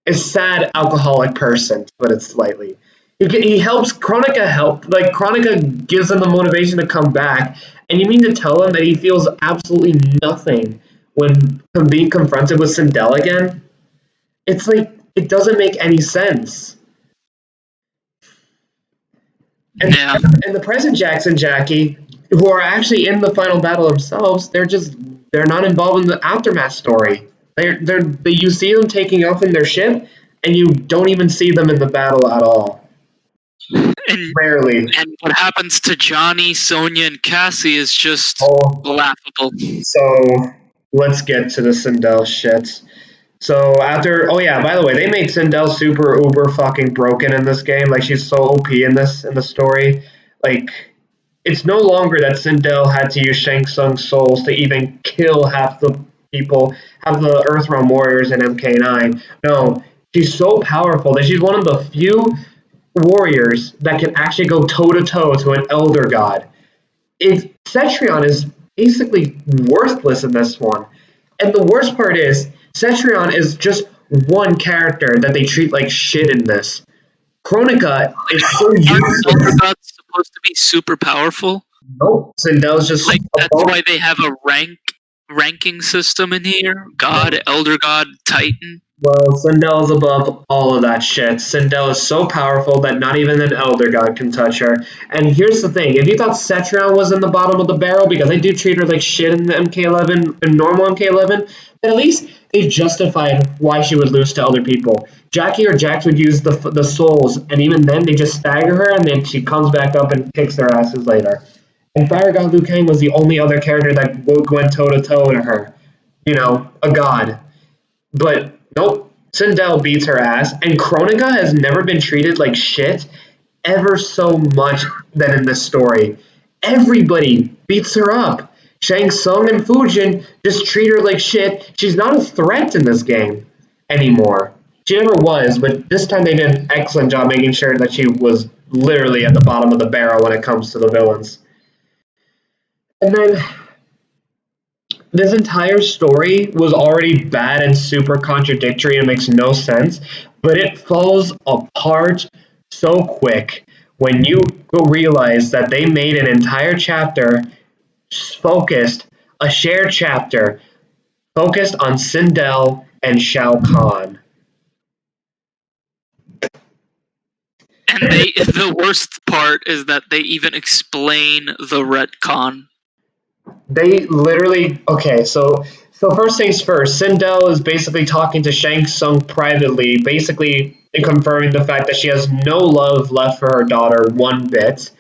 a sad alcoholic person, to put it slightly. He helps Kronika gives him the motivation to come back, and you mean to tell him that he feels absolutely nothing when being confronted with Sindel again? It's like, it doesn't make any sense. And the present Jax and Jackie, who are actually in the final battle themselves, they're not involved in the Aftermath story. You see them taking off in their ship, and you don't even see them in the battle at all. Rarely. And what happens to Johnny, Sonya, and Cassie is just laughable. So, let's get to the Sindel shit. So, by the way, they made Sindel super uber fucking broken in this game. Like, she's so OP in the story. Like, it's no longer that Sindel had to use Shang Tsung's souls to even kill half the people, have the Earthrealm warriors in MK9. No, she's so powerful that she's one of the few warriors that can actually go toe-to-toe to an Elder God. Cetrion is basically worthless in this one. And the worst part is, Cetrion is just one character that they treat like shit in this. Kronika is so useless. Elder God's supposed to be super powerful? Nope, Sindel's just... that's why they have a ranking system in here. God, Elder God, Titan. Well, Sindel is above all of that shit. Sindel is so powerful that not even an Elder God can touch her. And here's the thing. If you thought Cetrion was in the bottom of the barrel because they do treat her like shit in the MK11, in normal MK11, then at least they justified why she would lose to other people. Jackie or Jax would use the souls, and even then they just stagger her, and then she comes back up and kicks their asses later. And Fire God Liu Kang was the only other character that went toe-to-toe to her. You know, a god. But, nope, Sindel beats her ass, and Kronika has never been treated like shit ever so much than in this story. Everybody beats her up. Shang Tsung and Fujin just treat her like shit. She's not a threat in this game anymore. She never was, but this time they did an excellent job making sure that she was literally at the bottom of the barrel when it comes to the villains. And then, this entire story was already bad and super contradictory and makes no sense, but it falls apart so quick when you realize that they made an entire chapter a shared chapter, focused on Sindel and Shao Kahn. And the worst part is that they even explain the retcon. They literally... Okay, so first things first, Sindel is basically talking to Shang Tsung privately, basically confirming the fact that she has no love left for her daughter one bit.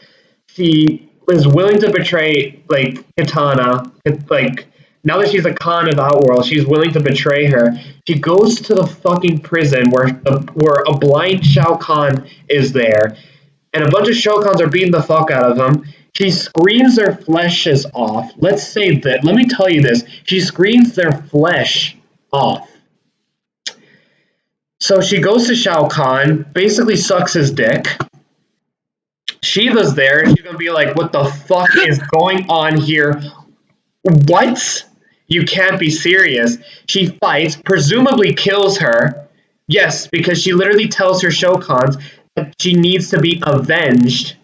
She is willing to betray, like, Kitana, like, now that she's a Khan of Outworld, she's willing to betray her. She goes to the fucking prison where a blind Shao Kahn is there, and a bunch of Shao Kahns are beating the fuck out of him. She screams their fleshes off. Let's say that. Let me tell you this. She screams their flesh off. So she goes to Shao Kahn, basically sucks his dick. Shiva's there, and she's gonna be like, what the fuck is going on here? What? You can't be serious. She fights, presumably kills her. Yes, because she literally tells her Shao Kahns that she needs to be avenged.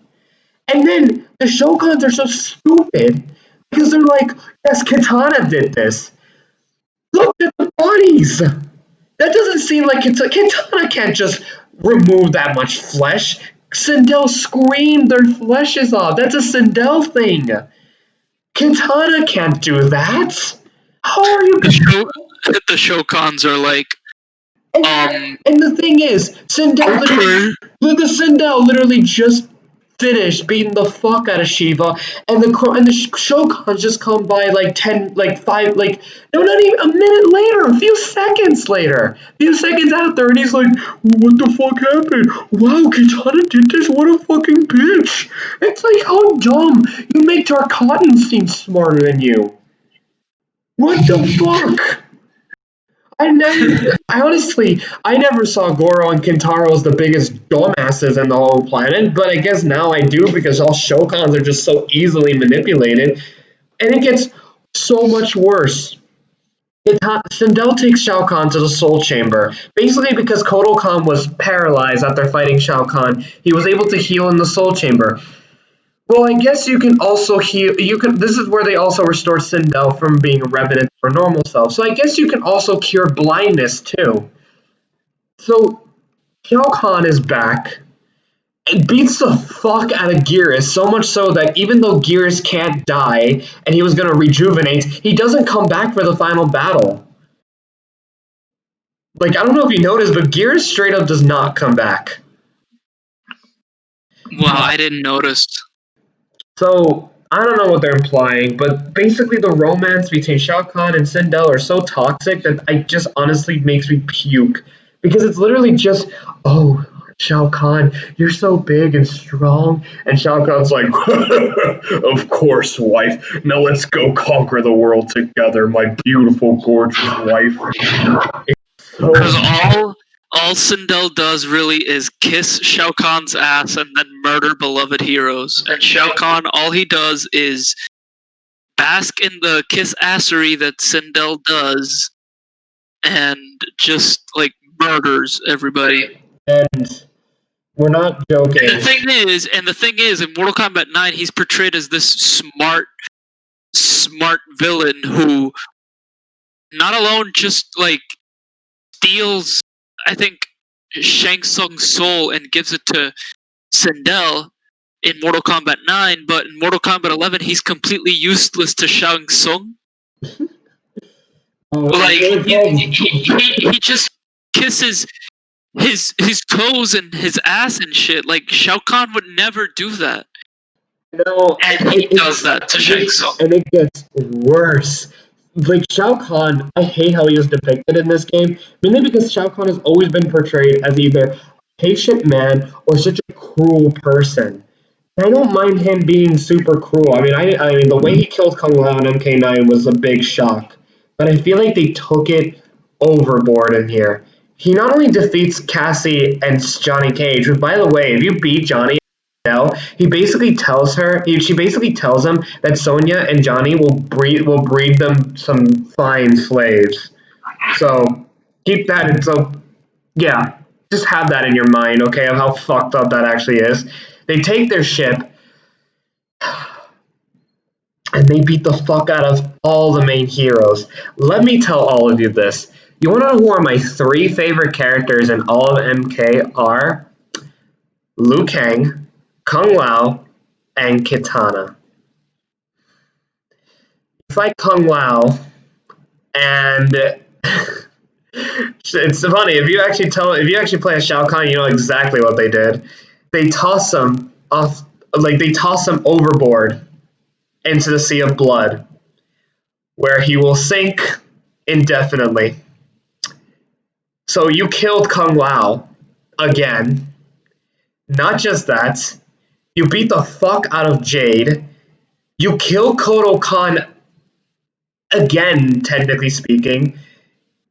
And then the Shao Kahns are so stupid because they're like, yes, Kitana did this. Look at the bodies. That doesn't seem like Kitana can't just remove that much flesh. Sindel screamed their fleshes off. That's a Sindel thing. Kitana can't do that. How are you? The Shao Kahns are like, and the thing is, Sindel literally just finished beating the fuck out of Shiva, and the Shao Kahns just come by like 10, like 5, like, no, not even a minute later, a few seconds after, and he's like, what the fuck happened? Wow, Kitana did this? What a fucking bitch. It's like, how dumb. You make Tarkatan seem smarter than you. What the fuck? I never saw Goro and Kintaro as the biggest dumbasses in the whole planet, but I guess now I do because all Shao Kahns are just so easily manipulated. And it gets so much worse. Sindel takes Shao Kahn to the Soul Chamber. Basically because Kotal Kahn was paralyzed after fighting Shao Kahn, he was able to heal in the Soul Chamber. Well, I guess you can also heal. This is where they also restore Sindel from being a revenant for normal self. So I guess you can also cure blindness too. So Shao Kahn is back and beats the fuck out of Geras, so much so that even though Geras can't die and he was going to rejuvenate, he doesn't come back for the final battle. Like, I don't know if you noticed, but Geras straight up does not come back. Wow, I didn't notice. So, I don't know what they're implying, but basically the romance between Shao Kahn and Sindel are so toxic that I just honestly makes me puke. Because it's literally just, oh, Shao Kahn, you're so big and strong. And Shao Kahn's like, of course, wife. Now let's go conquer the world together, my beautiful, gorgeous wife. Because all Sindel does really is kiss Shao Kahn's ass and then murder beloved heroes. And Shao Kahn, all he does is bask in the kiss assery that Sindel does and just, like, murders everybody. And we're not joking. And the thing is, in Mortal Kombat 9, he's portrayed as this smart villain who not alone just, like, steals, I think, Shang Tsung's soul and gives it to Sindel in Mortal Kombat 9, but in Mortal Kombat 11, he's completely useless to Shang Tsung. Like, he just kisses his toes and his ass and shit. Like, Shao Kahn would never do that. No, and he does that to Shang Tsung. And it gets worse. Like, Shao Kahn, I hate how he was depicted in this game, mainly because Shao Kahn has always been portrayed as either a patient man or such a cruel person. I don't mind him being super cruel. I mean, the way he killed Kung Lao in MK9 was a big shock, but I feel like they took it overboard in here. He not only defeats Cassie and Johnny Cage, who, by the way, if you beat Johnny, she basically tells him that Sonya and Johnny will breed them some fine slaves. So keep that in. So yeah, just have that in your mind, okay, of how fucked up that actually is. They take their ship and they beat the fuck out of all the main heroes. Let me tell all of you this. You want to know who are my 3 favorite characters in all of MK are? Liu Kang, Kung Lao, and Kitana. You fight Kung Lao, and it's funny, if you actually play a Shao Kahn, you know exactly what they did. They toss him off they toss him overboard into the sea of blood, where he will sink indefinitely. So you killed Kung Lao again. Not just that, you beat the fuck out of Jade. You kill Kodo Khan again, technically speaking.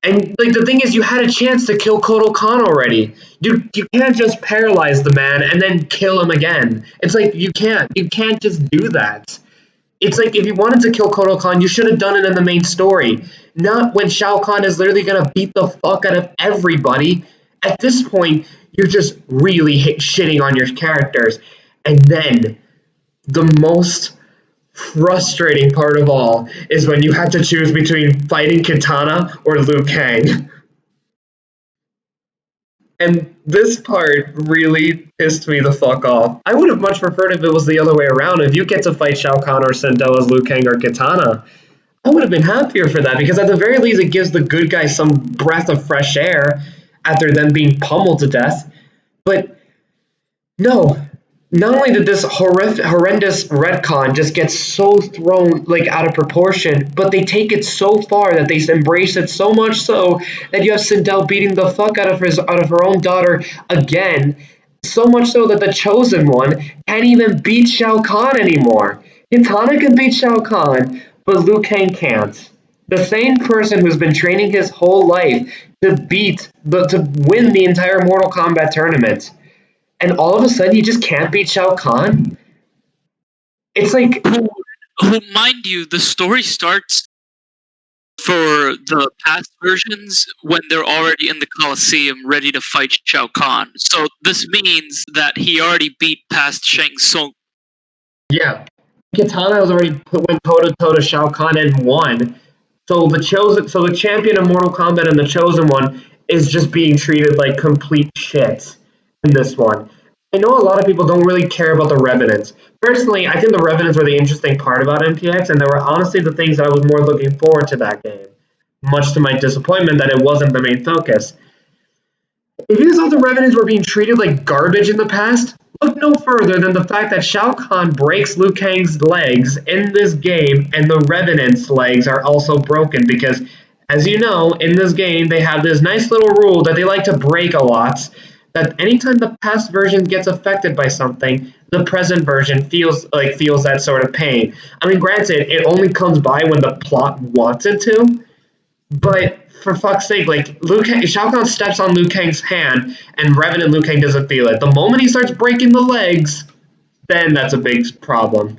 And the thing is, you had a chance to kill Kodo Khan already. You can't just paralyze the man and then kill him again. It's like you can't just do that. It's like if you wanted to kill Kodo Khan, you should have done it in the main story, not when Shao Kahn is literally gonna beat the fuck out of everybody. At this point, you're just really shitting on your characters. And then the most frustrating part of all is when you had to choose between fighting Kitana or Liu Kang. And this part really pissed me the fuck off. I would have much preferred if it was the other way around. If you get to fight Shao Kahn or Sindel as Liu Kang or Kitana, I would have been happier for that, because at the very least it gives the good guys some breath of fresh air after them being pummeled to death. But no, not only did this horrendous retcon just get so thrown out of proportion, but they take it so far that they embrace it so much so that you have Sindel beating the fuck out of her own daughter again, so much so that the Chosen One can't even beat Shao Kahn anymore. Kitana can beat Shao Kahn, but Liu Kang can't. The same person who's been training his whole life to win the entire Mortal Kombat tournament. And all of a sudden, you just can't beat Shao Kahn? It's like... Who, mind you, the story starts for the past versions when they're already in the Colosseum ready to fight Shao Kahn. So this means that he already beat past Shang Tsung. Yeah. Kitana has already went toe-to-toe to Shao Kahn and won. So the champion of Mortal Kombat and the Chosen One is just being treated like complete shit in this one. I know a lot of people don't really care about the Revenants. Personally, I think the Revenants were the interesting part about MPX, and they were honestly the things that I was more looking forward to that game. Much to my disappointment that it wasn't the main focus. If you thought the Revenants were being treated like garbage in the past, look no further than the fact that Shao Kahn breaks Liu Kang's legs in this game, and the Revenant's legs are also broken because, as you know, in this game, they have this nice little rule that they like to break a lot, that anytime the past version gets affected by something, the present version feels that sort of pain. I mean, granted, it only comes by when the plot wants it to, but for fuck's sake, Shao Kahn steps on Liu Kang's hand, and Revenant Liu Kang doesn't feel it. The moment he starts breaking the legs, then that's a big problem.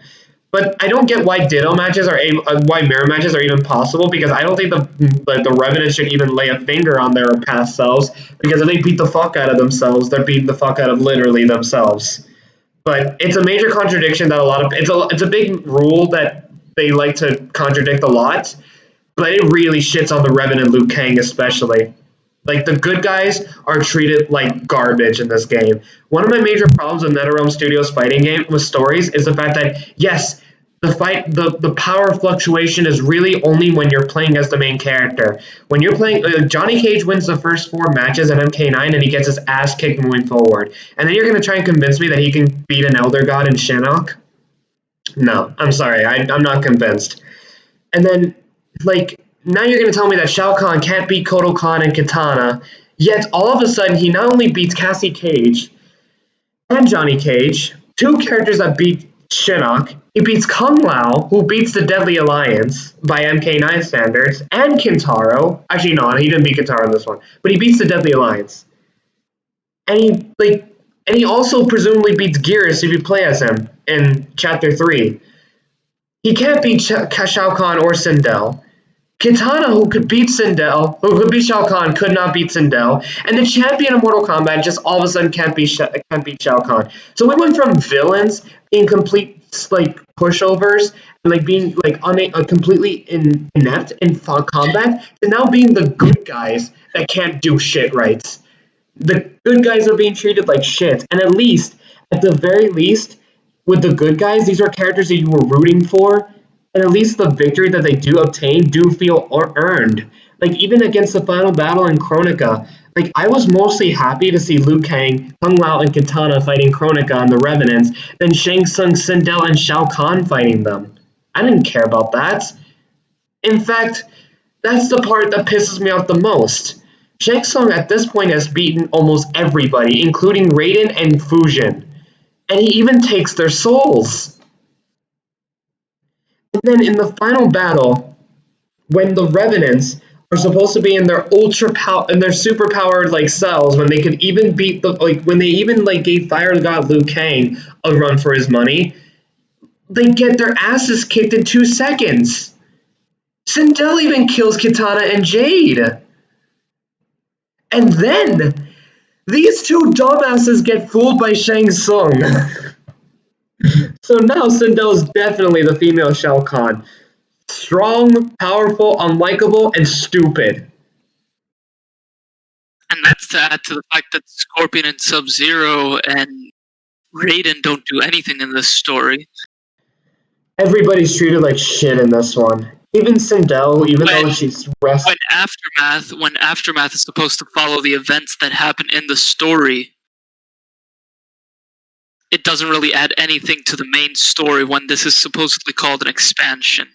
But I don't get why Ditto matches why mirror matches are even possible, because I don't think the Revenant should even lay a finger on their past selves, because if they beat the fuck out of themselves, they're beating the fuck out of literally themselves. But it's a major contradiction that it's a big rule that they like to contradict a lot, but it really shits on the Revenant Liu Kang especially. The good guys are treated like garbage in this game. One of my major problems with NetherRealm Studios' fighting game with stories is the fact that, yes, the power fluctuation is really only when you're playing as the main character. When you're playing, Johnny Cage wins the first 4 matches at MK9 and he gets his ass kicked moving forward. And then you're going to try and convince me that he can beat an Elder God in Shinnok? No, I'm sorry, I'm not convinced. And then, now you're going to tell me that Shao Kahn can't beat Kodo Khan and Kitana, yet all of a sudden he not only beats Cassie Cage and Johnny Cage, 2 characters that beat Shinnok, he beats Kung Lao, who beats the Deadly Alliance by MK9 standards, and Kintaro. Actually, no, he didn't beat Kintaro in this one, but he beats the Deadly Alliance. And he also presumably beats Geras if you play as him in Chapter 3. He can't beat Shao Kahn or Sindel. Kitana, who could beat Shao Kahn, could not beat Sindel, and the champion of Mortal Kombat just all of a sudden can't beat Shao Kahn. So we went from villains being complete pushovers and being completely inept in combat to now being the good guys that can't do shit right. The good guys are being treated like shit, and at the very least, with the good guys, these are characters that you were rooting for. And at least the victory that they do obtain do feel earned. Like, even against the final battle in Kronika, like, I was mostly happy to see Liu Kang, Kung Lao, and Kitana fighting Kronika and the Revenants than Shang Tsung, Sindel, and Shao Kahn fighting them. I didn't care about that. In fact, that's the part that pisses me off the most. Shang Tsung at this point has beaten almost everybody, including Raiden and Fujin. And he even takes their souls. And then in the final battle, when the Revenants are supposed to be in their super powered like cells, when they could even beat when they even gave Fire God Liu Kang a run for his money, they get their asses kicked in 2 seconds. Sindel even kills Kitana and Jade. And then these two dumbasses get fooled by Shang Tsung. So now Sindel is definitely the female Shao Kahn. Strong, powerful, unlikable, and stupid. And that's to add to the fact that Scorpion and Sub-Zero and Raiden don't do anything in this story. Everybody's treated like shit in this one. Even Sindel, though she's when Aftermath is supposed to follow the events that happen in the story, it doesn't really add anything to the main story when this is supposedly called an expansion.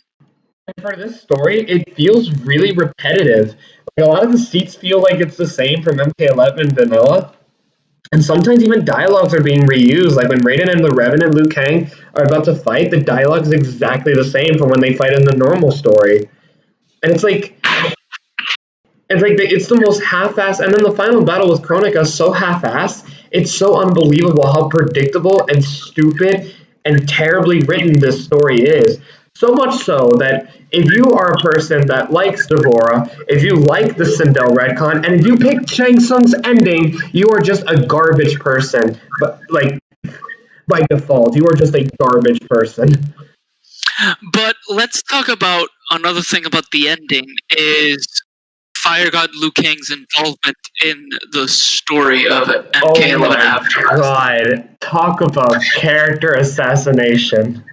And for this story, it feels really repetitive. Like, a lot of the seats feel like it's the same from MK11 and Vanilla. And sometimes even dialogues are being reused. Like when Raiden and the Revenant Liu Kang are about to fight, the dialogue is exactly the same from when they fight in the normal story. And it's the most half-assed. And then the final battle with Kronika is so half-assed. It's so unbelievable how predictable and stupid and terribly written this story is. So much so that if you are a person that likes Devora, if you like the Sindel retcon, and if you pick Shang Tsung's ending, you are just a garbage person. But by default, you are just a garbage person. But let's talk about another thing about the ending is Fire God Liu Kang's involvement in the story of MK11 Aftermath. Oh my god, talk about character assassination.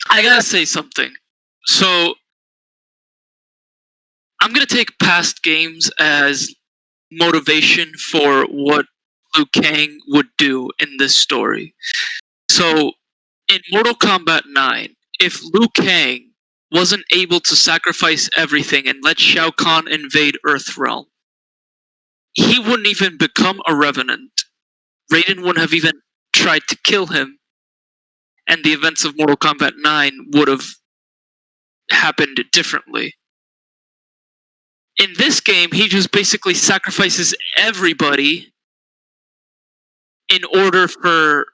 I gotta say something. So, I'm gonna take past games as motivation for what Liu Kang would do in this story. So, in Mortal Kombat 9, if Liu Kang wasn't able to sacrifice everything and let Shao Kahn invade Earthrealm, he wouldn't even become a Revenant. Raiden wouldn't have even tried to kill him, and the events of Mortal Kombat 9 would have happened differently. In this game, he just basically sacrifices everybody in order for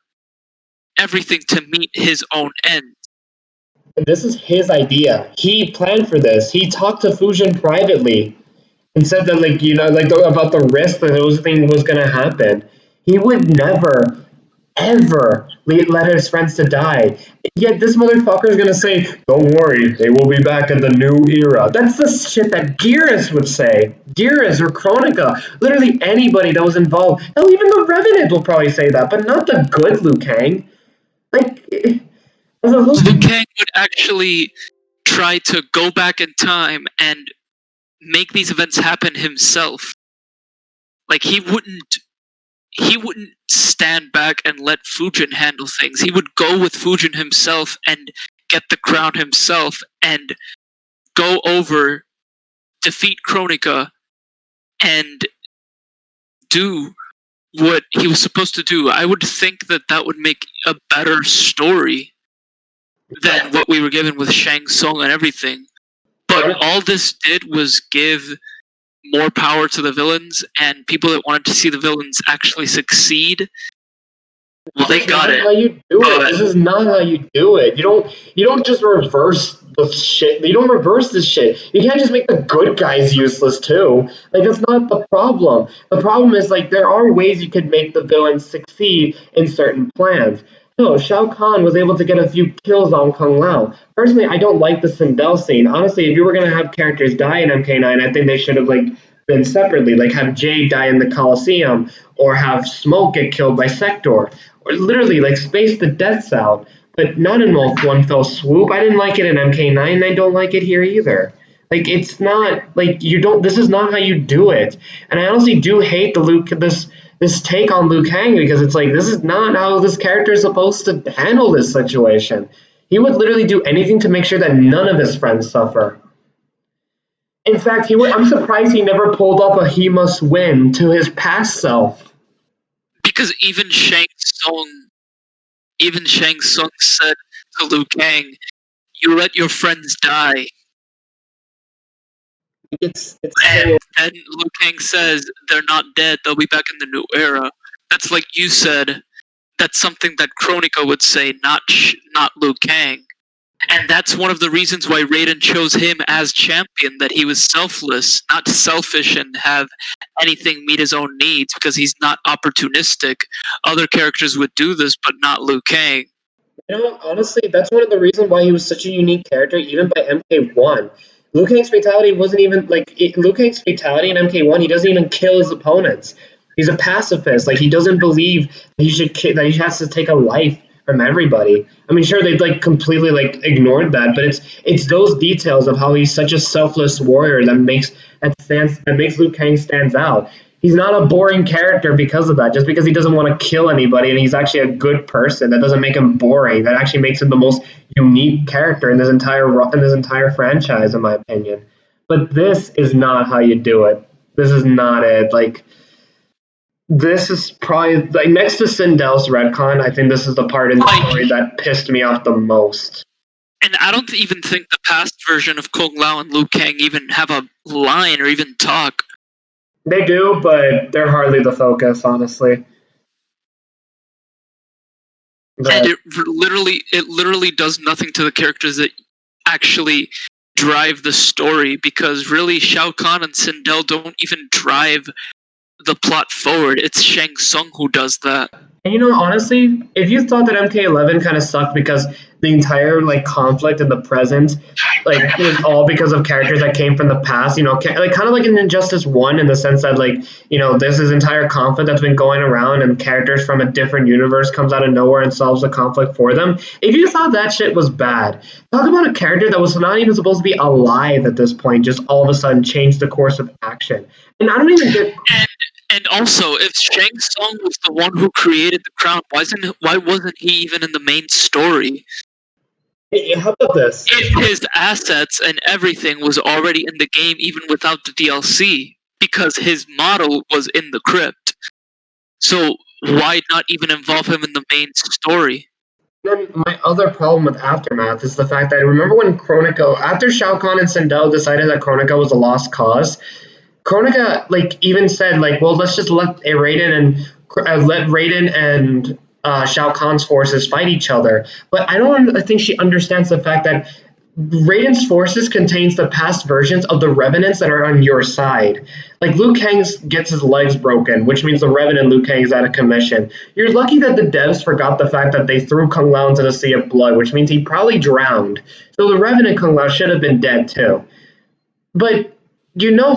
everything to meet his own end. And this is his idea. He planned for this. He talked to Fujin privately and said that, about the risk that those things was going to happen. He would never, ever let his friends to die. Yet this motherfucker is going to say, don't worry, they will be back in the new era. That's the shit that Geras would say. Geras or Kronika. Literally anybody that was involved. Hell, even the Revenant will probably say that, but not the good Liu Kang. Liu Kang would actually try to go back in time and make these events happen himself. Like, he wouldn't stand back and let Fujin handle things. He would go with Fujin himself and get the crown himself and go over, defeat Kronika, and do what he was supposed to do. I would think that would make a better story than what we were given with Shang Tsung and everything. But all this did was give more power to the villains, and people that wanted to see the villains actually succeed, well, they got it. How you do it. This is not how you do it. You don't just reverse the shit. You don't reverse this shit. You can't just make the good guys useless too. That's not the problem. The problem is there are ways you could make the villains succeed in certain plans. No, Shao Kahn was able to get a few kills on Kung Lao. Personally, I don't like the Sindel scene. Honestly, if you were going to have characters die in MK9, I think they should have been separately. Have Jade die in the Coliseum, or have Smoke get killed by Sector, or literally space the deaths out. But not in one fell swoop. I didn't like it in MK9, and I don't like it here either. Like, it's not like you don't. This is not how you do it. And I honestly do hate this take on Liu Kang, because it's like, this is not how this character is supposed to handle this situation. He would literally do anything to make sure that none of his friends suffer. In fact, I'm surprised he never pulled off a "he must win" to his past self. Because even Shang Tsung said to Liu Kang, "You let your friends die." And then Liu Kang says, "They're not dead. They'll be back in the new era." That's like you said. That's something that Kronika would say, not Liu Kang. And that's one of the reasons why Raiden chose him as champion, that he was selfless, not selfish and have anything meet his own needs, because he's not opportunistic. Other characters would do this, but not Liu Kang. You know, honestly, that's one of the reasons why he was such a unique character, even by MK1. Liu Kang's fatality wasn't even, Liu Kang's fatality in MK1, he doesn't even kill his opponents. He's a pacifist. Like, he doesn't believe that he has to take a life from everybody. I mean, sure, they've completely ignored that, but it's those details of how he's such a selfless warrior that makes Liu Kang stands out. He's not a boring character because of that. Just because he doesn't want to kill anybody and he's actually a good person, that doesn't make him boring. That actually makes him the most unique character in this entire franchise, in my opinion. But this is not how you do it. This is not it. This is probably next to Sindel's retcon. I think this is the part in the story that pissed me off the most. And I don't even think the past version of Kung Lao and Liu Kang even have a line or even talk. They do, but they're hardly the focus, honestly. But and it literally does nothing to the characters that actually drive the story, because really Shao Kahn and Sindel don't even drive the plot forward. It's Shang Tsung who does that. And honestly, if you thought that MK11 kind of sucked because the entire conflict in the present is all because of characters that came from the past, kind of like in Injustice 1, in the sense that there's this entire conflict that's been going around and characters from a different universe comes out of nowhere and solves the conflict for them. If you thought that shit was bad, talk about a character that was not even supposed to be alive at this point just all of a sudden changed the course of action. And I don't even get... And also, if Shang Tsung was the one who created the crown, why wasn't he even in the main story? Hey, how about this? If his assets and everything was already in the game, even without the DLC, because his model was in the crypt. So why not even involve him in the main story? Then my other problem with Aftermath is the fact that, remember when Kronika, after Shao Kahn and Sindel decided that Kronika was a lost cause, Kronika even said well, let's just let Raiden and Shao Kahn's forces fight each other. But I think she understands the fact that Raiden's forces contains the past versions of the Revenants that are on your side. Liu Kang gets his legs broken, which means the Revenant Liu Kang is out of commission. You're lucky that the devs forgot the fact that they threw Kung Lao into the Sea of Blood, which means he probably drowned. So the Revenant Kung Lao should have been dead too. But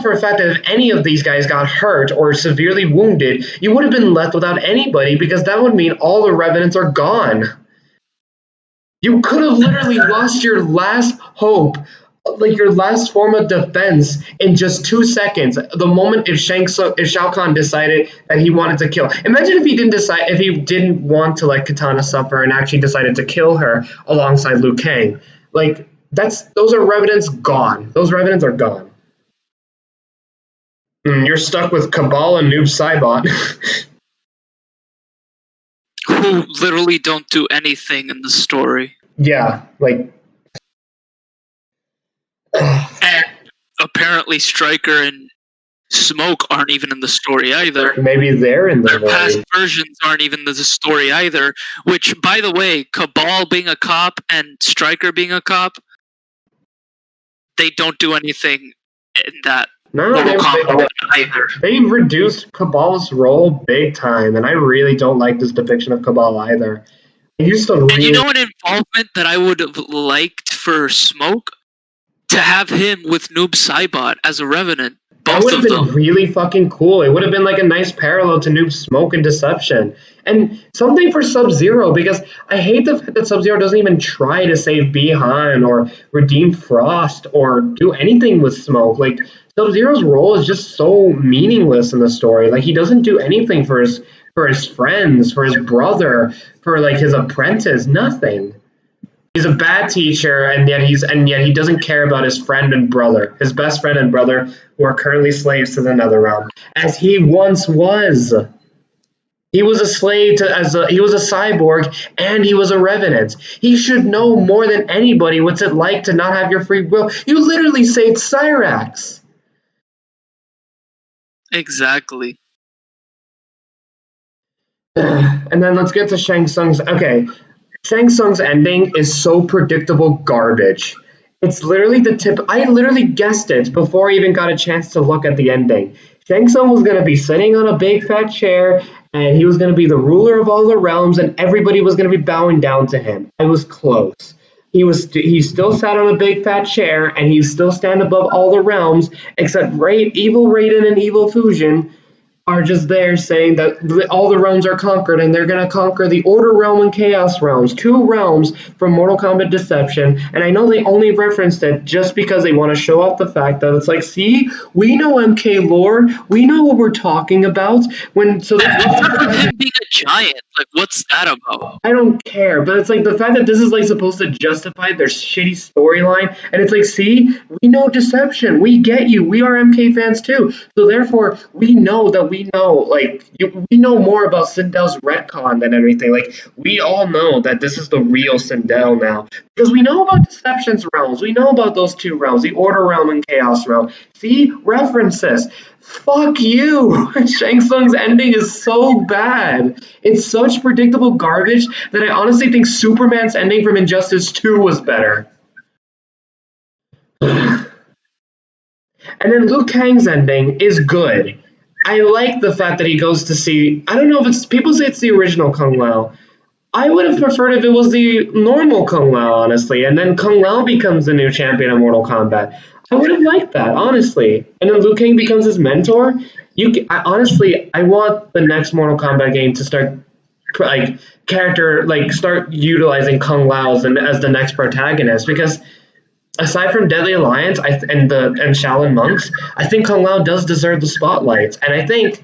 for a fact that if any of these guys got hurt or severely wounded, you would have been left without anybody, because that would mean all the Revenants are gone. You could have literally lost your last hope, your last form of defense, in just 2 seconds. The moment if Shao Kahn decided that he wanted to kill. Imagine if he didn't want to let Katana suffer and actually decided to kill her alongside Liu Kang. Those are Revenants gone. Those Revenants are gone. You're stuck with Cabal and Noob Saibot. Who literally don't do anything in the story. Yeah, and apparently Stryker and Smoke aren't even in the story either. Maybe they're in the Their past versions aren't even in the story either. Which, by the way, Cabal being a cop and Stryker being a cop, they don't do anything in that. No, they've reduced Cabal's role big time, and I really don't like this depiction of Cabal either. I used to And you know an involvement that I would have liked for Smoke? To have him with Noob Saibot as a Revenant. That would have been really fucking cool. It would have been like a nice parallel to Noob Smoke and Deception. And something for Sub-Zero, because I hate the fact that Sub-Zero doesn't even try to save Bihan or redeem Frost or do anything with Smoke. Like, Sub-Zero's role is just so meaningless in the story. Like, he doesn't do anything for his friends, for his brother, for like his apprentice, nothing. He's a bad teacher, and yet he doesn't care about his friend and brother, his best friend and brother, who are currently slaves to the Netherrealm, as he once was. He was a slave he was a cyborg, and he was a revenant. He should know more than anybody what's it like to not have your free will. You literally saved Cyrax. Exactly. And then let's get to Shang Tsung's. Okay. Shang Tsung's ending is so predictable garbage. It's literally the tip. I literally guessed it before I even got a chance to look at the ending. Shang Tsung was going to be sitting on a big fat chair, and he was going to be the ruler of all the realms, and everybody was going to be bowing down to him. I was close. He still sat on a big fat chair, and he still stand above all the realms, except Evil Raiden and Evil Fusion are just there saying that all the realms are conquered, and they're going to conquer the Order Realm and Chaos Realms, 2 realms from Mortal Kombat Deception. And I know they only referenced it just because they want to show off the fact that it's like, see, we know MK lore, we know what we're talking about. Him being a giant, like, what's that about? I don't care, but it's like the fact that this is like supposed to justify their shitty storyline, and it's like, see, we know Deception, we get you, we are MK fans too, so therefore we know that we know more about Sindel's retcon than anything. Like, we all know that this is the real Sindel now, because we know about Deception's realms, we know about those 2 realms, the Order Realm and Chaos Realm. See, references. Fuck you! Shang Tsung's ending is so bad. It's such predictable garbage that I honestly think Superman's ending from Injustice 2 was better. And then Liu Kang's ending is good. I like the fact that he goes to see. I don't know if it's. People say it's the original Kung Lao. I would have preferred if it was the normal Kung Lao, honestly, and then Kung Lao becomes the new champion of Mortal Kombat. I would have liked that, honestly. And then Liu Kang becomes his mentor. I want the next Mortal Kombat game to start start utilizing Kung Lao as the next protagonist, because aside from Deadly Alliance and Shaolin monks, I think Kung Lao does deserve the spotlight, and I think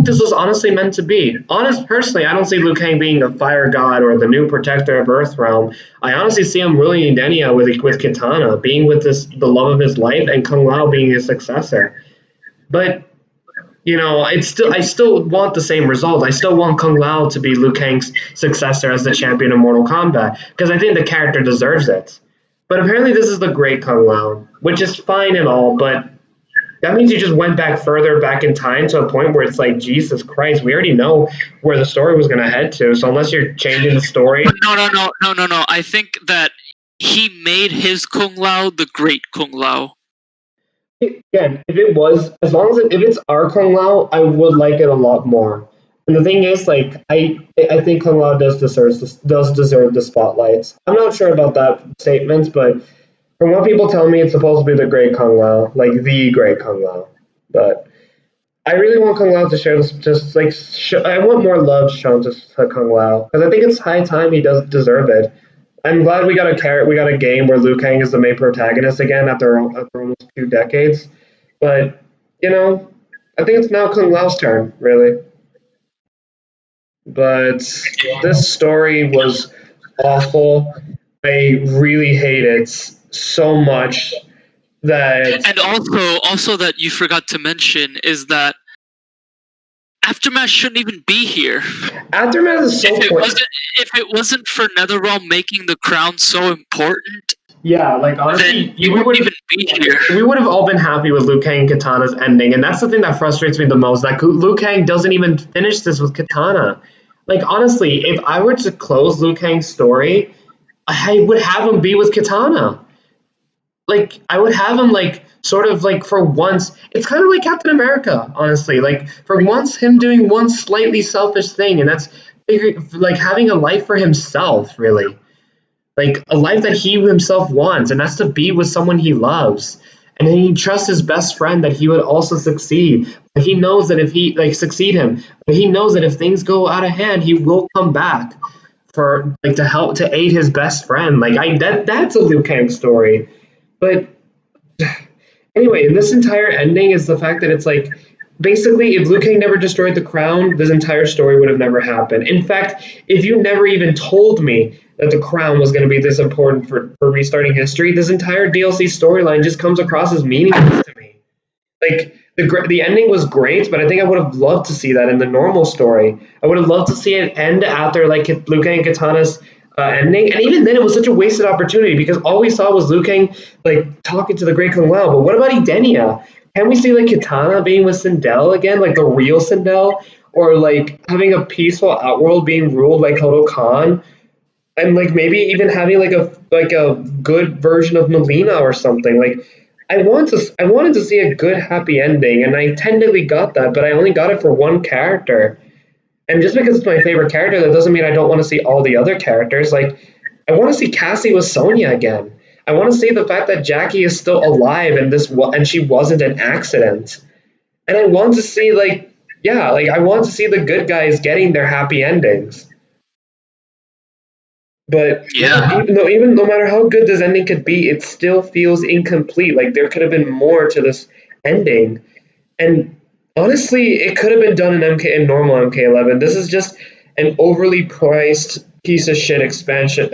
this was honestly meant to be. Personally, I don't see Liu Kang being a fire god or the new protector of Earthrealm. I honestly see him ruling Denia with Kitana, being with the love of his life, and Kung Lao being his successor. But I still want the same result. I still want Kung Lao to be Liu Kang's successor as the champion of Mortal Kombat, because I think the character deserves it. But apparently this is the great Kung Lao, which is fine and all, but that means you just went further back in time to a point where it's like, Jesus Christ, we already know where the story was going to head to, so unless you're changing the story... No. I think that he made his Kung Lao the great Kung Lao. Again, if it's our Kung Lao, I would like it a lot more. And the thing is, like, I think Kung Lao does deserve the spotlight. I'm not sure about that statement, but from what people tell me, it's supposed to be the great Kung Lao, like the great Kung Lao. But I really want Kung Lao to share this, I want more love shown to Kung Lao, because I think it's high time he does deserve it. I'm glad we got a game where Liu Kang is the main protagonist again after almost 2 decades. But, I think it's now Kung Lao's turn, really. But this story was awful. I really hate it so much that... And also that you forgot to mention is that Aftermath shouldn't even be here. Aftermath is so important. If it wasn't for Netherrealm making the crown so important, yeah, like, honestly, we wouldn't even be here. We would have all been happy with Liu Kang and Kitana's ending, and that's the thing that frustrates me the most. Like, Liu Kang doesn't even finish this with Kitana. Like, honestly, if I were to close Liu Kang's story, I would have him be with Kitana. Like, I would have him, like, sort of, like, for once, it's kind of like Captain America, honestly. Like, for once, him doing one slightly selfish thing, and that's, like, having a life for himself, really. Like, a life that he himself wants, and that's to be with someone he loves. and he trusts his best friend that he would also succeed. But he knows that if he succeed him, but he knows that if things go out of hand, he will come back for to aid his best friend. That's a Liu Kang story. But anyway, and this entire ending is the fact that it's like basically if Liu Kang never destroyed the crown, this entire story would have never happened. In fact, if you never even told me that the crown was going to be this important for restarting history, this entire DLC storyline just comes across as meaningless to me. Like the ending was great, but I think I would have loved to see that in the normal story. I would have loved to see it end after like Liu Kang and Katana's ending, and even then it was such a wasted opportunity because all we saw was Liu Kang like talking to the Great Kung Lao. But what about Edenia? Can we see like Katana being with Sindel again, like the real Sindel, or like having a peaceful outworld being ruled by Kodo Khan, and like maybe even having like a good version of Melina or something? Like I wanted to see a good happy ending, and I technically got that, but I only got it for one character. And just because it's my favorite character, that doesn't mean I don't want to see all the other characters. Like, I want to see Cassie with Sonya again. I want to see the fact that Jackie is still alive and she wasn't an accident. And I want to see I want to see the good guys getting their happy endings. But yeah, even no matter how good this ending could be, it still feels incomplete. Like there could have been more to this ending. And honestly, it could have been done in normal MK11. This is just an overly priced piece of shit expansion,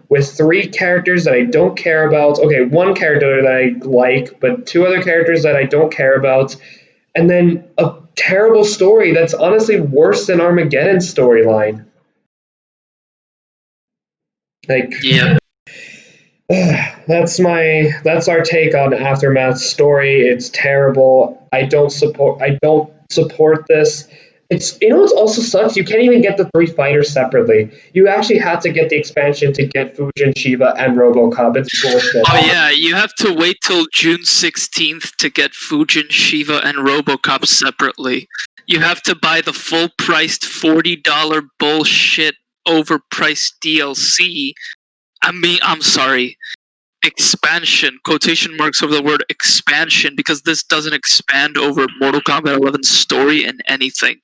with 3 characters that I don't care about. Okay, 1 character that I like, but 2 other characters that I don't care about, and then a terrible story that's honestly worse than Armageddon's storyline. Like, yeah. that's our take on Aftermath's story. It's terrible. I don't support this. It's it also sucks. You can't even get the 3 fighters separately. You actually had to get the expansion to get Fujin, Shiva, and RoboCop. It's bullshit. Oh yeah, you have to wait till June 16th to get Fujin, Shiva, and RoboCop separately. You have to buy the full-priced $40 bullshit overpriced DLC. I'm sorry. Expansion, quotation marks over the word expansion, because this doesn't expand over Mortal Kombat 11's story in anything.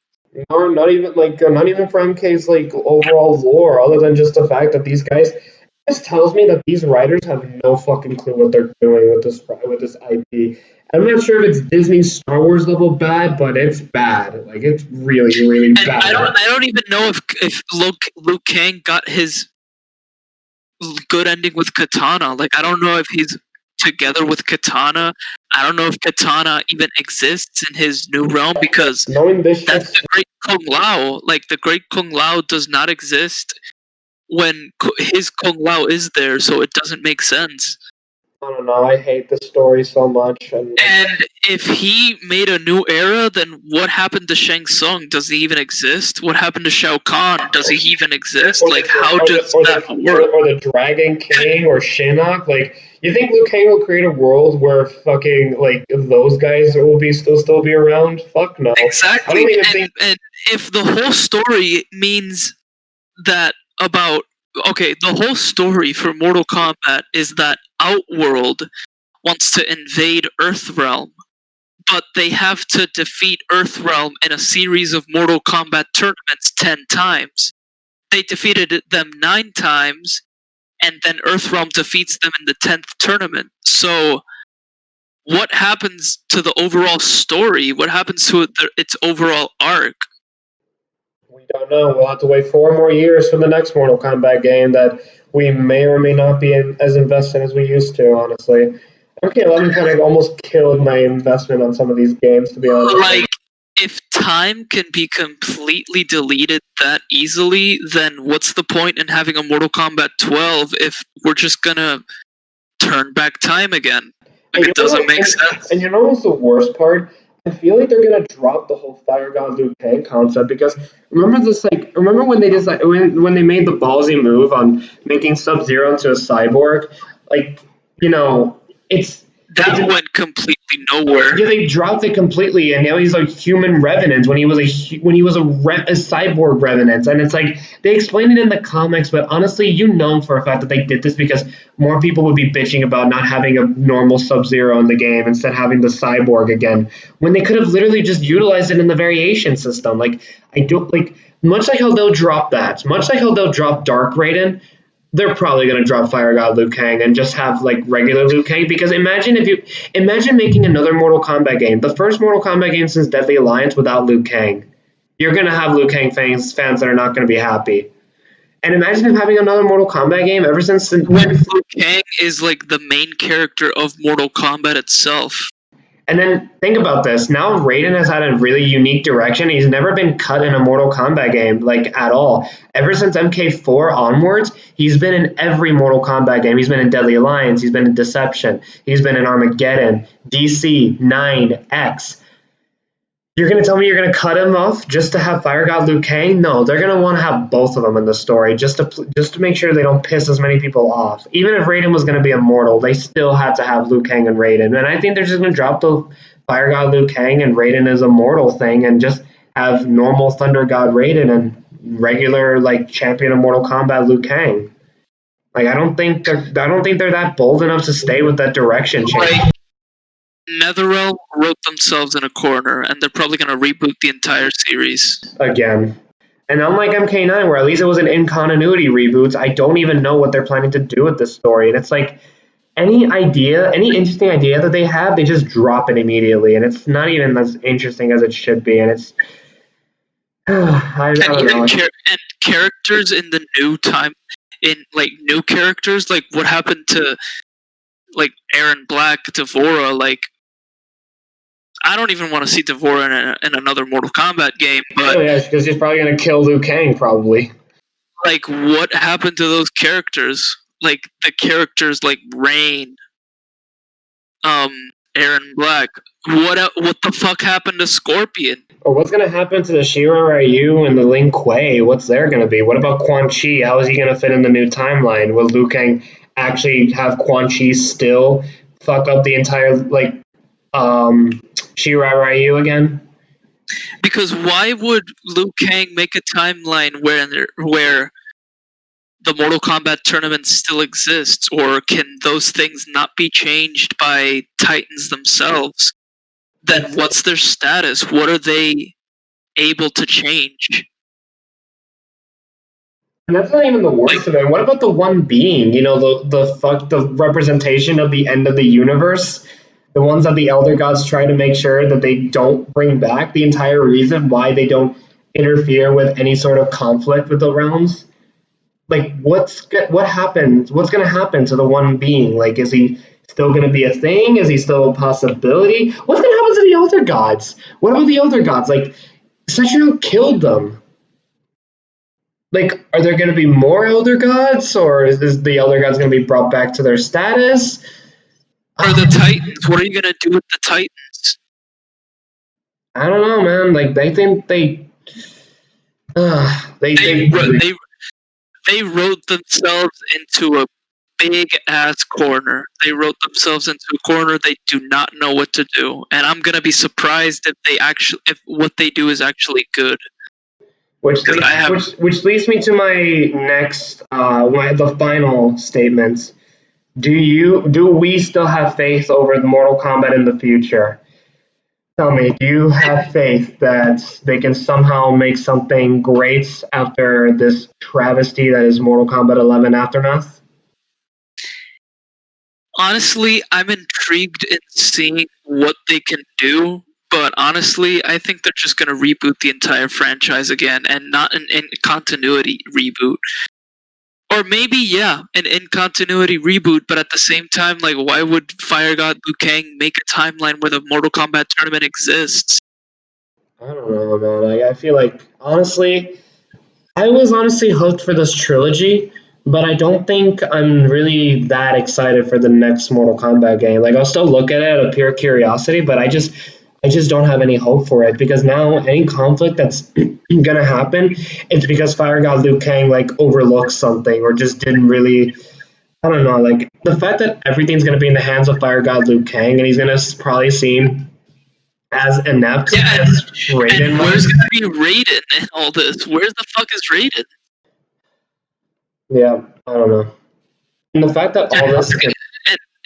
No, not even for MK's overall lore, other than just the fact that these guys. This tells me that these writers have no fucking clue what they're doing with this IP. I'm not sure if it's Disney Star Wars level bad, but it's bad. Like it's really, really bad. I don't even know if Liu Kang got his good ending with Katana. Like I don't know if he's together with Katana. I don't know if Katana even exists in his new realm, because that's the Great Kung Lao. Like the Great Kung Lao does not exist when his Kung Lao is there, so it doesn't make sense. I don't know. I hate the story so much. And if he made a new era, then what happened to Shang Tsung? Does he even exist? What happened to Shao Kahn? Does he even exist? How does that work? Or the Dragon King or Shinnok? Like, you think Liu Kang will create a world where fucking those guys will still be around? Fuck no. Exactly. And if the whole story means that the whole story for Mortal Kombat is that Outworld wants to invade Earthrealm, but they have to defeat Earthrealm in a series of Mortal Kombat tournaments 10 times. They defeated them 9 times, and then Earthrealm defeats them in the 10th tournament. So, what happens to the overall story? What happens to its overall arc? We don't know. We'll have to wait 4 more years for the next Mortal Kombat game that we may or may not be as invested as we used to, honestly. MK11 kind of almost killed my investment on some of these games, to be honest. Like, if time can be completely deleted that easily, then what's the point in having a Mortal Kombat 12 if we're just gonna turn back time again? It doesn't make sense. And you know what's the worst part? I feel like they're gonna drop the whole Fire God Liu Kang concept, because remember when they when they made the ballsy move on making Sub-Zero into a cyborg? That went completely absolutely nowhere. Yeah, they dropped it completely, and now he's like human revenant when he was a cyborg revenant, and it's like they explained it in the comics, but honestly, you know for a fact that they did this because more people would be bitching about not having a normal Sub-Zero in the game instead of having the cyborg again, when they could have literally just utilized it in the variation system. Like I don't like much like how they'll drop that, much like how they'll drop Dark Raiden. They're probably going to drop Fire God Liu Kang and just have like regular Liu Kang, because imagine making another Mortal Kombat game, the first Mortal Kombat game since Deadly Alliance without Liu Kang. You're going to have Liu Kang fans that are not going to be happy. And imagine him having another Mortal Kombat game ever since when Liu Kang is like the main character of Mortal Kombat itself. And then think about this. Now Raiden has had a really unique direction. He's never been cut in a Mortal Kombat game, like, at all. Ever since MK4 onwards, he's been in every Mortal Kombat game. He's been in Deadly Alliance. He's been in Deception. He's been in Armageddon, DC, 9, X. You're going to tell me you're going to cut him off just to have Fire God Liu Kang? No, they're going to want to have both of them in the story just to make sure they don't piss as many people off. Even if Raiden was going to be immortal, they still had to have Liu Kang and Raiden. And I think they're just going to drop the Fire God Liu Kang and Raiden as immortal thing and just have normal Thunder God Raiden and regular like champion of Mortal Kombat Liu Kang. Like I don't think they're that bold enough to stay with that direction change. Like, NetherRealm wrote themselves in a corner, and they're probably going to reboot the entire series again. And unlike MK9, where at least it was an in-continuity reboot, I don't even know what they're planning to do with this story. And it's like, any interesting idea that they have, they just drop it immediately. And it's not even as interesting as it should be. And it's... I don't know. And characters in the new time, new characters, like what happened to, like, Aaron Black, Devora, like, I don't even want to see Devora in another Mortal Kombat game, but... Oh, yeah, because he's probably going to kill Liu Kang, probably. Like, what happened to those characters? Like, the characters like Rain, Aaron Black. What the fuck happened to Scorpion? Or what's going to happen to the Shira Ryu and the Lin Kuei? What's there going to be? What about Quan Chi? How is he going to fit in the new timeline? Will Liu Kang actually have Quan Chi still fuck up the entire, like, Shira Ryu again? Because why would Liu Kang make a timeline where the Mortal Kombat tournament still exists, or can those things not be changed by Titans themselves? Then what's their status? What are they able to change? And that's not even the worst of it. What about the one being? You know, the representation of the end of the universe? The ones that the Elder Gods try to make sure that they don't bring back, the entire reason why they don't interfere with any sort of conflict with the realms. Like, what happens? What's going to happen to the one being? Like, is he still going to be a thing? Is he still a possibility? What's going to happen to the Elder Gods? What about the Elder Gods? Like, Sekiro killed them. Like, are there going to be more Elder Gods? Or is the Elder Gods going to be brought back to their status? Or the Titans? What are you gonna do with the Titans? I don't know, man. Like they think they wrote themselves into a big ass corner. They wrote themselves into a corner they do not know what to do, and I'm gonna be surprised if what they do is actually good. Which leads me to my next the final statements. Do we still have faith over the Mortal Kombat in the future? Tell me, do you have faith that they can somehow make something great after this travesty that is Mortal Kombat 11 Aftermath? Honestly, I'm intrigued in seeing what they can do, but honestly, I think they're just going to reboot the entire franchise again, and not an in-continuity reboot. Or maybe, yeah, an in-continuity reboot, but at the same time, like, why would Fire God Liu Kang make a timeline where the Mortal Kombat tournament exists? I don't know, man. Like, I feel like, honestly, I was honestly hooked for this trilogy, but I don't think I'm really that excited for the next Mortal Kombat game. Like, I'll still look at it out of pure curiosity, but I just don't have any hope for it, because now any conflict that's gonna happen, it's because Fire God Liu Kang like overlooked something or just didn't really I don't know, like the fact that everything's gonna be in the hands of Fire God Liu Kang, and he's gonna probably seem as inept as Raiden. And where's gonna be Raiden in all this? Where's the fuck is Raiden? Yeah, I don't know. And the fact that all this, and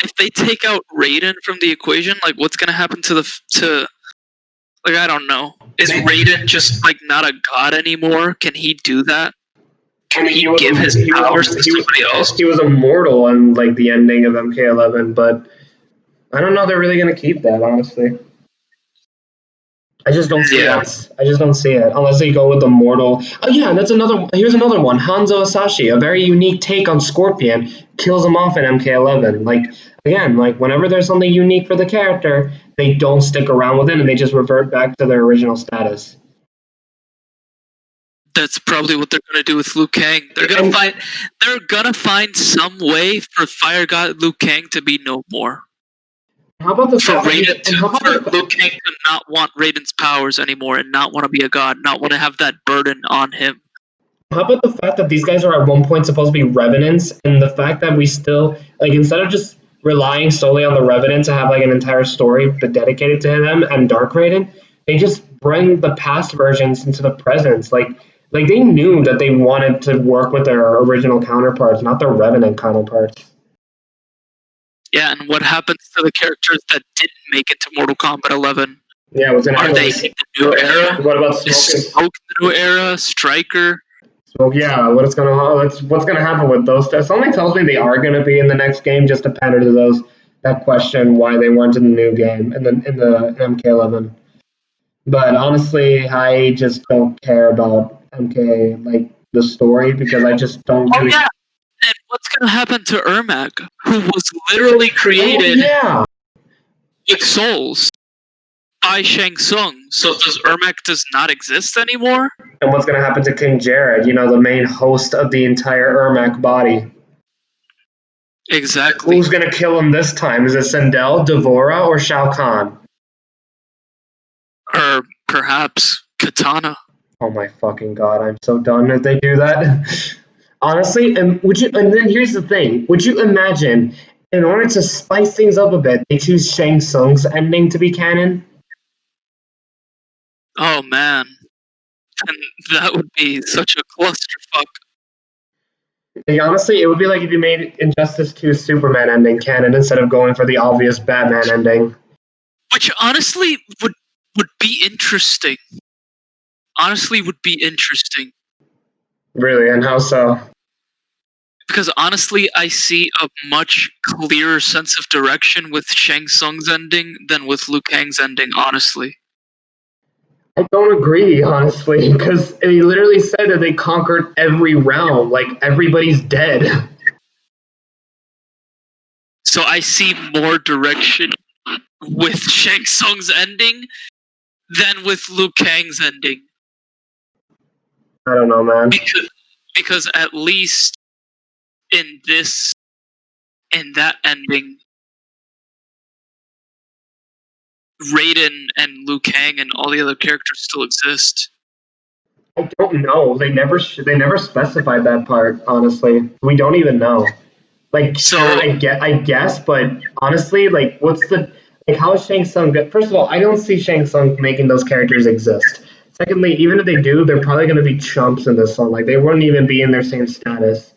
if they take out Raiden from the equation, like what's gonna happen to like I don't know. Is Raiden just like not a god anymore? Can he do that? Can he give his powers to somebody else? He was immortal in like the ending of MK11, but I don't know they're really gonna keep that, honestly. I just don't see it. I just don't see it unless they go with the mortal. Oh yeah, that's another. Here's another one. Hanzo Asashi, a very unique take on Scorpion, kills him off in MK11. Like again, like whenever there's something unique for the character, they don't stick around with it and they just revert back to their original status. That's probably what they're gonna do with Liu Kang. They're gonna find some way for Fire God Liu Kang to be no more. How about the for Liu Kang to not want Raiden's powers anymore and not want to be a god, not want to have that burden on him? How about the fact that these guys are at one point supposed to be revenants, and the fact that we still like instead of just relying solely on the revenant to have like an entire story but dedicated to them and Dark Raiden, they just bring the past versions into the present. Like they knew that they wanted to work with their original counterparts, not their revenant counterparts. Yeah, and what happens to the characters that didn't make it to Mortal Kombat 11? Yeah, are they in the new era? What about Smoke? Is Smoke the new era? Striker? Smoke, yeah. What's gonna happen with those? Something tells me they are gonna be in the next game. Just to pander to that question why they weren't in the new game in the MK11. But honestly, I just don't care about MK like the story because I just don't. Oh yeah. And what's going to happen to Ermac, who was literally created with souls by Shang Tsung? So does Ermac not exist anymore? And what's going to happen to King Jared, the main host of the entire Ermac body? Exactly. Who's going to kill him this time? Is it Sindel, Devora, or Shao Kahn? Or perhaps Katana. Oh my fucking god, I'm so done if they do that. Honestly, and then here's the thing. Would you imagine, in order to spice things up a bit, they choose Shang Tsung's ending to be canon? Oh man. And that would be such a clusterfuck. Like, honestly, it would be like if you made Injustice 2's Superman ending canon instead of going for the obvious Batman ending. Which honestly would be interesting. Honestly would be interesting. Really, and how so? Because honestly, I see a much clearer sense of direction with Shang Tsung's ending than with Liu Kang's ending, honestly. I don't agree, honestly, because he literally said that they conquered every realm, like everybody's dead. So I see more direction with Shang Tsung's ending than with Liu Kang's ending. I don't know, man. Because at least in that ending, Raiden and Liu Kang and all the other characters still exist. I don't know. They never specified that part. Honestly, we don't even know. Like, so sure, I guess, but honestly, like, how is Shang Tsung? First of all, I don't see Shang Tsung making those characters exist. Secondly, even if they do, they're probably going to be chumps in this one. Like, they wouldn't even be in their same status.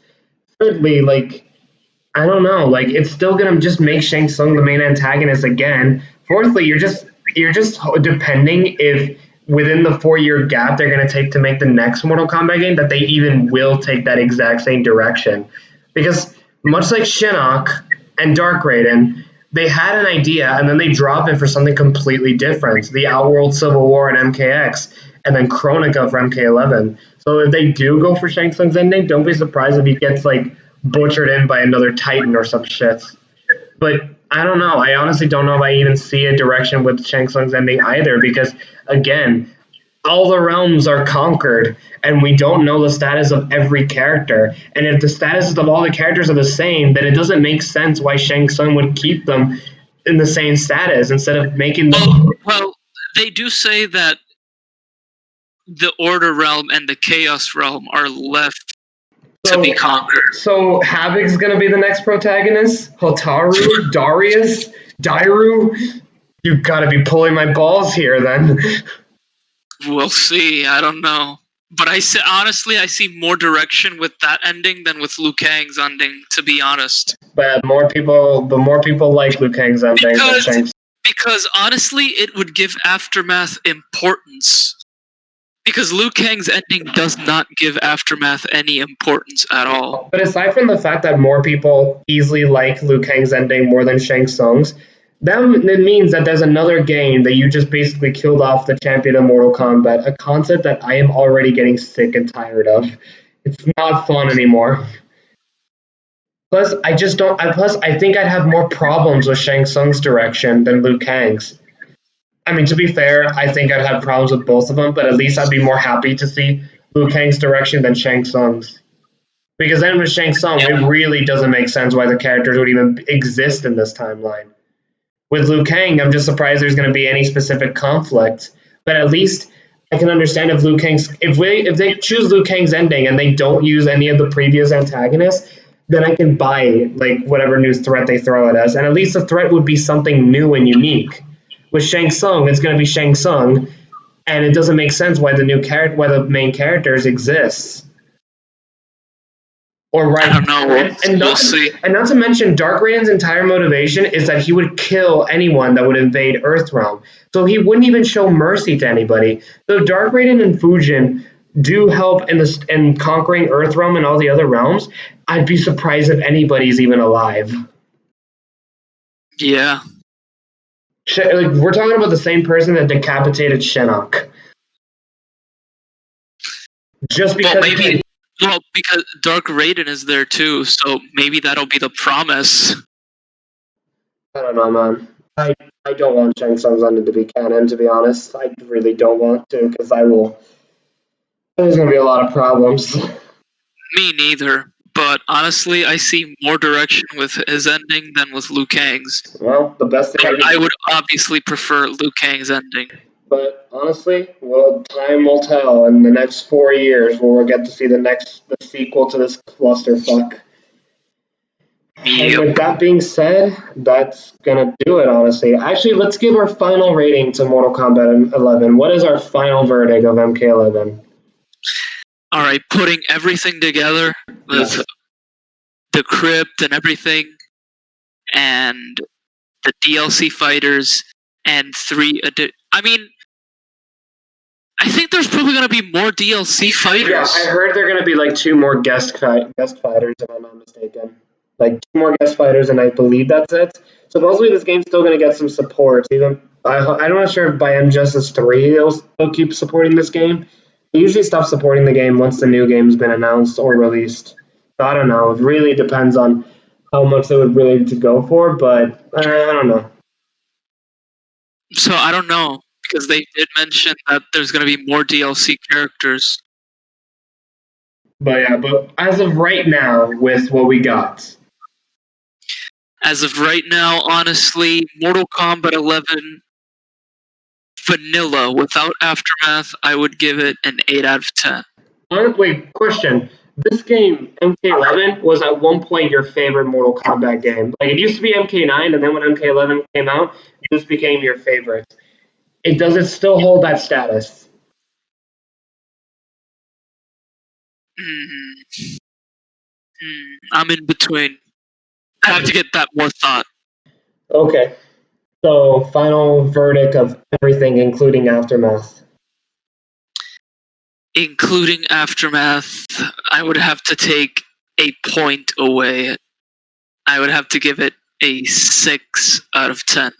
Thirdly, like, I don't know. Like, it's still going to just make Shang Tsung the main antagonist again. Fourthly, you're just depending if within the 4-year gap they're going to take to make the next Mortal Kombat game that they even will take that exact same direction. Because much like Shinnok and Dark Raiden, they had an idea and then they drop it for something completely different. The Outworld Civil War and MKX, and then Chronica for MK11. So if they do go for Shang Tsung's ending, don't be surprised if he gets like butchered in by another Titan or some shit. But I don't know. I honestly don't know if I even see a direction with Shang Tsung's ending either, because again, all the realms are conquered, and we don't know the status of every character. And if the statuses of all the characters are the same, then it doesn't make sense why Shang Tsung would keep them in the same status instead of making them. Well, they do say that the Order realm and the Chaos realm are left to be conquered. So Havoc's gonna be the next protagonist? Hotaru? Darius? Dairu? You gotta be pulling my balls here then. We'll see. I don't know. But honestly, I see more direction with that ending than with Liu Kang's ending, to be honest. But more people like Liu Kang's ending than Shang. Because honestly, it would give Aftermath importance. Because Liu Kang's ending does not give Aftermath any importance at all. But aside from the fact that more people easily like Liu Kang's ending more than Shang Tsung's, that means that there's another game that you just basically killed off the champion of Mortal Kombat, a concept that I am already getting sick and tired of. It's not fun anymore. Plus, I think I'd have more problems with Shang Tsung's direction than Liu Kang's. I mean, to be fair, I think I'd have problems with both of them, but at least I'd be more happy to see Liu Kang's direction than Shang Tsung's. Because then with Shang Tsung, it really doesn't make sense why the characters would even exist in this timeline. With Liu Kang, I'm just surprised there's going to be any specific conflict. But at least I can understand if if they choose Liu Kang's ending and they don't use any of the previous antagonists, then I can buy like whatever new threat they throw at us, and at least the threat would be something new and unique. With Shang Tsung, it's going to be Shang Tsung, and it doesn't make sense why the main characters exists. Or right, I don't know. We'll see. And not to mention, Dark Raiden's entire motivation is that he would kill anyone that would invade Earthrealm. So he wouldn't even show mercy to anybody. So Dark Raiden and Fujin do help in conquering Earthrealm and all the other realms. I'd be surprised if anybody's even alive. Yeah. Like, we're talking about the same person that decapitated Shinnok. Just because. Well, because Dark Raiden is there too, so maybe that'll be the promise. I don't know, man. I don't want Shang Tsung's ending to be canon, to be honest. I really don't want to, because there's going to be a lot of problems. Me neither. But honestly, I see more direction with his ending than with Liu Kang's. Well, the best thing I would obviously prefer Liu Kang's ending. But honestly, well, time will tell. In the next 4 years, we'll get to see the sequel to this clusterfuck. Yep. And with that being said, that's gonna do it. Honestly, actually, let's give our final rating to Mortal Kombat 11. What is our final verdict of MK11? All right, putting everything together with the crypt and everything, and the DLC fighters, and I think there's probably going to be more DLC fighters. Yeah, I heard there are going to be like 2 more guest fighters, if I'm not mistaken. Like 2 more guest fighters, and I believe that's it. Supposedly this game's still going to get some support. Even I'm not sure if by Injustice 3 they'll still keep supporting this game. They usually stop supporting the game once the new game's been announced or released. So I don't know. It really depends on how much they would really to go for, but I don't know. So I don't know. Because they did mention that there's going to be more DLC characters. But as of right now, with what we got. As of right now, honestly, Mortal Kombat 11 vanilla without Aftermath, I would give it an 8 out of 10. Wait, question. This game, MK11, was at one point your favorite Mortal Kombat game. Like, it used to be MK9, and then when MK11 came out, this became your favorite. Does it still hold that status? I'm in between. I have to get that more thought. Okay. So, final verdict of everything, including Aftermath. Including Aftermath, I would have to take a point away. I would have to give it a 6 out of 10.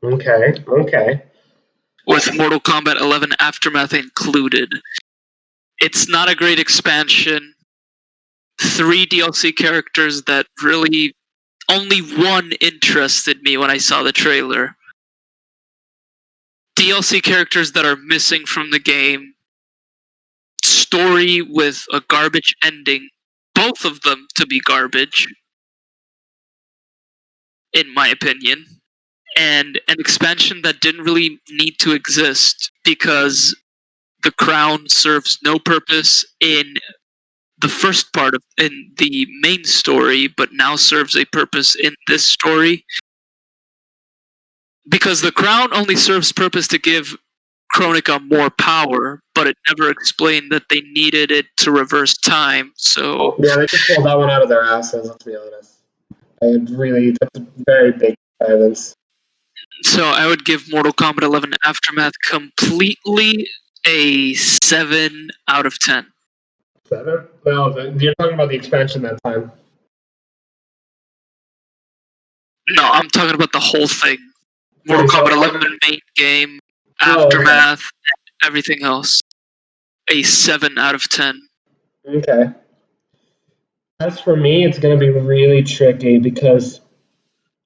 Okay. With Mortal Kombat 11 Aftermath included. It's not a great expansion. 3 DLC characters that really only one interested me when I saw the trailer. DLC characters that are missing from the game. Story with a garbage ending. Both of them to be garbage. In my opinion. And an expansion that didn't really need to exist because the crown serves no purpose in the first part of in the main story, but now serves a purpose in this story. Because the crown only serves purpose to give Kronika more power, but it never explained that they needed it to reverse time. So yeah, they just pulled that one out of their asses. Let's be honest. That's very big violence. So I would give Mortal Kombat 11 Aftermath completely a 7 out of 10. 7? Well, you're talking about the expansion that time. No, I'm talking about the whole thing. Mortal Kombat 11 main game, Aftermath, and everything else. A 7 out of 10. Okay. As for me, it's going to be really tricky because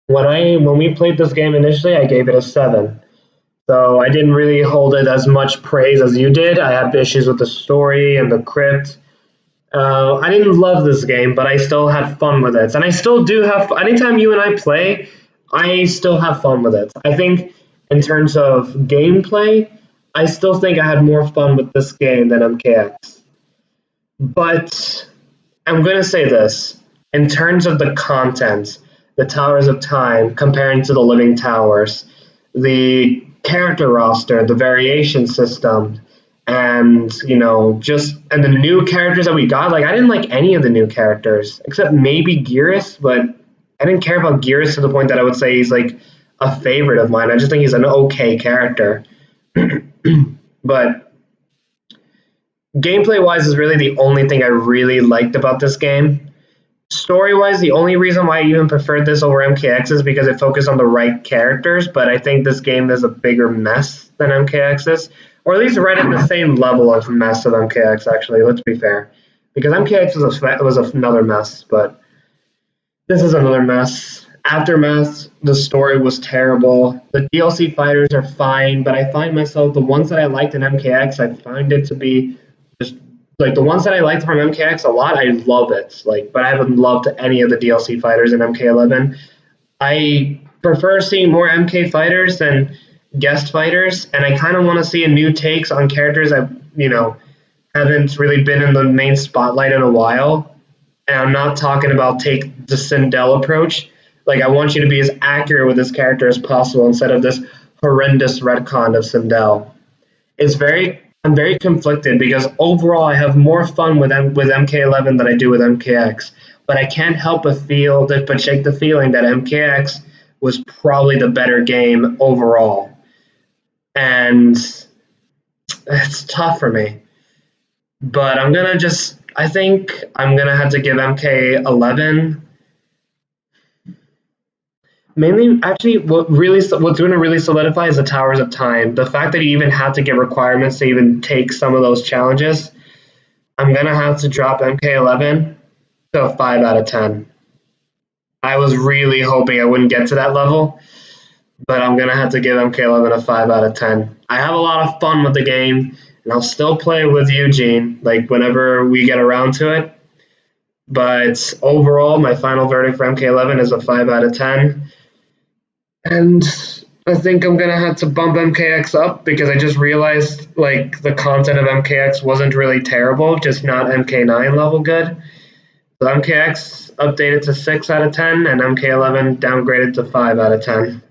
when we played this game initially, I gave it a 7. So I didn't really hold it as much praise as you did. I had issues with the story and the crypt. I didn't love this game, but I still had fun with it. And I still do have, anytime you and I play, I still have fun with it. I think in terms of gameplay, I still think I had more fun with this game than MKX. But I'm going to say this. In terms of the content, the Towers of Time, comparing to the Living Towers, the character roster, the variation system, and and the new characters that we got, like, I didn't like any of the new characters except maybe Gearus, but I didn't care about Gearus to the point that I would say he's like a favorite of mine. I just think he's an okay character. But gameplay wise is really the only thing I really liked about this game. Story wise, the only reason why I even preferred this over MKX is because it focused on the right characters, but I think this game is a bigger mess than MKX's. Or at least right at the same level of mess of MKX, actually, let's be fair. Because MKX was another mess, but this is another mess. Aftermath, the story was terrible. The DLC fighters are fine, but I find myself, the ones that I liked in MKX, I find it to be just, like, the ones that I liked from MKX a lot, I love it. Like, but I haven't loved any of the DLC fighters in MK11. I prefer seeing more MK fighters than guest fighters, and I kind of want to see a new takes on characters that haven't really been in the main spotlight in a while. And I'm not talking about take the Sindel approach. Like, I want you to be as accurate with this character as possible instead of this horrendous retcon of Sindel. I'm very conflicted because overall I have more fun with MK11 than I do with MKX. But I can't help but shake the feeling that MKX was probably the better game overall. And it's tough for me. But I think I'm going to have to give MK11 mainly, actually, what's going to really solidify is the Towers of Time. The fact that he even had to get requirements to even take some of those challenges, I'm going to have to drop MK11 to a 5 out of 10. I was really hoping I wouldn't get to that level, but I'm going to have to give MK11 a 5 out of 10. I have a lot of fun with the game, and I'll still play with Eugene, like, whenever we get around to it. But overall, my final verdict for MK11 is a 5 out of 10. And I think I'm going to have to bump MKX up because I just realized, like, the content of MKX wasn't really terrible, just not MK9 level good. So MKX updated to 6 out of 10, and MK11 downgraded to 5 out of 10.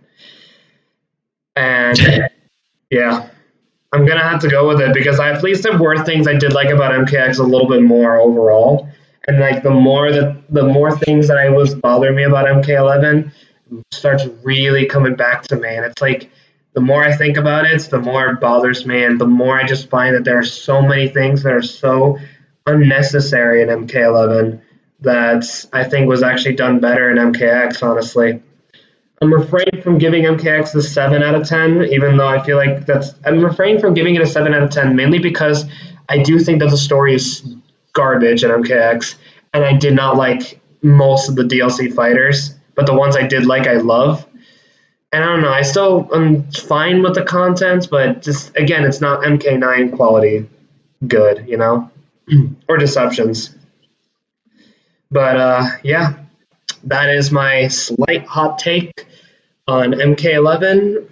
And, yeah, I'm going to have to go with it because at least there were things I did like about MKX a little bit more overall. And, like, the more things that was bothering me about MK11 starts really coming back to me. And it's like, the more I think about it, the more it bothers me, and the more I just find that there are so many things that are so unnecessary in MK11 that I think was actually done better in MKX, honestly. I'm refraining from giving MKX the 7 out of 10, even though I feel like I'm refraining from giving it a 7 out of 10 mainly because I do think that the story is garbage in MKX, and I did not like most of the DLC fighters, but the ones I did like, I love. And I don't know, I'm fine with the content, but just, again, it's not MK9 quality good, or Deceptions. But, yeah, that is my slight hot take on MK11.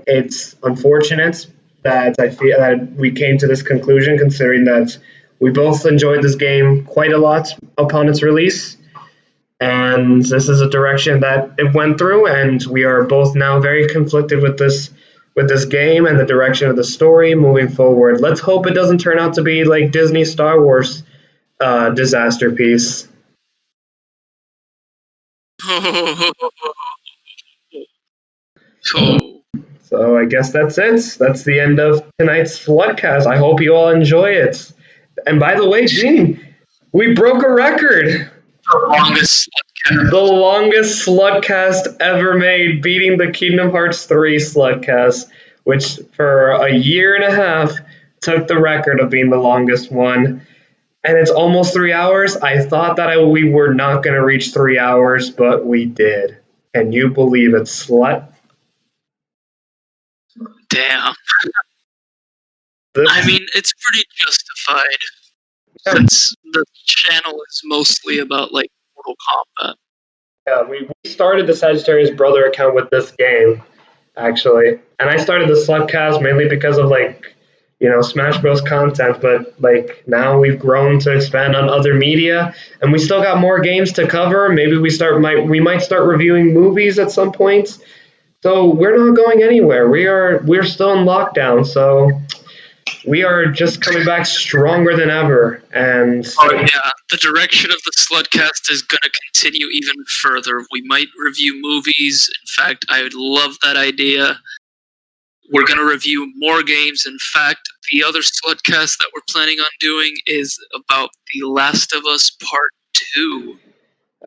It's unfortunate that I feel that we came to this conclusion, considering that We both enjoyed this game quite a lot upon its release, and this is a direction that it went through, and we are both now very conflicted with this game and the direction of the story moving forward. Let's hope it doesn't turn out to be like Disney Star Wars disaster piece. So I guess that's it. That's the end of tonight's SlutCast. I hope you all enjoy it. And by the way, Gene, we broke a record. The longest SlutCast ever made, beating the Kingdom Hearts 3 SlutCast, which for a year and a half took the record of being the longest one. And it's almost 3 hours. I thought that we were not going to reach 3 hours, but we did. Can you believe it, slut? Damn. I mean, it's pretty justified. Since the channel is mostly about, like, Mortal Kombat. Yeah, we started the Sagittarius Brother account with this game, actually. And I started the SlutCast mainly because of, like, Smash Bros. Content, but, like, now we've grown to expand on other media, and we still got more games to cover. Maybe we might start reviewing movies at some point. So we're not going anywhere. We're still in lockdown, so we are just coming back stronger than ever. And yeah, the direction of the SlutCast is going to continue even further. We might review movies. In fact, I would love that idea. We're going to review more games. In fact, the other SlutCast that we're planning on doing is about The Last of Us Part 2.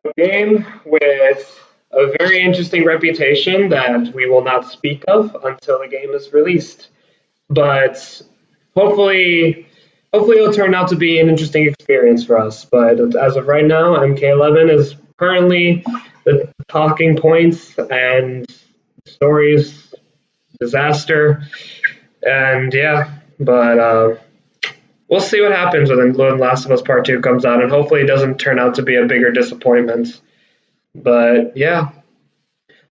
A game with a very interesting reputation that we will not speak of until the game is released. But hopefully it'll turn out to be an interesting experience for us. But as of right now, MK11 is currently the talking points and stories disaster. And yeah, but we'll see what happens when Last of Us Part 2 comes out, and hopefully it doesn't turn out to be a bigger disappointment. But yeah.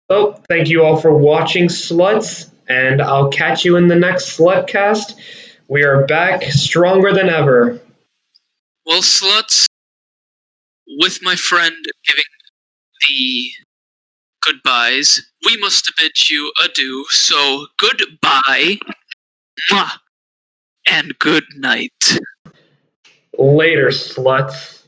So thank you all for watching, sluts, and I'll catch you in the next SlutCast. We are back stronger than ever. Well, sluts, with my friend giving the goodbyes, we must bid you adieu. So goodbye, and good night. Later, sluts.